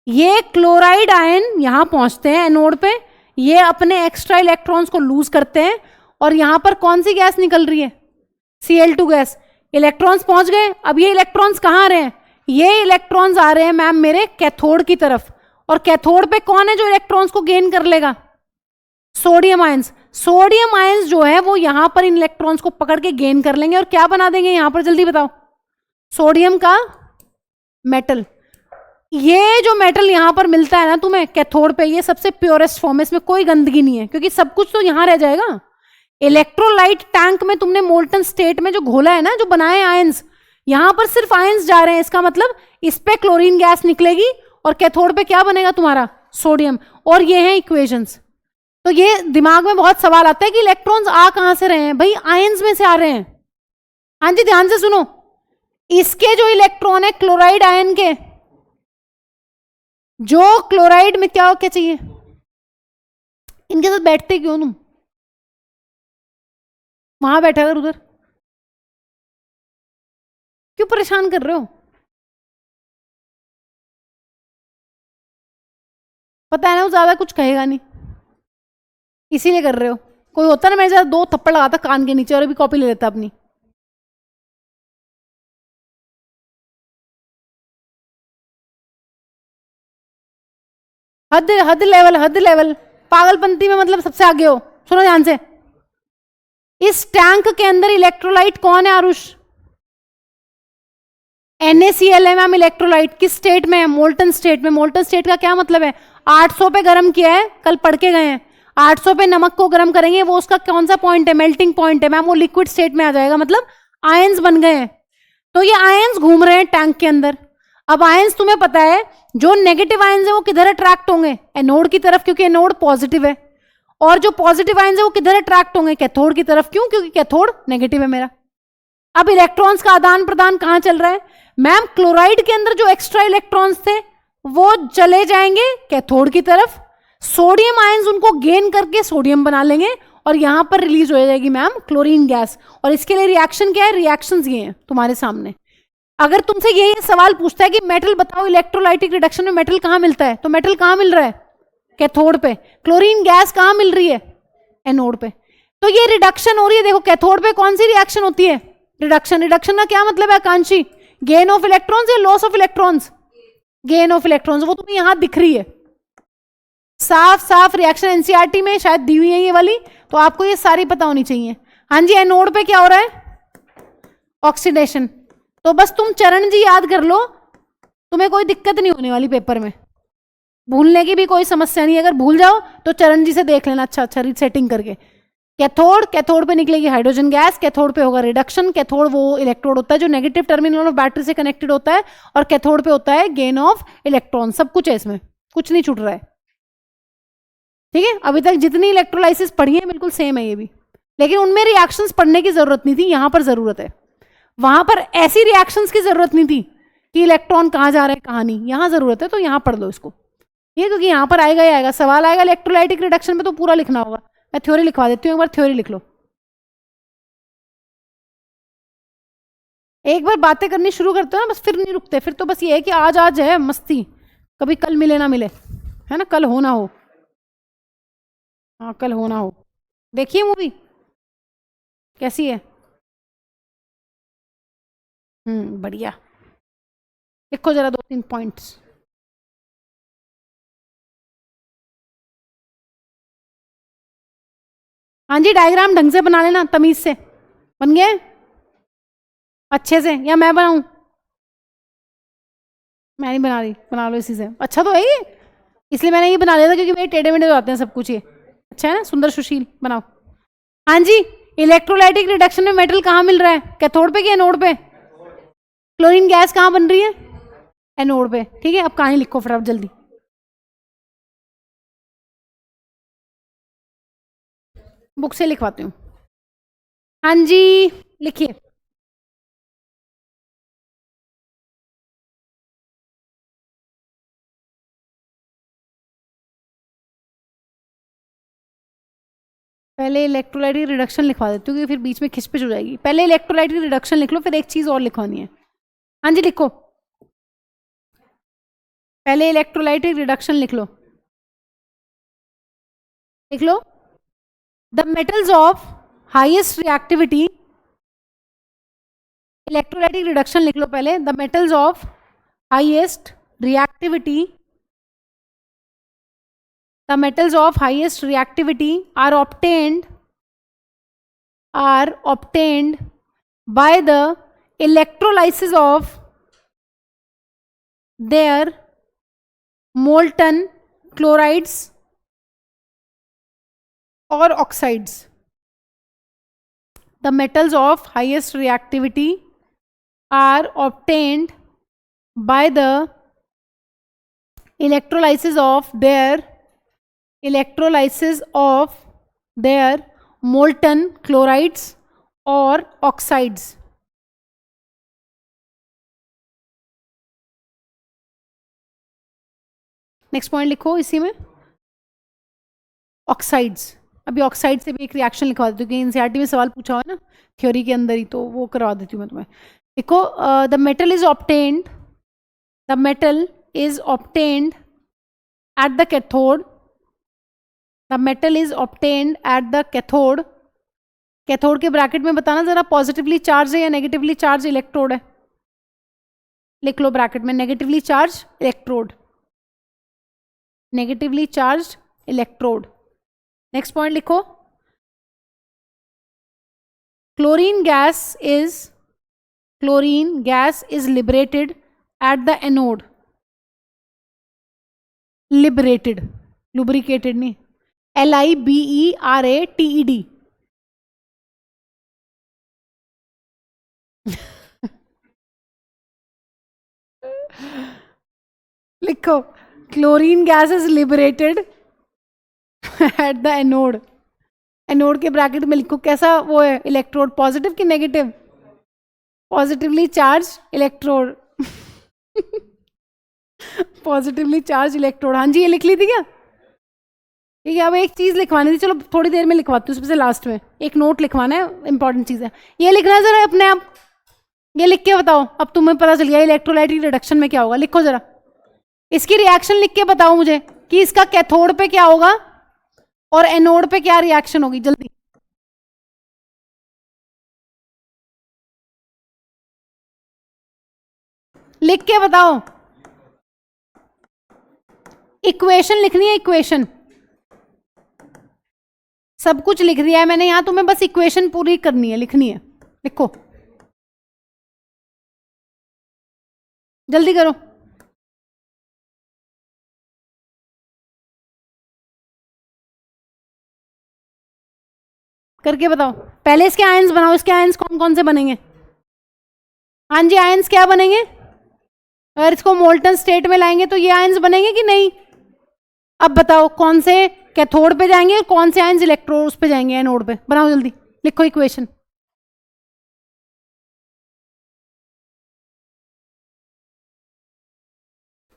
Speaker 1: ये क्लोराइड आयन यहां पहुंचते हैं एनोड पे, ये अपने एक्स्ट्रा इलेक्ट्रॉन्स को लूज करते हैं, और यहां पर कौन सी गैस निकल रही है? Cl2 gas. इलेक्ट्रॉन्स पहुंच गए। अब ये इलेक्ट्रॉन्स कहां आ रहे हैं? ये इलेक्ट्रॉन्स आ रहे हैं मैम मेरे कैथोड की तरफ। और कैथोड पे कौन है जो इलेक्ट्रॉन्स को गेन कर लेगा? Sodium ions. सोडियम आयंस जो है वो यहां पर इन इलेक्ट्रॉन्स को पकड़ के गेन कर लेंगे और क्या बना देंगे यहां पर? जल्दी बताओ। सोडियम का मेटल। ये जो मेटल यहां पर मिलता है ना तुम्हें कैथोड पे, ये सबसे प्योरेस्ट फॉर्म है, इसमें कोई गंदगी नहीं है, क्योंकि सब कुछ तो यहां रह जाएगा। इलेक्ट्रोलाइट टैंक में तुमने मोल्टन स्टेट में जो घोला है ना, जो बनाए आयंस, यहां पर सिर्फ आयंस जा रहे हैं। इसका मतलब इस पे क्लोरीन गैस निकलेगी और कैथोड पे क्या बनेगा तुम्हारा? सोडियम। और ये है इक्वेशंस। तो ये दिमाग में बहुत सवाल आता है कि इलेक्ट्रॉन्स आ कहां से रहे हैं? भाई आयंस में से आ रहे हैं। हाँ जी ध्यान से सुनो, इसके जो इलेक्ट्रॉन है क्लोराइड आयन के, जो क्लोराइड में क्या चाहिए? इनके साथ बैठते क्यों तुम? वहां बैठा कर, उधर क्यों परेशान कर रहे हो? पता है ना वो ज्यादा कुछ कहेगा नहीं, इसीलिए कर रहे हो। कोई होता ना मेरे साथ दो थप्पड़ लगाता कान के नीचे और अभी कॉपी ले लेता अपनी। हद लेवल, हद लेवल। पागलपंती में मतलब सबसे आगे हो। सुनो ध्यान से, इस टैंक के अंदर इलेक्ट्रोलाइट कौन है आरुष? NaCl है मैम इलेक्ट्रोलाइट। किस स्टेट में है? मोल्टन स्टेट में। मोल्टन स्टेट का क्या मतलब है? 800 पे गर्म किया है, कल पढ़ के गए हैं। 800 पे नमक को गर्म करेंगे, वो उसका कौन सा पॉइंट है, मेल्टिंग पॉइंट है मैम, वो लिक्विड स्टेट में आ जाएगा, मतलब आयंस बन गए हैं। तो ये आयंस घूम रहे हैं टैंक के अंदर। अब आयंस तुम्हें पता है जो नेगेटिव आयंस है वो किधर अट्रैक्ट होंगे, एनोड की तरफ, क्योंकि एनोड पॉजिटिव है, और जो पॉजिटिव आयंस है वो किधर अट्रैक्ट होंगे, कैथोड की तरफ। क्यों? क्योंकि कैथोड नेगेटिव है मेरा। अब इलेक्ट्रॉन्स का आदान प्रदान कहां चल रहा है मैम, क्लोराइड के अंदर जो एक्स्ट्रा इलेक्ट्रॉन्स थे वो चले जाएंगे कैथोड की तरफ, सोडियम आयंस उनको गेन करके सोडियम बना लेंगे और यहां पर रिलीज हो जाएगी मैम क्लोरीन गैस। और इसके लिए रिएक्शन क्या है, रिएक्शंस ये हैं तुम्हारे सामने। अगर तुमसे ये सवाल पूछता है कि मेटल बताओ इलेक्ट्रोलाइटिक रिडक्शन में मेटल कहां मिलता है, तो मेटल कहां मिल रहा है, कैथोड पे। क्लोरीन गैस कहां मिल रही है, एनोड पे। तो ये रिडक्शन हो रही है, देखो कैथोड पे कौन सी रिएक्शन होती है, रिडक्शन। रिडक्शन का क्या मतलब है आकांक्षी, गेन ऑफ इलेक्ट्रॉन्स या loss of electrons, gain of electrons. वो तुम्हें यहां दिख रही है साफ साफ, रिएक्शन एनसीईआरटी में शायद दी हुई है ये वाली, तो आपको ये सारी पता होनी चाहिए। हाँ जी, एनोड पे क्या हो रहा है, ऑक्सीडेशन। तो बस तुम चरण जी याद कर लो, तुम्हें कोई दिक्कत नहीं होने वाली पेपर में, भूलने की भी कोई समस्या नहीं। अगर भूल जाओ तो चरण जी से देख लेना अच्छा अच्छा रीसेटिंग करके। कैथोड, कैथोड पे निकलेगी हाइड्रोजन गैस, कैथोड पे होगा रिडक्शन। कैथोड वो इलेक्ट्रोड होता है जो नेगेटिव टर्मिनल ऑफ बैटरी से कनेक्टेड होता है, और कैथोड पे होता है गेन ऑफ इलेक्ट्रॉन। सब कुछ है इसमें, कुछ नहीं छूट रहा है, ठीक है। अभी तक जितनी इलेक्ट्रोलाइसिस पढ़ी है बिल्कुल सेम है ये भी, लेकिन उनमें रिएक्शंस पढ़ने की जरूरत नहीं थी, यहां पर जरूरत है। वहां पर ऐसी रिएक्शंस की जरूरत नहीं थी कि इलेक्ट्रॉन कहां जा रहे हैं कहां नहीं, यहां जरूरत है, तो यहां पढ़ लो इसको, ये क्योंकि यहां पर आएगा ही आएगा, सवाल आएगा इलेक्ट्रोलाइटिक रिडक्शन में तो पूरा लिखना होगा। मैं थ्योरी लिखवा देती हूँ, एक बार थ्योरी लिख लो। एक बार बातें करनी शुरू करते हो ना बस, फिर नहीं रुकते, फिर तो बस ये है कि आज आज है मस्ती, कभी कल मिले ना मिले, है ना, कल हो ना हो। हाँ कल हो ना हो। देखिए मूवी कैसी है, बढ़िया। लिखो जरा 2-3 पॉइंट्स। हाँ जी, डायग्राम ढंग से बना लेना, तमीज से। बन गए अच्छे से, या मैं बनाऊं? मैं नहीं बना रही, बना लो इसी से, अच्छा तो है ये, इसलिए मैंने ये बना लिया था क्योंकि मेरे टेढ़े मेढ़े हो जाते हैं सब कुछ, ये अच्छा है ना, सुंदर सुशील बनाओ। हाँ जी, इलेक्ट्रोलाइटिक रिडक्शन में मेटल कहाँ मिल रहा है, कैथोड पे कि एनोड पे? क्लोरीन गैस कहाँ बन रही है, एनोड पे, ठीक है। अब कहानी लिखो फटाफट जल्दी। बुक से लिखवाती हूँ। हाँ जी लिखिए। पहले इलेक्ट्रोलाइटिक रिडक्शन लिखवा देती हूँ क्योंकि फिर बीच में खिचपिच हो जाएगी। पहले इलेक्ट्रोलाइटिक रिडक्शन लिख लो, फिर एक चीज और लिखवानी है। हाँ जी लिखो, पहले इलेक्ट्रोलाइटिक रिडक्शन लिख लो, लिख लो। The metals of highest reactivity, electrolytic reduction लिख लो पहले। The metals of highest reactivity, the metals of highest reactivity are obtained by the electrolysis of their molten chlorides or oxides. The metals of highest reactivity are obtained by the electrolysis of their molten chlorides or oxides. Next point लिखो इसी में, oxides. अभी oxide से भी एक reaction लिखवा देती हूँ क्योंकि एनसीईआरटी में सवाल पूछा हुआ है ना थ्योरी के अंदर ही, तो वो करवा देती हूँ मैं तुम्हें। देखो, the metal is obtained at the cathode, the metal is obtained at the cathode। Cathode के ब्रैकेट में बताना जरा, पॉजिटिवली चार्ज है या नेगेटिवली चार्ज इलेक्ट्रोड है, लिख लो ब्रैकेट में, negatively charge electrode, negatively charge electrode. Next point लिखो, chlorine gas is liberated at the anode, liberated, lubricated नहीं, LIBERATED। लिखो, chlorine gas is liberated at the anode. Anode के ब्रैकेट में लिखो कैसा वो है इलेक्ट्रोड, पॉजिटिव कि negative? Positively charge electrode. Positively charge electrode, हाँ जी ये लिख ली थी क्या? ठीक है, अब एक चीज लिखवानी थी, चलो थोड़ी देर में लिखवाती हूँ, उसमें से लास्ट में एक नोट लिखवाना है, इंपॉर्टेंट चीज है ये लिखना है जरा अपने आप। ये लिख के बताओ, अब तुम्हें पता चल गया इलेक्ट्रोलाइटिक रिडक्शन में क्या होगा। लिखो जरा, इसकी रिएक्शन लिख के बताओ मुझे कि इसका कैथोड पे क्या होगा और एनोड पे क्या रिएक्शन होगी, जल्दी। लिख के बताओ, इक्वेशन लिखनी है, इक्वेशन। सब कुछ लिख दिया है मैंने यहां, तुम्हें बस इक्वेशन पूरी करनी है, लिखनी है। लिखो जल्दी करो। करके बताओ, पहले इसके आयंस बनाओ, इसके आयंस कौन कौन से बनेंगे? हाँ जी, आयंस क्या बनेंगे? अगर इसको मोल्टन स्टेट में लाएंगे तो ये आयंस बनेंगे कि नहीं? अब बताओ कौन से कैथोड पे जाएंगे और कौन से आयंस इलेक्ट्रोड्स पे जाएंगे, एनोड पे। बनाओ जल्दी, लिखो इक्वेशन।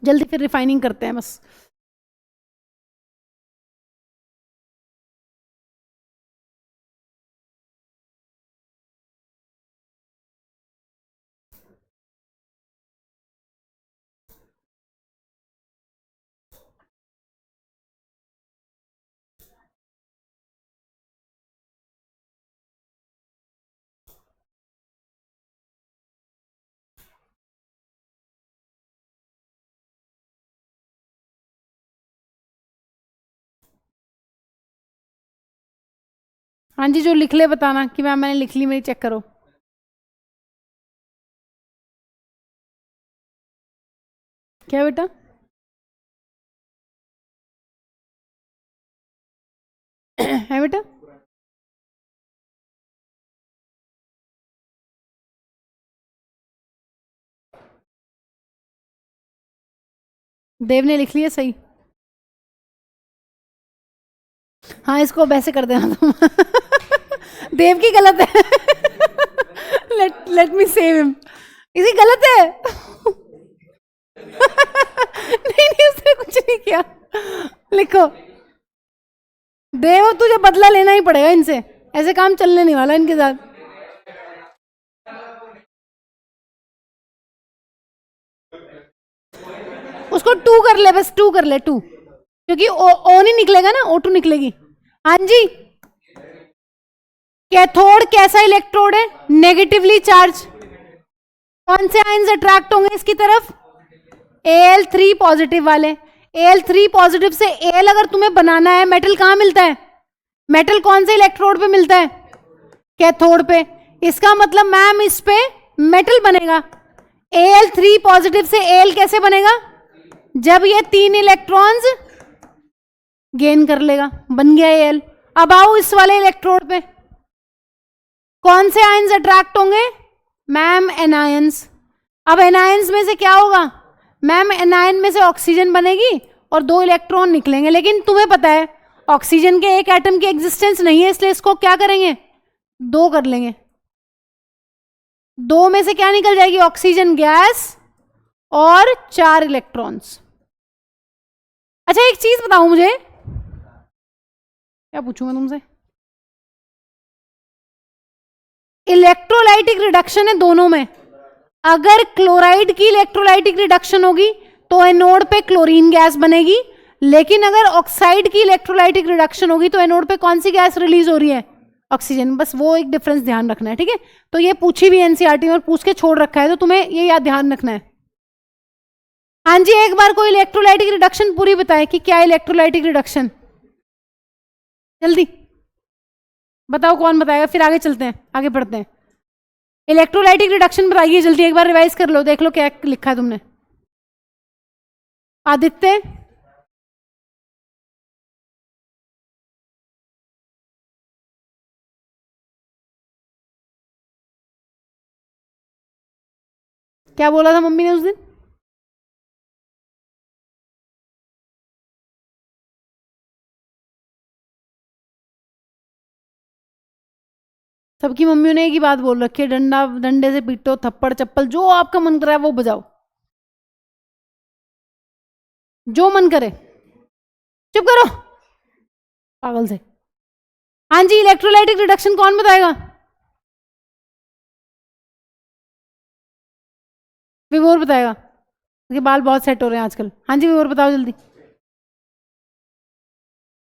Speaker 1: जल्दी, फिर रिफाइनिंग करते हैं बस। हाँ जी, जो लिख ले बताना कि मैम मैंने लिख ली, मेरी चेक करो। क्या बेटा? है बेटा? देव ने लिख लिया सही। हाँ, इसको वैसे कर देना तुम। देव की गलत है। Let me save him. इसी गलत है। नहीं नहीं, उसने कुछ नहीं किया। लिखो, देव तुझे बदला लेना ही पड़ेगा इनसे, ऐसे काम चलने नहीं वाला इनके साथ। उसको 2 कर ले, बस 2 कर ले, 2, क्योंकि ओ नहीं निकलेगा ना, O2 निकलेगी। हाँ जी, कैथोड कैसा इलेक्ट्रोड है? Negatively charge. कौन से आयंस अट्रैक्ट होंगे इसकी तरफ? Al3 पॉजिटिव वाले। Al3 पॉजिटिव से Al अगर तुम्हें बनाना है, मेटल कहां मिलता है? मेटल कौन से इलेक्ट्रोड पे मिलता है? कैथोड पे। इसका मतलब मैम इस पे मेटल बनेगा। Al3 पॉजिटिव से Al कैसे बनेगा? जब ये 3 इलेक्ट्रॉन्स गेन कर लेगा, बन गया Al। अब आओ इस वाले इलेक्ट्रोड पे, कौन से आयंस अट्रैक्ट होंगे? Ma'am anions. अब एनायंस में से क्या होगा? मैम एनायन में से ऑक्सीजन बनेगी और 2 इलेक्ट्रॉन निकलेंगे, लेकिन तुम्हें पता है ऑक्सीजन के एक एटम की एग्जिस्टेंस नहीं है, इसलिए इसको क्या करेंगे? 2 कर लेंगे। 2 में से क्या निकल जाएगी? ऑक्सीजन गैस और 4 इलेक्ट्रॉन्स। अच्छा एक चीज बताओ मुझे, क्या पूछूं मैं तुमसे? इलेक्ट्रोलाइटिक रिडक्शन है दोनों में। अगर क्लोराइड की इलेक्ट्रोलाइटिक रिडक्शन होगी तो एनोड पे क्लोरीन गैस बनेगी, लेकिन अगर ऑक्साइड की इलेक्ट्रोलाइटिक रिडक्शन होगी तो एनोड पे कौन सी गैस रिलीज हो रही है? ऑक्सीजन। बस वो एक डिफरेंस ध्यान रखना है, ठीक है? तो ये पूछी भी एनसीईआरटी में और पूछ के छोड़ रखा है, तो तुम्हें ये याद ध्यान रखना है। हाँ जी, एक बार कोई इलेक्ट्रोलाइटिक रिडक्शन पूरी बताए कि क्या इलेक्ट्रोलाइटिक रिडक्शन, जल्दी बताओ, कौन बताएगा? फिर आगे चलते हैं, आगे बढ़ते हैं। इलेक्ट्रोलाइटिक रिडक्शन बताइए जल्दी, एक बार रिवाइज कर लो, देख लो क्या लिखा है तुमने। आदित्य, क्या बोला था मम्मी ने उस दिन? सबकी मम्मियों ने एक ही बात बोल रखी है, डंडा डंडे से पीटो, थप्पड़ चप्पल, जो आपका मन कर रहा है वो बजाओ, जो मन करे। चुप करो पागल से। हाँ जी, इलेक्ट्रोलाइटिक रिडक्शन कौन बताएगा? विभोर बताएगा, उसके बाल बहुत सेट हो रहे हैं आजकल। हाँ जी विभोर बताओ जल्दी।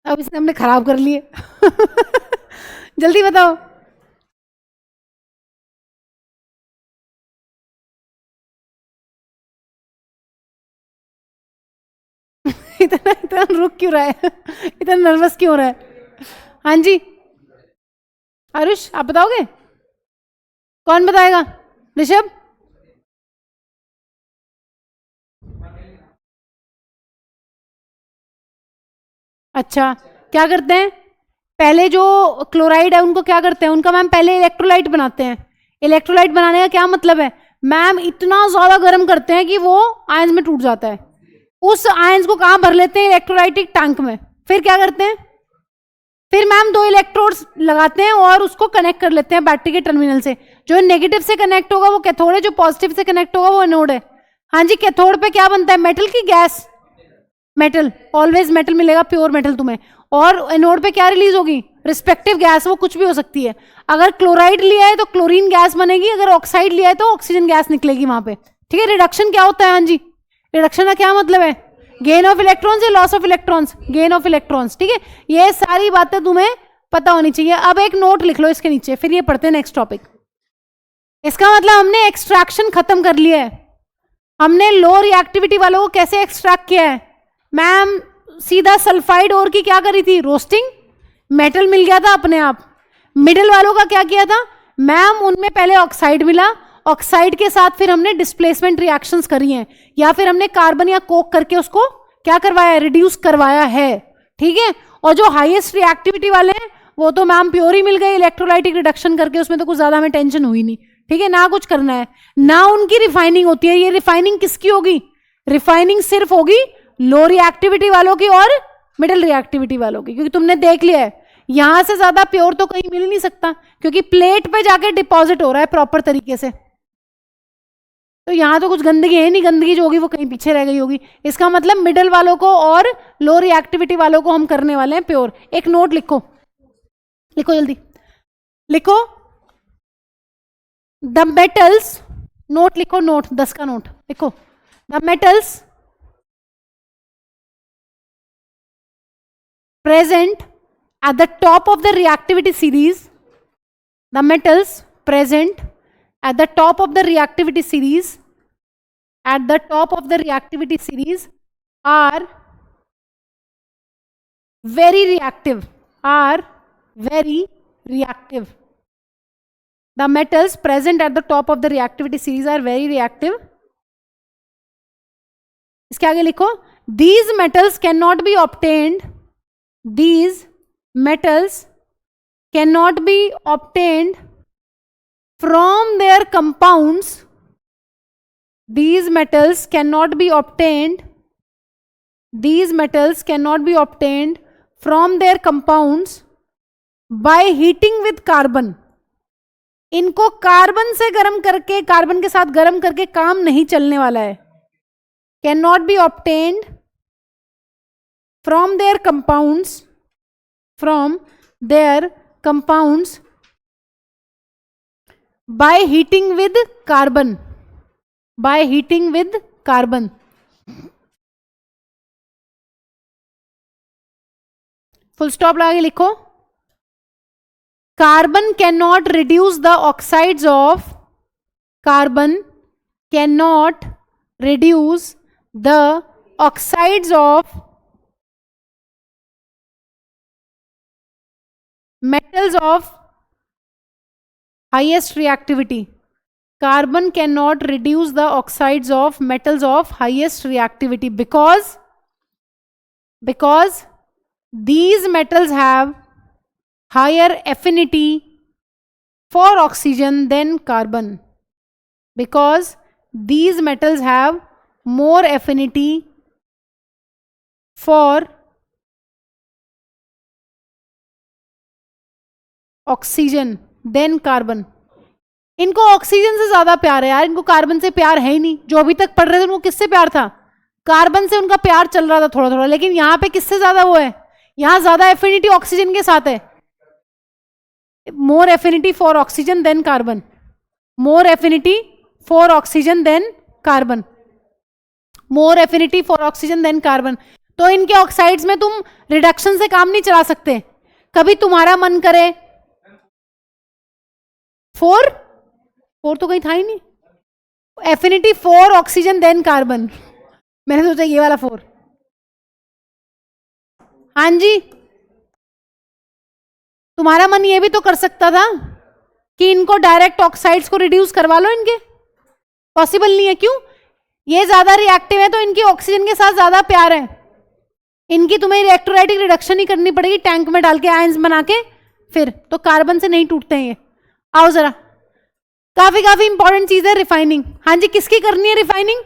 Speaker 1: अब इसने हमने खराब कर लिए जल्दी बताओ। इतना इतना रुक क्यों रहा है इतना नर्वस क्यों हो रहा है? हाँ जी आरुष आप बताओगे? कौन बताएगा? ऋषभ? अच्छा, क्या करते हैं? पहले जो क्लोराइड है उनको क्या करते हैं? उनका मैम पहले इलेक्ट्रोलाइट बनाते हैं। इलेक्ट्रोलाइट बनाने का क्या मतलब है? मैम इतना ज्यादा गर्म करते हैं कि वो आयंस में टूट जाता है। उस आयंस को कहां भर लेते हैं? इलेक्ट्रोलाइटिक टैंक में। फिर क्या करते हैं? फिर मैम दो इलेक्ट्रोड्स लगाते हैं और उसको कनेक्ट कर लेते हैं बैटरी के टर्मिनल से। जो नेगेटिव से कनेक्ट होगा वो कैथोड है, जो पॉजिटिव से कनेक्ट होगा वो एनोड है। हाँ जी, कैथोड पे क्या बनता है? मेटल की गैस, मेटल, ऑलवेज मेटल मिलेगा, प्योर मेटल तुम्हें। और एनोड पे क्या रिलीज होगी? रिस्पेक्टिव गैस, वो कुछ भी हो सकती है। अगर क्लोराइड लिया है तो क्लोरीन गैस बनेगी, अगर ऑक्साइड लिया है तो ऑक्सीजन गैस निकलेगी वहां पे। ठीक है, रिडक्शन क्या होता है? हाँ जी, रिडक्शन का क्या मतलब है? गेन ऑफ इलेक्ट्रॉन्स या loss of electrons? Gain of electrons. ठीक है, ये सारी बातें तुम्हें पता होनी चाहिए। अब एक नोट लिख लो इसके नीचे, फिर ये पढ़ते हैं नेक्स्ट टॉपिक। इसका मतलब हमने एक्सट्रैक्शन खत्म कर लिया है। हमने लो रिएक्टिविटी वालों को कैसे एक्सट्रैक्ट किया है? मैम सीधा सल्फाइड ओर की क्या करी थी? रोस्टिंग, मेटल मिल गया था अपने आप। मिडिल वालों का क्या किया था? मैम उनमें पहले ऑक्साइड मिला, ऑक्साइड के साथ फिर हमने डिस्प्लेसमेंट रिएक्शंस करी हैं, या फिर हमने कार्बन या कोक करके उसको क्या करवाया? रिड्यूस करवाया है। ठीक है, और जो हाईएस्ट रिएक्टिविटी वाले हैं वो तो मैम प्योर ही मिल गए इलेक्ट्रोलाइटिक रिडक्शन करके, उसमें तो कुछ ज्यादा हमें टेंशन हुई नहीं। ठीक है, ना कुछ करना है, ना उनकी रिफाइनिंग होती है। ये रिफाइनिंग किसकी होगी? रिफाइनिंग सिर्फ होगी लो रिएक्टिविटी वालों की और मिडिल रिएक्टिविटी वालों की, क्योंकि तुमने देख लिया है यहां से ज्यादा प्योर तो कहीं मिल ही नहीं सकता, क्योंकि प्लेट पे जाके डिपॉजिट हो रहा है प्रॉपर तरीके से। तो यहां तो कुछ गंदगी है नहीं, गंदगी जो होगी वो कहीं पीछे रह गई होगी। इसका मतलब मिडिल वालों को और लो रिएक्टिविटी वालों को हम करने वाले हैं प्योर। एक नोट लिखो, लिखो जल्दी लिखो। द मेटल्स, नोट लिखो, नोट 10 का नोट लिखो। The metals present at the top of the reactivity series, the metals present at the top of the reactivity series, at the top of the reactivity series are very reactive, are very reactive. The metals present at the top of the reactivity series are very reactive. इसके आगे लिखो, these metals cannot be obtained, these metals cannot be obtained from their compounds, these metals cannot be obtained, these metals cannot be obtained from their compounds by heating with carbon. इनको carbon से गर्म करके, carbon के साथ गर्म करके काम नहीं चलने वाला है। cannot be obtained from their compounds, from their compounds by heating with carbon, by heating with carbon. Full stop लगा के लिखो, carbon can not reduce the oxides of, carbon can not reduce the oxides of metals of highest reactivity. Carbon cannot reduce the oxides of metals of highest reactivity because these metals have higher affinity for oxygen than carbon, because these metals have more affinity for oxygen than carbon. इनको oxygen से ज्यादा प्यार है यार, इनको carbon से प्यार है ही नहीं. जो अभी तक पढ़ रहे थे उनको किससे प्यार था? कार्बन से उनका प्यार चल रहा था थोड़ा थोड़ा, लेकिन यहां पे किससे ज्यादा वो है? यहां ज्यादा एफिनिटी ऑक्सीजन के साथ है. More affinity for oxygen than carbon, more affinity for oxygen than carbon, more affinity for oxygen than carbon. तो इनके ऑक्साइड्स में तुम रिडक्शन से काम नहीं चला सकते. कभी तुम्हारा मन करे फोर तो कहीं था ही नहीं, affinity for oxygen than carbon, मैंने सोचा ये वाला 4. हाँ जी, तुम्हारा मन ये भी तो कर सकता था कि इनको डायरेक्ट ऑक्साइड्स को रिड्यूस करवा लो. इनके पॉसिबल नहीं है. क्यों? ये ज्यादा रिएक्टिव है तो इनकी ऑक्सीजन के साथ ज्यादा प्यार है. इनकी तुम्हें इलेक्ट्रोलाइटिक रिडक्शन ही करनी पड़ेगी टैंक में डाल के आयंस बना के, फिर तो कार्बन से नहीं टूटते हैं ये. आओ जरा, काफी इंपॉर्टेंट चीज है रिफाइनिंग. हाँ जी, किसकी करनी है रिफाइनिंग?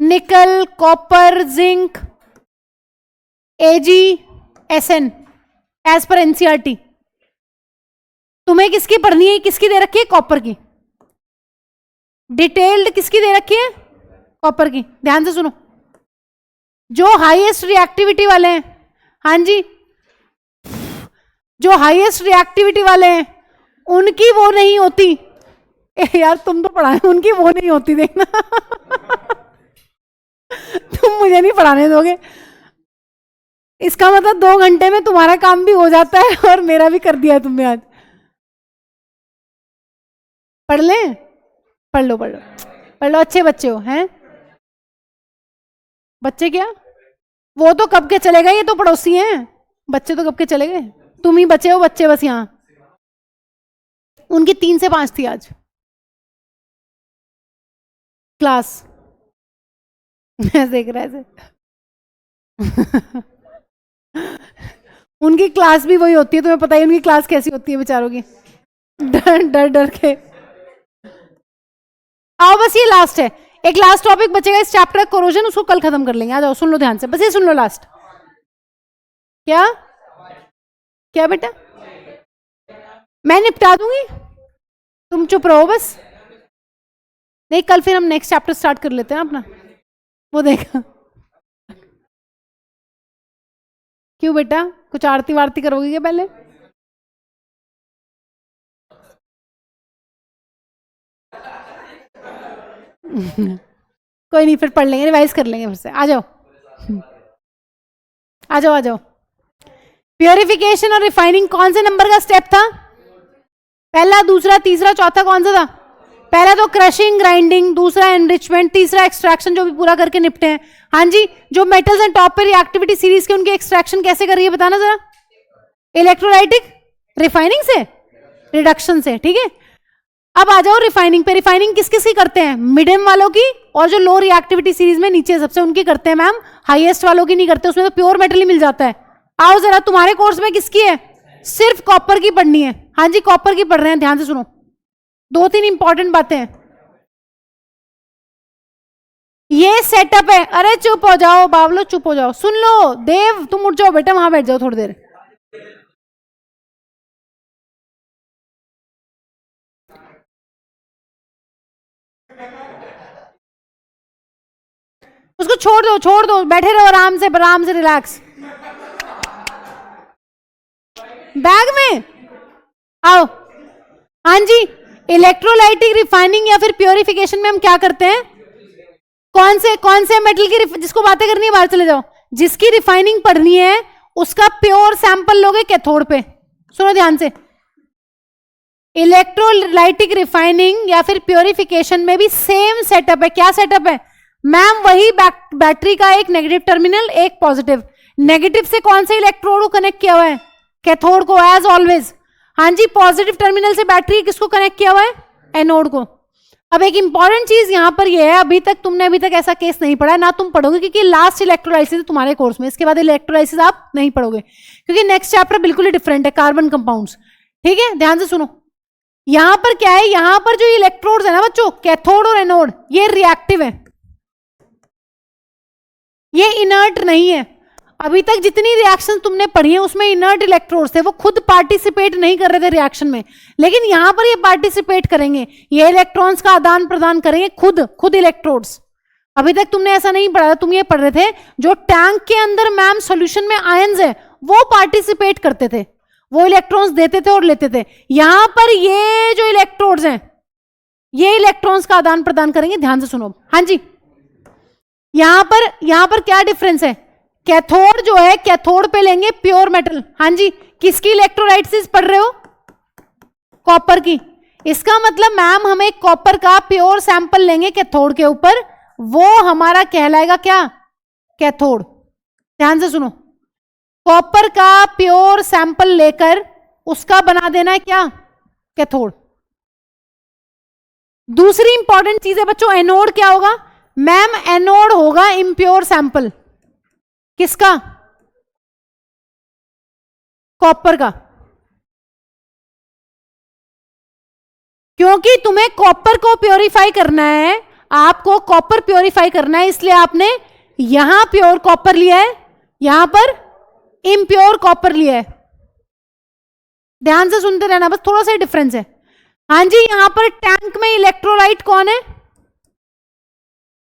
Speaker 1: निकल, कॉपर, जिंक, एजी, एसएन, एज पर एनसीईआरटी. तुम्हें किसकी पढ़नी है? किसकी दे रखी है? कॉपर की. डिटेल्ड किसकी दे रखी है? कॉपर की. ध्यान से सुनो, जो हाईएस्ट रिएक्टिविटी वाले हैं, हाँ जी, जो हाईएस्ट रिएक्टिविटी वाले हैं उनकी वो नहीं होती. यार तुम तो पढ़ाए, उनकी वो नहीं होती, देखना. तुम मुझे नहीं पढ़ाने दोगे. इसका मतलब 2 घंटे में तुम्हारा काम भी हो जाता है और मेरा भी कर दिया तुमने आज. पढ़ ले, पढ़ लो, अच्छे बच्चे हो हैं. बच्चे क्या, वो तो कब के चले गए, ये तो पड़ोसी हैं. बच्चे तो कब के चले गए, तुम ही बचे हो बच्चे बस. यहां उनकी 3 से 5 थी आज क्लास. देख रहा है उनकी क्लास भी वही होती है, तुम्हें पता ही उनकी क्लास कैसी होती है बेचारों की, डर के. आओ बस ये लास्ट है, एक लास्ट टॉपिक बचेगा इस चैप्टर का, कोरोजन. उसको कल खत्म कर लेंगे. आ जाओ, सुन लो ध्यान से, बस ये सुन लो लास्ट. क्या क्या बेटा? मैं निपटा दूंगी, तुम चुप रहो बस. नहीं, कल फिर हम नेक्स्ट चैप्टर स्टार्ट कर लेते हैं अपना. वो देखा क्यों बेटा, कुछ आरती वारती करोगी क्या पहले? कोई नहीं, फिर पढ़ लेंगे, रिवाइज कर लेंगे फिर से. आ जाओ आ जाओ आ जाओ. प्योरिफिकेशन और रिफाइनिंग कौन से नंबर का स्टेप था? पहला, दूसरा, तीसरा, चौथा कौन सा था? पहला तो क्रशिंग, ग्राइंडिंग, दूसरा एनरिचमेंट, तीसरा एक्सट्रैक्शन, जो भी पूरा करके निपटे हैं. हाँ जी, जो मेटल्स एंड टॉप पे रिएक्टिविटी सीरीज के उनके एक्सट्रैक्शन कैसे कर रही है बताना जरा. इलेक्ट्रोलाइटिक रिफाइनिंग से, रिडक्शन से. ठीक है, अब आ जाओ रिफाइनिंग पे. रिफाइनिंग किस किस की करते हैं? मिडियम वालों की, और जो लो रिएक्टिविटी सीरीज में नीचे सबसे उनकी करते हैं मैम. हाईएस्ट वालों की नहीं करते, उसमें तो प्योर मेटल ही मिल जाता है. आओ जरा, तुम्हारे कोर्स में किसकी है? सिर्फ कॉपर की पढ़नी है. हाँ जी, कॉपर की पढ़ रहे हैं, ध्यान से सुनो. 2-3 इंपॉर्टेंट बातें हैं. ये सेटअप है. अरे चुप हो जाओ बावलो, चुप हो जाओ. सुन लो देव, तुम उठ जाओ बेटा, वहां बैठ जाओ थोड़ी देर. उसको छोड़ दो, बैठे रहो आराम से रिलैक्स. बैग में आओ. हाँ जी, इलेक्ट्रोलाइटिक रिफाइनिंग या फिर प्योरिफिकेशन में हम क्या करते हैं? कौन से मेटल की, जिसको बातें करनी है बाहर चले जाओ. जिसकी रिफाइनिंग पढ़नी है उसका प्योर सैंपल लोगे कैथोड पे. सुनो ध्यान से, इलेक्ट्रोलाइटिक रिफाइनिंग या फिर प्योरिफिकेशन में भी सेम सेटअप है. क्या सेटअप है मैम? वही बैटरी का एक नेगेटिव टर्मिनल, एक पॉजिटिव. नेगेटिव से कौन से इलेक्ट्रोड को कनेक्ट किया हुआ है? कैथोड को, एज ऑलवेज. हाँ जी, पॉजिटिव टर्मिनल से बैटरी किसको कनेक्ट किया हुआ है? एनोड को. अब एक इंपॉर्टेंट चीज यहां पर यह है, अभी तक ऐसा केस नहीं पढ़ा, ना तुम पढ़ोगे, क्योंकि लास्ट इलेक्ट्रोलाइसिस है तुम्हारे कोर्स में. इसके बाद इलेक्ट्रोलाइसिस आप नहीं पढ़ोगे, क्योंकि नेक्स्ट चैप्टर बिल्कुल ही डिफरेंट है, कार्बन कंपाउंड्स. ठीक है, ध्यान से सुनो. यहां पर क्या है, यहां पर जो इलेक्ट्रोड्स है ना बच्चों, कैथोड और एनोड, ये रिएक्टिव है, ये इनर्ट नहीं है। अभी तक जितनी रिएक्शन तुमने पढ़ी है उसमें इनर्ट इलेक्ट्रोड्स थे, वो खुद पार्टिसिपेट नहीं कर रहे थे रिएक्शन में, लेकिन यहां पर ये पार्टिसिपेट करेंगे, ये इलेक्ट्रॉन्स का आदान प्रदान करेंगे, खुद इलेक्ट्रोड्स। अभी तक तुमने ऐसा नहीं पढ़ा था, तुम ये पढ़ रहे थे जो टैंक के अंदर मैम सॉल्यूशन में आयंस है वो पार्टिसिपेट करते थे, वो इलेक्ट्रॉन्स देते थे और लेते थे। यहां पर ये जो इलेक्ट्रोड्स हैं ये इलेक्ट्रॉन्स का आदान प्रदान करेंगे, ध्यान से सुनो। हाँ जी, यहां पर क्या डिफरेंस है, कैथोड जो है कैथोड पे लेंगे प्योर मेटल। हाँ जी, किसकी इलेक्ट्रोलाइसिस पढ़ रहे हो, कॉपर की। इसका मतलब मैम हमें कॉपर का प्योर सैंपल लेंगे कैथोड के ऊपर, वो हमारा कहलाएगा क्या, कैथोड। ध्यान से सुनो, कॉपर का प्योर सैंपल लेकर उसका बना देना है क्या, कैथोड। दूसरी इंपॉर्टेंट चीज है बच्चों, एनोड क्या होगा मैम, एनोड होगा इम्प्योर सैंपल, किसका, कॉपर का। क्योंकि तुम्हें कॉपर को प्योरीफाई करना है, आपको कॉपर प्योरीफाई करना है, इसलिए आपने यहां प्योर कॉपर लिया है, यहां पर इम्प्योर कॉपर लिया है। ध्यान से सुनते रहना, बस थोड़ा सा डिफरेंस है। हाँ जी, यहां पर टैंक में इलेक्ट्रोलाइट कौन है,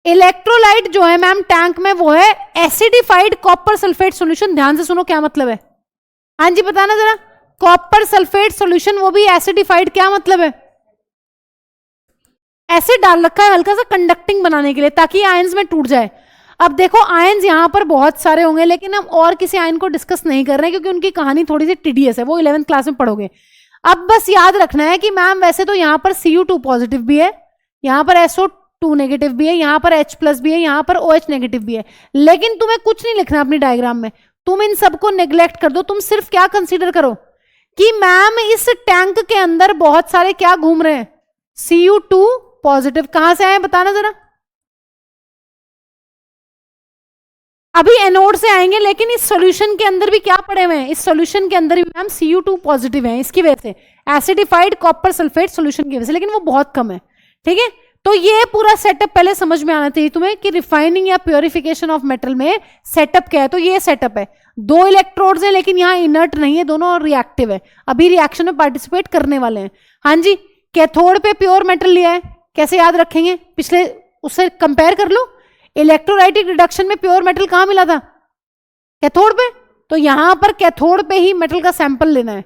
Speaker 1: इलेक्ट्रोलाइट जो है मैम टैंक में वो है एसिडिफाइड कॉपर सल्फेट सॉल्यूशन। ध्यान से सुनो क्या मतलब है, हाँ जी बताना जरा, कॉपर सल्फेट सॉल्यूशन वो भी एसिडिफाइड, क्या मतलब है, एसिड डाल रखा है हल्का सा कंडक्टिंग बनाने के लिए ताकि आयंस में टूट जाए। अब देखो आयंस यहां पर बहुत सारे होंगे, लेकिन हम और किसी आयन को डिस्कस नहीं कर रहे हैं क्योंकि उनकी कहानी थोड़ी सी टीडियस है, वो 11th क्लास में पढ़ोगे। अब बस याद रखना है कि मैम वैसे तो यहां पर Cu2 पॉजिटिव भी है, यहां पर SO2 नेगेटिव भी है, यहां पर H+ भी है, यहां पर OH नेगेटिव भी है, लेकिन तुम्हें कुछ नहीं लिखना अपनी डायग्राम में, तुम इन सबको नेग्लेक्ट कर दो। तुम सिर्फ क्या कंसीडर करो कि मैम इस टैंक के अंदर बहुत सारे क्या घूम रहे हैं, Cu2 पॉजिटिव। कहां से आए बताना जरा, अभी एनोड से आएंगे, लेकिन इस सॉल्यूशन के अंदर भी क्या पड़े हुए हैं, इस सॉल्यूशन के अंदर भी मैम Cu2 पॉजिटिव है, इसकी वजह से एसिडिफाइड कॉपर सल्फेट सॉल्यूशन की वजह से, लेकिन वो बहुत कम है। ठीक है, तो ये पूरा सेटअप पहले समझ में आना चाहिए तुम्हें कि रिफाइनिंग या प्योरिफिकेशन ऑफ मेटल में सेटअप क्या है। तो ये सेटअप है, दो इलेक्ट्रोड्स हैं लेकिन यहाँ इनर्ट नहीं है, दोनों रिएक्टिव है, अभी रिएक्शन में पार्टिसिपेट करने वाले हैं। हाँ जी, कैथोड पे प्योर मेटल लिया है, कैसे याद रखेंगे, पिछले उससे कंपेयर कर लो, इलेक्ट्रोलाइटिक रिडक्शन में प्योर मेटल कहां मिला था, कैथोड पे, तो यहां पर कैथोड पे ही मेटल का सैंपल लेना है,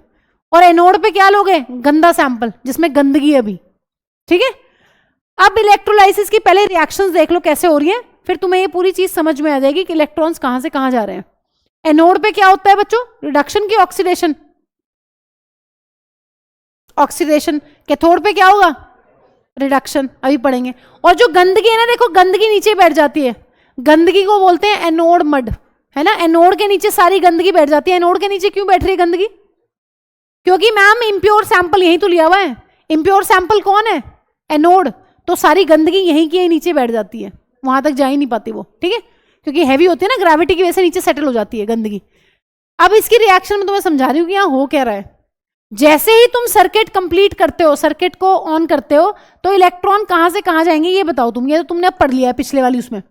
Speaker 1: और एनोड पे क्या लोगे, गंदा सैंपल जिसमें गंदगी है अभी। ठीक है, अब इलेक्ट्रोलाइसिस की पहले रिएक्शंस देख लो कैसे हो रही है, फिर तुम्हें ये पूरी चीज समझ में आ जाएगी कि इलेक्ट्रॉन्स कहां से कहां जा रहे हैं। एनोड पे क्या होता है बच्चों, रिडक्शन की ऑक्सीडेशन, ऑक्सीडेशन। कैथोड पे क्या होगा, रिडक्शन, अभी पढ़ेंगे। और जो गंदगी है ना, देखो गंदगी नीचे बैठ जाती है, गंदगी को बोलते हैं एनोड मड, है ना, एनोड के नीचे सारी गंदगी बैठ जाती है। एनोड के नीचे क्यों बैठ रही है गंदगी, क्योंकि मैम इम्प्योर सैंपल यहीं तो लिया हुआ है, इम्प्योर सैंपल कौन है, एनोड, तो सारी गंदगी यहीं की यहीं नीचे बैठ जाती है, वहां तक जा ही नहीं पाती वो। ठीक है, क्योंकि हैवी होती है ना, ग्रेविटी की वजह से नीचे सेटल हो जाती है गंदगी। अब इसकी रिएक्शन में तुम्हें समझा रही हूँ कि यहाँ हो क्या रहा है। जैसे ही तुम सर्किट कंप्लीट करते हो, सर्किट को ऑन करते हो, तो इलेक्ट्रॉन कहां से कहां जाएंगे ये बताओ तुम, ये तो तुमने अब पढ़ लिया है पिछले वाली उसमें।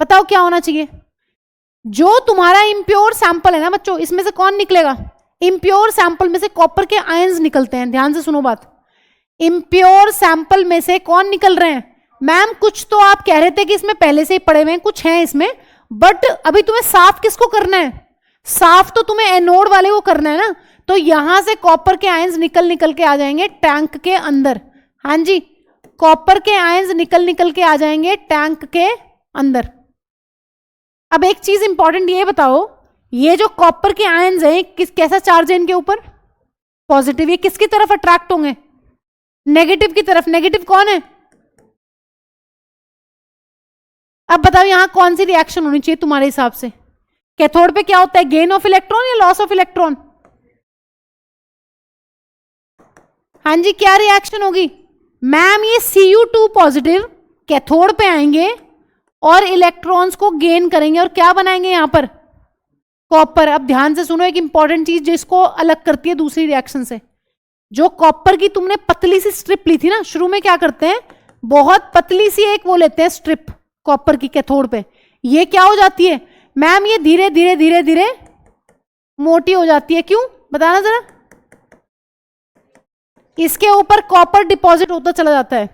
Speaker 1: बताओ क्या होना चाहिए, जो तुम्हारा इम्प्योर सैंपल है ना बच्चों, इसमें से कौन निकलेगा, इम्प्योर सैंपल में से कॉपर के आयंस निकलते हैं। ध्यान से सुनो बात, इम्प्योर सैंपल में से कौन निकल रहे हैं मैम, कुछ तो आप कह रहे थे कि इसमें पहले से ही पड़े हुए हैं, कुछ हैं इसमें, बट अभी तुम्हें साफ किसको करना है, साफ तो तुम्हें एनोड वाले को करना है ना, तो यहां से कॉपर के आयंस निकल के आ जाएंगे टैंक के अंदर। हाँ जी, कॉपर के आयंस निकल के आ जाएंगे टैंक के अंदर। अब एक चीज इंपॉर्टेंट ये बताओ, ये जो कॉपर के आयंस हैं कैसा चार्ज है इनके ऊपर, पॉजिटिव, ये किसकी तरफ अट्रैक्ट होंगे, नेगेटिव की तरफ। नेगेटिव कौन है, अब बताओ यहां कौन सी रिएक्शन होनी चाहिए तुम्हारे हिसाब से, कैथोड पे क्या होता है, गेन ऑफ इलेक्ट्रॉन या लॉस ऑफ इलेक्ट्रॉन। हाँ जी, क्या रिएक्शन होगी मैम, ये Cu2 पॉजिटिव कैथोड पे आएंगे और इलेक्ट्रॉन्स को गेन करेंगे और क्या बनाएंगे यहां पर, कॉपर। अब ध्यान से सुनो एक इंपॉर्टेंट चीज जिसको अलग करती है दूसरी रिएक्शन से, जो कॉपर की तुमने पतली सी स्ट्रिप ली थी ना, शुरू में क्या करते हैं, बहुत पतली सी एक वो लेते हैं स्ट्रिप कॉपर की कैथोड पे, ये क्या हो जाती है मैम, ये धीरे धीरे धीरे धीरे मोटी हो जाती है। क्यों, बताना जरा। इसके ऊपर कॉपर डिपॉजिट होता चला जाता है।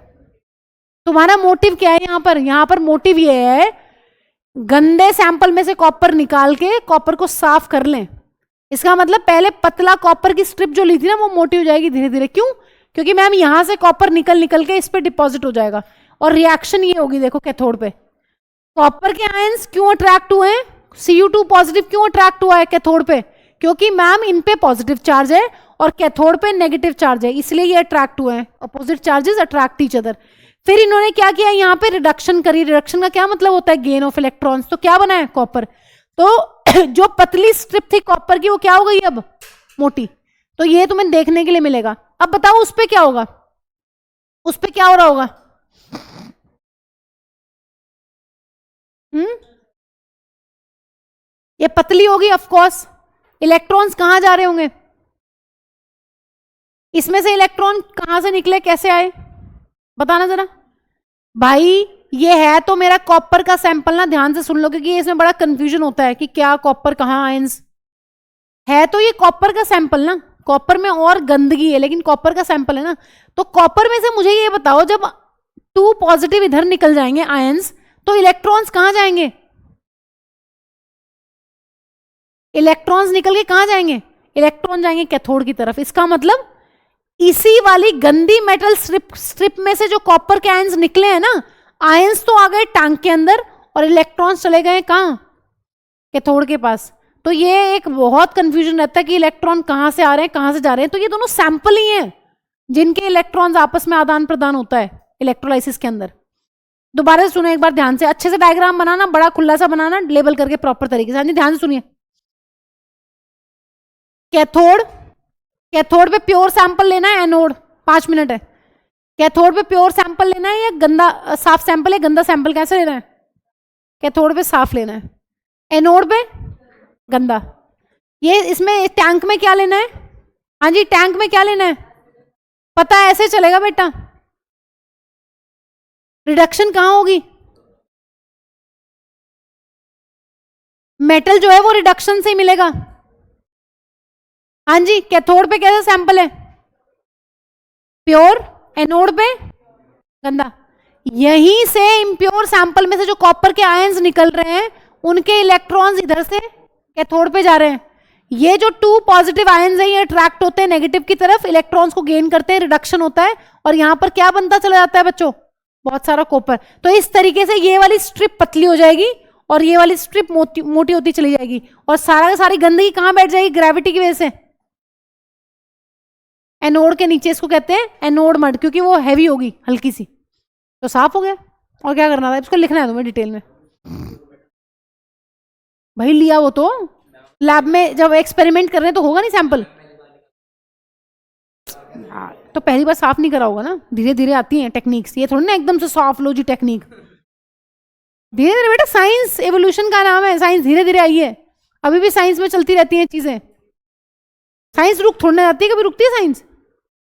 Speaker 1: तुम्हारा मोटिव क्या है यहां पर मोटिव ये है, गंदे सैंपल में से कॉपर निकाल के कॉपर को साफ कर लें। इसका मतलब पहले पतला कॉपर की स्ट्रिप जो ली थी ना, वो मोटी हो जाएगी धीरे धीरे। क्यों, क्योंकि मैम यहां से कॉपर निकल निकल के इस पे डिपॉजिट हो जाएगा, और रिएक्शन ये होगी, देखो कैथोड पे कॉपर के आयंस क्यों अट्रैक्ट हुए हैं, Cu2 पॉजिटिव क्यों अट्रैक्ट हुआ है कैथोड पे, क्योंकि मैम इन पे पॉजिटिव चार्ज है और कैथोड पे नेगेटिव चार्ज है, इसलिए ये अट्रैक्ट हुए हैं। Opposite charges attract each other. फिर इन्होंने क्या किया, यहाँ पे रिडक्शन करी। रिडक्शन का क्या मतलब होता है, गेन ऑफ इलेक्ट्रॉन्स। तो क्या बना है, कॉपर। तो जो पतली स्ट्रिप थी कॉपर की, वो क्या हो गई अब, मोटी। तो ये तुम्हें देखने के लिए मिलेगा। अब बताओ उस पे क्या होगा, उस पे क्या हो रहा होगा। ये पतली होगी ऑफ कोर्स, इलेक्ट्रॉन्स कहां जा रहे होंगे, इसमें से इलेक्ट्रॉन कहां से निकले, कैसे आए, बताना जरा। भाई ये है तो मेरा कॉपर का सैंपल ना, ध्यान से सुन लो, क्योंकि इसमें बड़ा कंफ्यूजन होता है कि क्या कॉपर कहां आयंस है। तो ये कॉपर का सैंपल ना, कॉपर में और गंदगी है लेकिन कॉपर का सैंपल है ना। तो कॉपर में से मुझे ये बताओ, जब 2 पॉजिटिव इधर निकल जाएंगे आयंस, तो इलेक्ट्रॉन्स कहां जाएंगे, इलेक्ट्रॉन्स निकल के कहां जाएंगे, इलेक्ट्रॉन जाएंगे कैथोड की तरफ। इसका मतलब इसी वाली गंदी मेटल स्ट्रिप में से जो कॉपर के आयंस निकले हैं ना, आयंस तो आ गए टैंक के अंदर और इलेक्ट्रॉन्स चले गए कहां, कैथोड के पास। तो ये एक बहुत कंफ्यूजन रहता है कि इलेक्ट्रॉन कहां से आ रहे हैं कहां से जा रहे हैं। तो ये दोनों सैंपल ही हैं जिनके इलेक्ट्रॉन्स आपस में आदान प्रदान होता है इलेक्ट्रोलाइसिस के अंदर। दोबारा से सुनो एक बार ध्यान से, अच्छे से डायग्राम बनाना, बड़ा खुला सा बनाना, लेबल करके प्रॉपर तरीके से। ध्यान से सुनिए, कैथोड, कैथोड पे प्योर सैंपल लेना है, एनोड 5 मिनट है। कैथोड पे प्योर सैंपल लेना है या गंदा साफ सैंपल है, गंदा सैंपल कैसे लेना है, कैथोड पे साफ लेना है, एनोड पे गंदा। ये इसमें टैंक में क्या लेना है, हाँ जी टैंक में क्या लेना है, पता है, ऐसे चलेगा बेटा। रिडक्शन कहां होगी, मेटल जो है वो रिडक्शन से ही मिलेगा। हाँ जी, कैथोड पे कैसा सैंपल है, प्योर, एनोड पे गंदा। यहीं से इम्प्योर सैंपल में से जो कॉपर के आयंस निकल रहे हैं, उनके इलेक्ट्रॉन्स इधर से कैथोड पे जा रहे हैं। ये जो 2 पॉजिटिव आयंस हैं, ये अट्रैक्ट होते हैं नेगेटिव की तरफ, इलेक्ट्रॉन्स को गेन करते हैं, रिडक्शन होता है, और यहां पर क्या बनता चला जाता है बच्चों, बहुत सारा कॉपर। तो इस तरीके से ये वाली स्ट्रिप पतली हो जाएगी और ये वाली स्ट्रिप मोटी होती चली जाएगी, और सारा सारी गंदगी कहां बैठ जाएगी, ग्रेविटी की वजह से एनोड के नीचे। इसको कहते हैं एनोड मड, क्योंकि वो हैवी होगी, हल्की सी। तो साफ हो गया, और क्या करना था, इसको लिखना है तुम्हें डिटेल में। भाई लिया वो तो लैब में जब एक्सपेरिमेंट कर रहे हैं तो होगा नहीं सैंपल, तो पहली बार साफ नहीं करा होगा ना, धीरे धीरे आती हैं टेक्निक्स, ये थोड़ी ना एकदम से साफ लो जी टेक्निक। धीरे धीरे बेटा, साइंस एवोल्यूशन का नाम है, साइंस धीरे धीरे आई है, अभी भी साइंस में चलती रहती हैं चीजें। साइंस रुक थोड़ी ना जाती है, कभी रुकती है साइंस,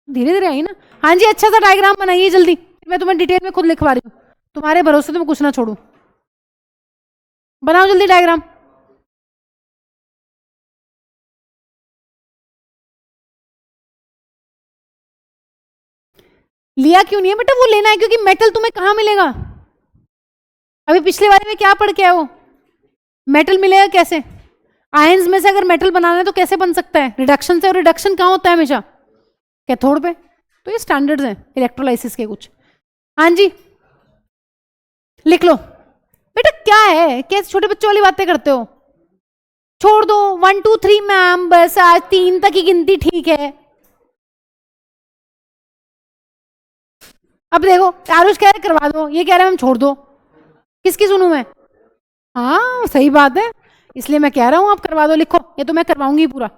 Speaker 1: धीरे धीरे आई ना। हाँ जी, अच्छा सा डायग्राम बनाइए जल्दी, मैं तुम्हें डिटेल में खुद लिखवा रही हूँ, तुम्हारे भरोसे तो मैं कुछ ना छोड़ू। बनाओ जल्दी डायग्राम। लिया क्यों नहीं है बेटा, वो लेना है क्योंकि मेटल तुम्हें कहां मिलेगा, अभी पिछले वाले में क्या पढ़ के आए हो, मेटल मिलेगा कैसे, आयंस में से अगर मेटल बनाना है तो कैसे बन सकता है, रिडक्शन से, और रिडक्शन कहां होता है हमेशा, कैथोड पे। तो ये स्टैंडर्ड्स हैं इलेक्ट्रोलाइसिस के कुछ। हाँ जी लिख लो बेटा, क्या है, कैसे छोटे बच्चों वाली बातें करते हो, छोड़ दो 1 2 3 मैम, बस आज 3 तक ही गिनती ठीक है। अब देखो आरुष कह रहे करवा दो, ये कह रहे हम छोड़ दो, किसकी सुनूं मैं। हाँ सही बात है, इसलिए मैं कह रहा हूं आप करवा दो, लिखो, ये तो मैं करवाऊंगी पूरा।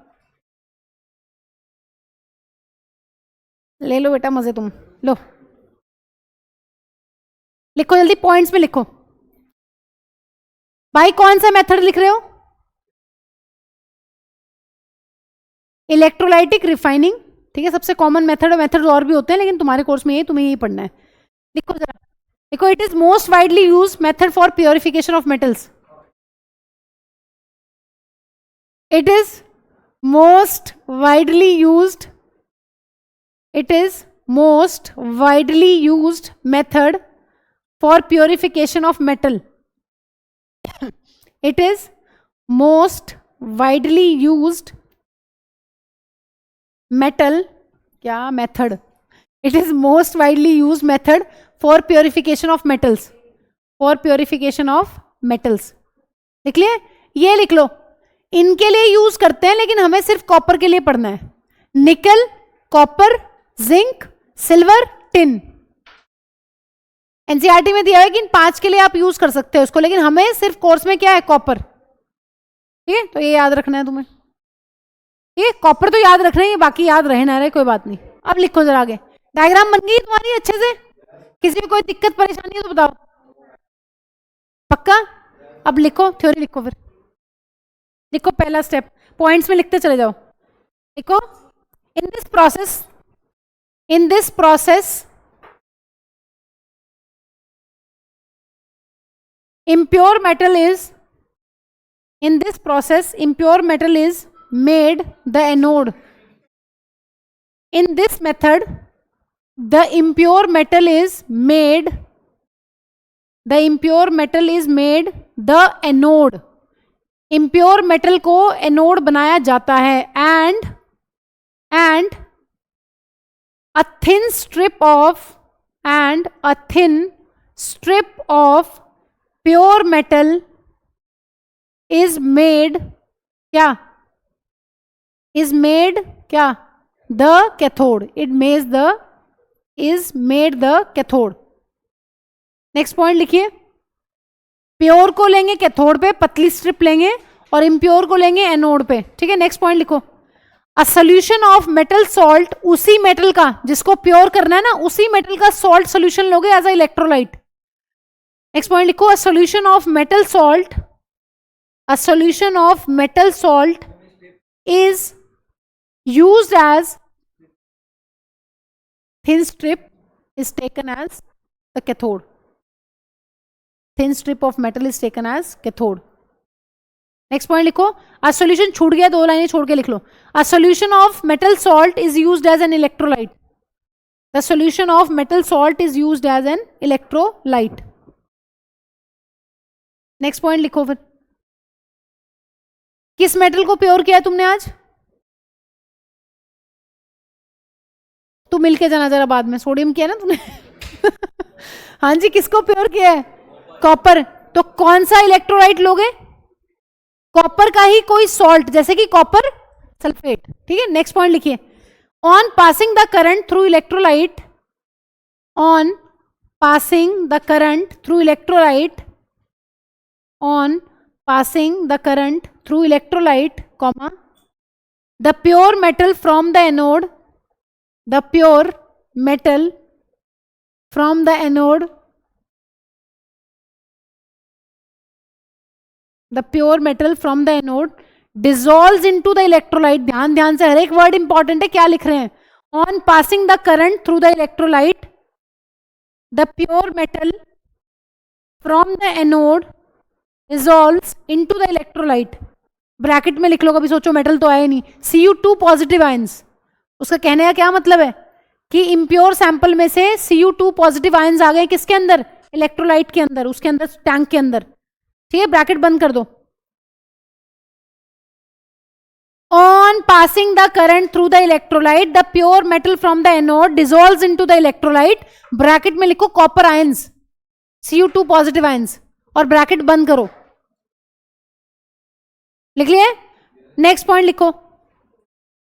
Speaker 1: ले लो बेटा मजे तुम, लो लिखो जल्दी, पॉइंट्स में लिखो। भाई कौन सा मेथड लिख रहे हो, इलेक्ट्रोलाइटिक रिफाइनिंग, ठीक है, सबसे कॉमन मेथड है, मेथड्स और भी होते हैं लेकिन तुम्हारे कोर्स में ये तुम्हें यही पढ़ना है। लिखो जरा, देखो, it is most widely use method for purification of metals. It is most widely used, it is most widely used method for purification of metal. It is most widely used metal, क्या method? It is most widely used method for purification of metals. For purification of metals. लिख लिए, ये लिख लो, इनके लिए use करते हैं लेकिन हमें सिर्फ कॉपर के लिए पढ़ना है। निकल, copper, zinc, silver, tin. NCERT में दिया है कि इन 5 के लिए आप यूज कर सकते हो उसको, लेकिन हमें सिर्फ कोर्स में क्या है, कॉपर। ठीक है, तो ये याद रखना है तुम्हें, ये कॉपर तो याद रखना है, ये बाकी याद रहे ना रहे कोई बात नहीं। अब लिखो जरा आगे, डायग्राम बन गई तुम्हारी अच्छे से? किसी भी कोई दिक्कत परेशानी है तो बताओ, पक्का? अब लिखो, थ्योरी लिखो, फिर लिखो पहला स्टेप, पॉइंट्स में लिखते चले जाओ। लिखो, in this process impure metal is made the anode. In this method the impure metal is made the anode. impure metal को anode बनाया जाता है, and a thin strip of pure metal is made क्या? The cathode. is made the cathode. Next point लिखिए, pure को लेंगे cathode पे, पतली स्ट्रिप लेंगे, और इम्प्योर को लेंगे एनोड पे। ठीक है, नेक्स्ट पॉइंट लिखो, a solution of metal salt, उसी मेटल का जिसको प्योर करना है ना, उसी मेटल का सॉल्ट सोल्यूशन लोगे as a electrolyte. Next point लिखो, a solution of metal salt is used as thin strip is taken as the cathode. Thin strip of metal is taken as cathode. Next point लिखो, a solution, छूट गया, 2 लाइनें छोड़ के लिख लो, a solution of metal salt is used as an electrolyte. The solution of metal salt is used as an electrolyte. Next point लिखो फिर, किस मेटल को प्योर किया तुमने आज? तू मिलके जाना जरा बाद में, सोडियम किया ना तुमने हाँ जी, किसको प्योर किया है? कॉपर। तो कौन सा इलेक्ट्रोलाइट लोगे? कॉपर का ही कोई सॉल्ट, जैसे कि कॉपर सल्फेट। ठीक है, नेक्स्ट पॉइंट लिखिए, on passing the current through electrolyte, comma, the pure metal from the anode, the pure metal from the anode dissolves into the electrolyte. ध्यान से, हर एक वर्ड इंपॉर्टेंट है, क्या लिख रहे हैं? on passing the current through the electrolyte, the pure metal from the anode dissolves into the electrolyte. Bracket में लिख लो, कभी सोचो मेटल तो आए नहीं, Cu2 पॉजिटिव आयंस। उसका कहने का क्या मतलब है कि इम्प्योर सैंपल में से Cu2 पॉजिटिव आयंस आ गए किसके अंदर? इलेक्ट्रोलाइट के अंदर, उसके अंदर, टैंक के अंदर। ठीक है, ब्रैकेट बंद कर दो। On passing the current through the electrolyte, the pure metal from the anode dissolves into the electrolyte, bracket में लिखो copper ions, Cu2 positive ions, और ब्रैकेट बंद करो। लिख लिए? नेक्स्ट पॉइंट लिखो,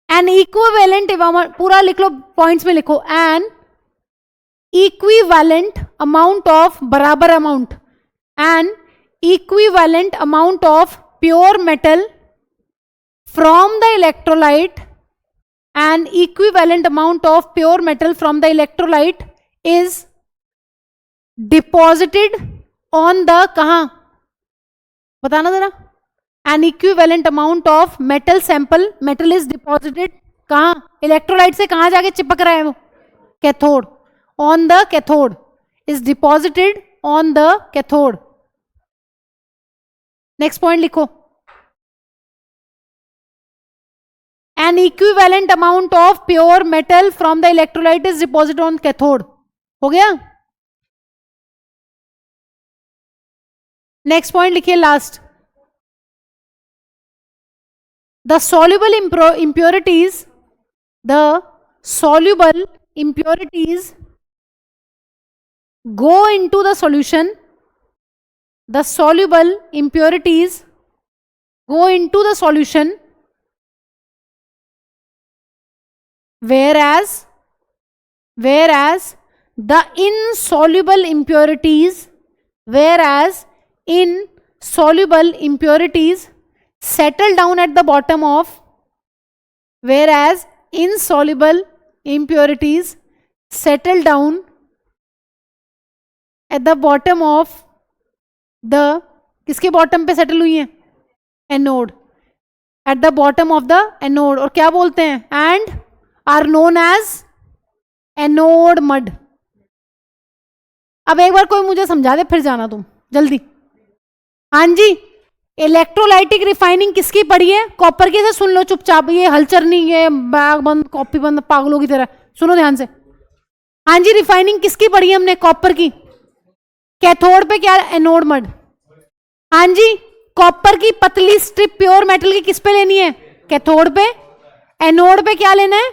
Speaker 1: एन इक्विवेलेंट, पूरा लिख लो, पॉइंट्स में लिखो, एन इक्विवेलेंट अमाउंट ऑफ, बराबर amount, N equivalent amount of pure metal from the electrolyte, N equivalent amount of pure metal from the electrolyte is deposited on the, कहां बताना जरा? An equivalent amount of metal sample, metal is deposited कहाँ, electrolyte से कहाँ जाके चिपक रहा है वो, cathode, on the cathode, is deposited on the cathode. Next point लिखो, an equivalent amount of pure metal from the electrolyte is deposited on cathode. हो गया। नेक्स्ट पॉइंट लिखिए last, the soluble impurities, the soluble impurities go into the solution, the soluble impurities go into the solution, whereas the insoluble impurities, settle down at the bottom of, whereas insoluble impurities settle down at the bottom of the, किसके bottom पे settle हुई है, anode, at the bottom of the anode, और क्या बोलते हैं, and are known as anode mud. अब एक बार कोई मुझे समझा दे, फिर जाना तुम जल्दी। हाँ जी, इलेक्ट्रोलाइटिक रिफाइनिंग किसकी पड़ी है, कॉपर की। से सुन लो चुपचाप, ये हलचल नहीं, ये बैग बंद कॉपी बंद पागलों की तरह, सुनो ध्यान से। हाँ जी, रिफाइनिंग किसकी पड़ी है हमने, कॉपर की। कैथोड पे क्या, एनोड मड। हाँ जी, कॉपर की पतली स्ट्रिप प्योर मेटल की किस पे लेनी है, कैथोड पे। एनोड पे क्या लेना है,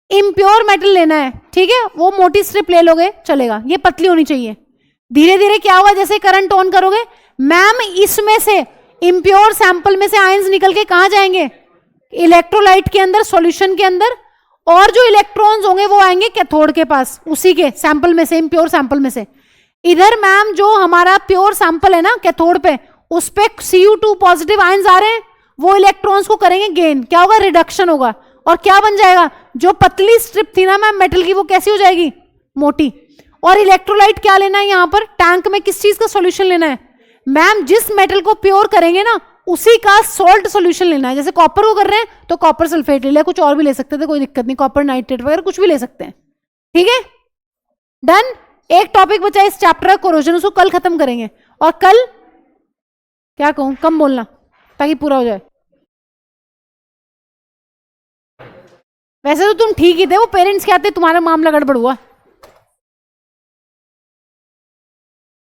Speaker 1: इम्प्योर मेटल लेना है, ठीक है, वो मोटी स्ट्रिप ले लोगे चलेगा, ये पतली होनी चाहिए। धीरे धीरे क्या होगा, जैसे करंट ऑन करोगे मैम, इसमें से इम्प्योर सैंपल में से आयंस निकल के कहां जाएंगे, इलेक्ट्रोलाइट के अंदर, सॉल्यूशन के अंदर, और जो इलेक्ट्रॉन्स होंगे वो आएंगे कैथोड के पास, उसी के सैंपल में से, इम्प्योर सैंपल में से। इधर मैम जो हमारा प्योर सैंपल है ना कैथोड पे, उस पे Cu2 पॉजिटिव आयंस आ रहे हैं, वो इलेक्ट्रॉन्स को करेंगे गेन, क्या होगा, रिडक्शन होगा, और क्या बन जाएगा, जो पतली स्ट्रिप थी ना मैम मेटल की, वो कैसी हो जाएगी, मोटी। और इलेक्ट्रोलाइट क्या लेना है यहां पर, टैंक में किस चीज का सॉल्यूशन लेना है मैम, जिस मेटल को प्योर करेंगे ना उसी का सॉल्ट सॉल्यूशन लेना है। जैसे कॉपर को कर रहे हैं तो कॉपर सल्फेट ले लिया, कुछ और भी ले सकते थे, कोई दिक्कत नहीं, कॉपर नाइट्रेट वगैरह कुछ भी ले सकते हैं, ठीक है, डन। एक टॉपिक बचा इस चैप्टर का, कोरोजन, उसको कल खत्म करेंगे। और कल क्या कहूं, कम बोलना ताकि पूरा हो जाए। वैसे तो तुम ठीक ही थे, वो पेरेंट्स क्या थे, तुम्हारा मामला गड़बड़ हुआ।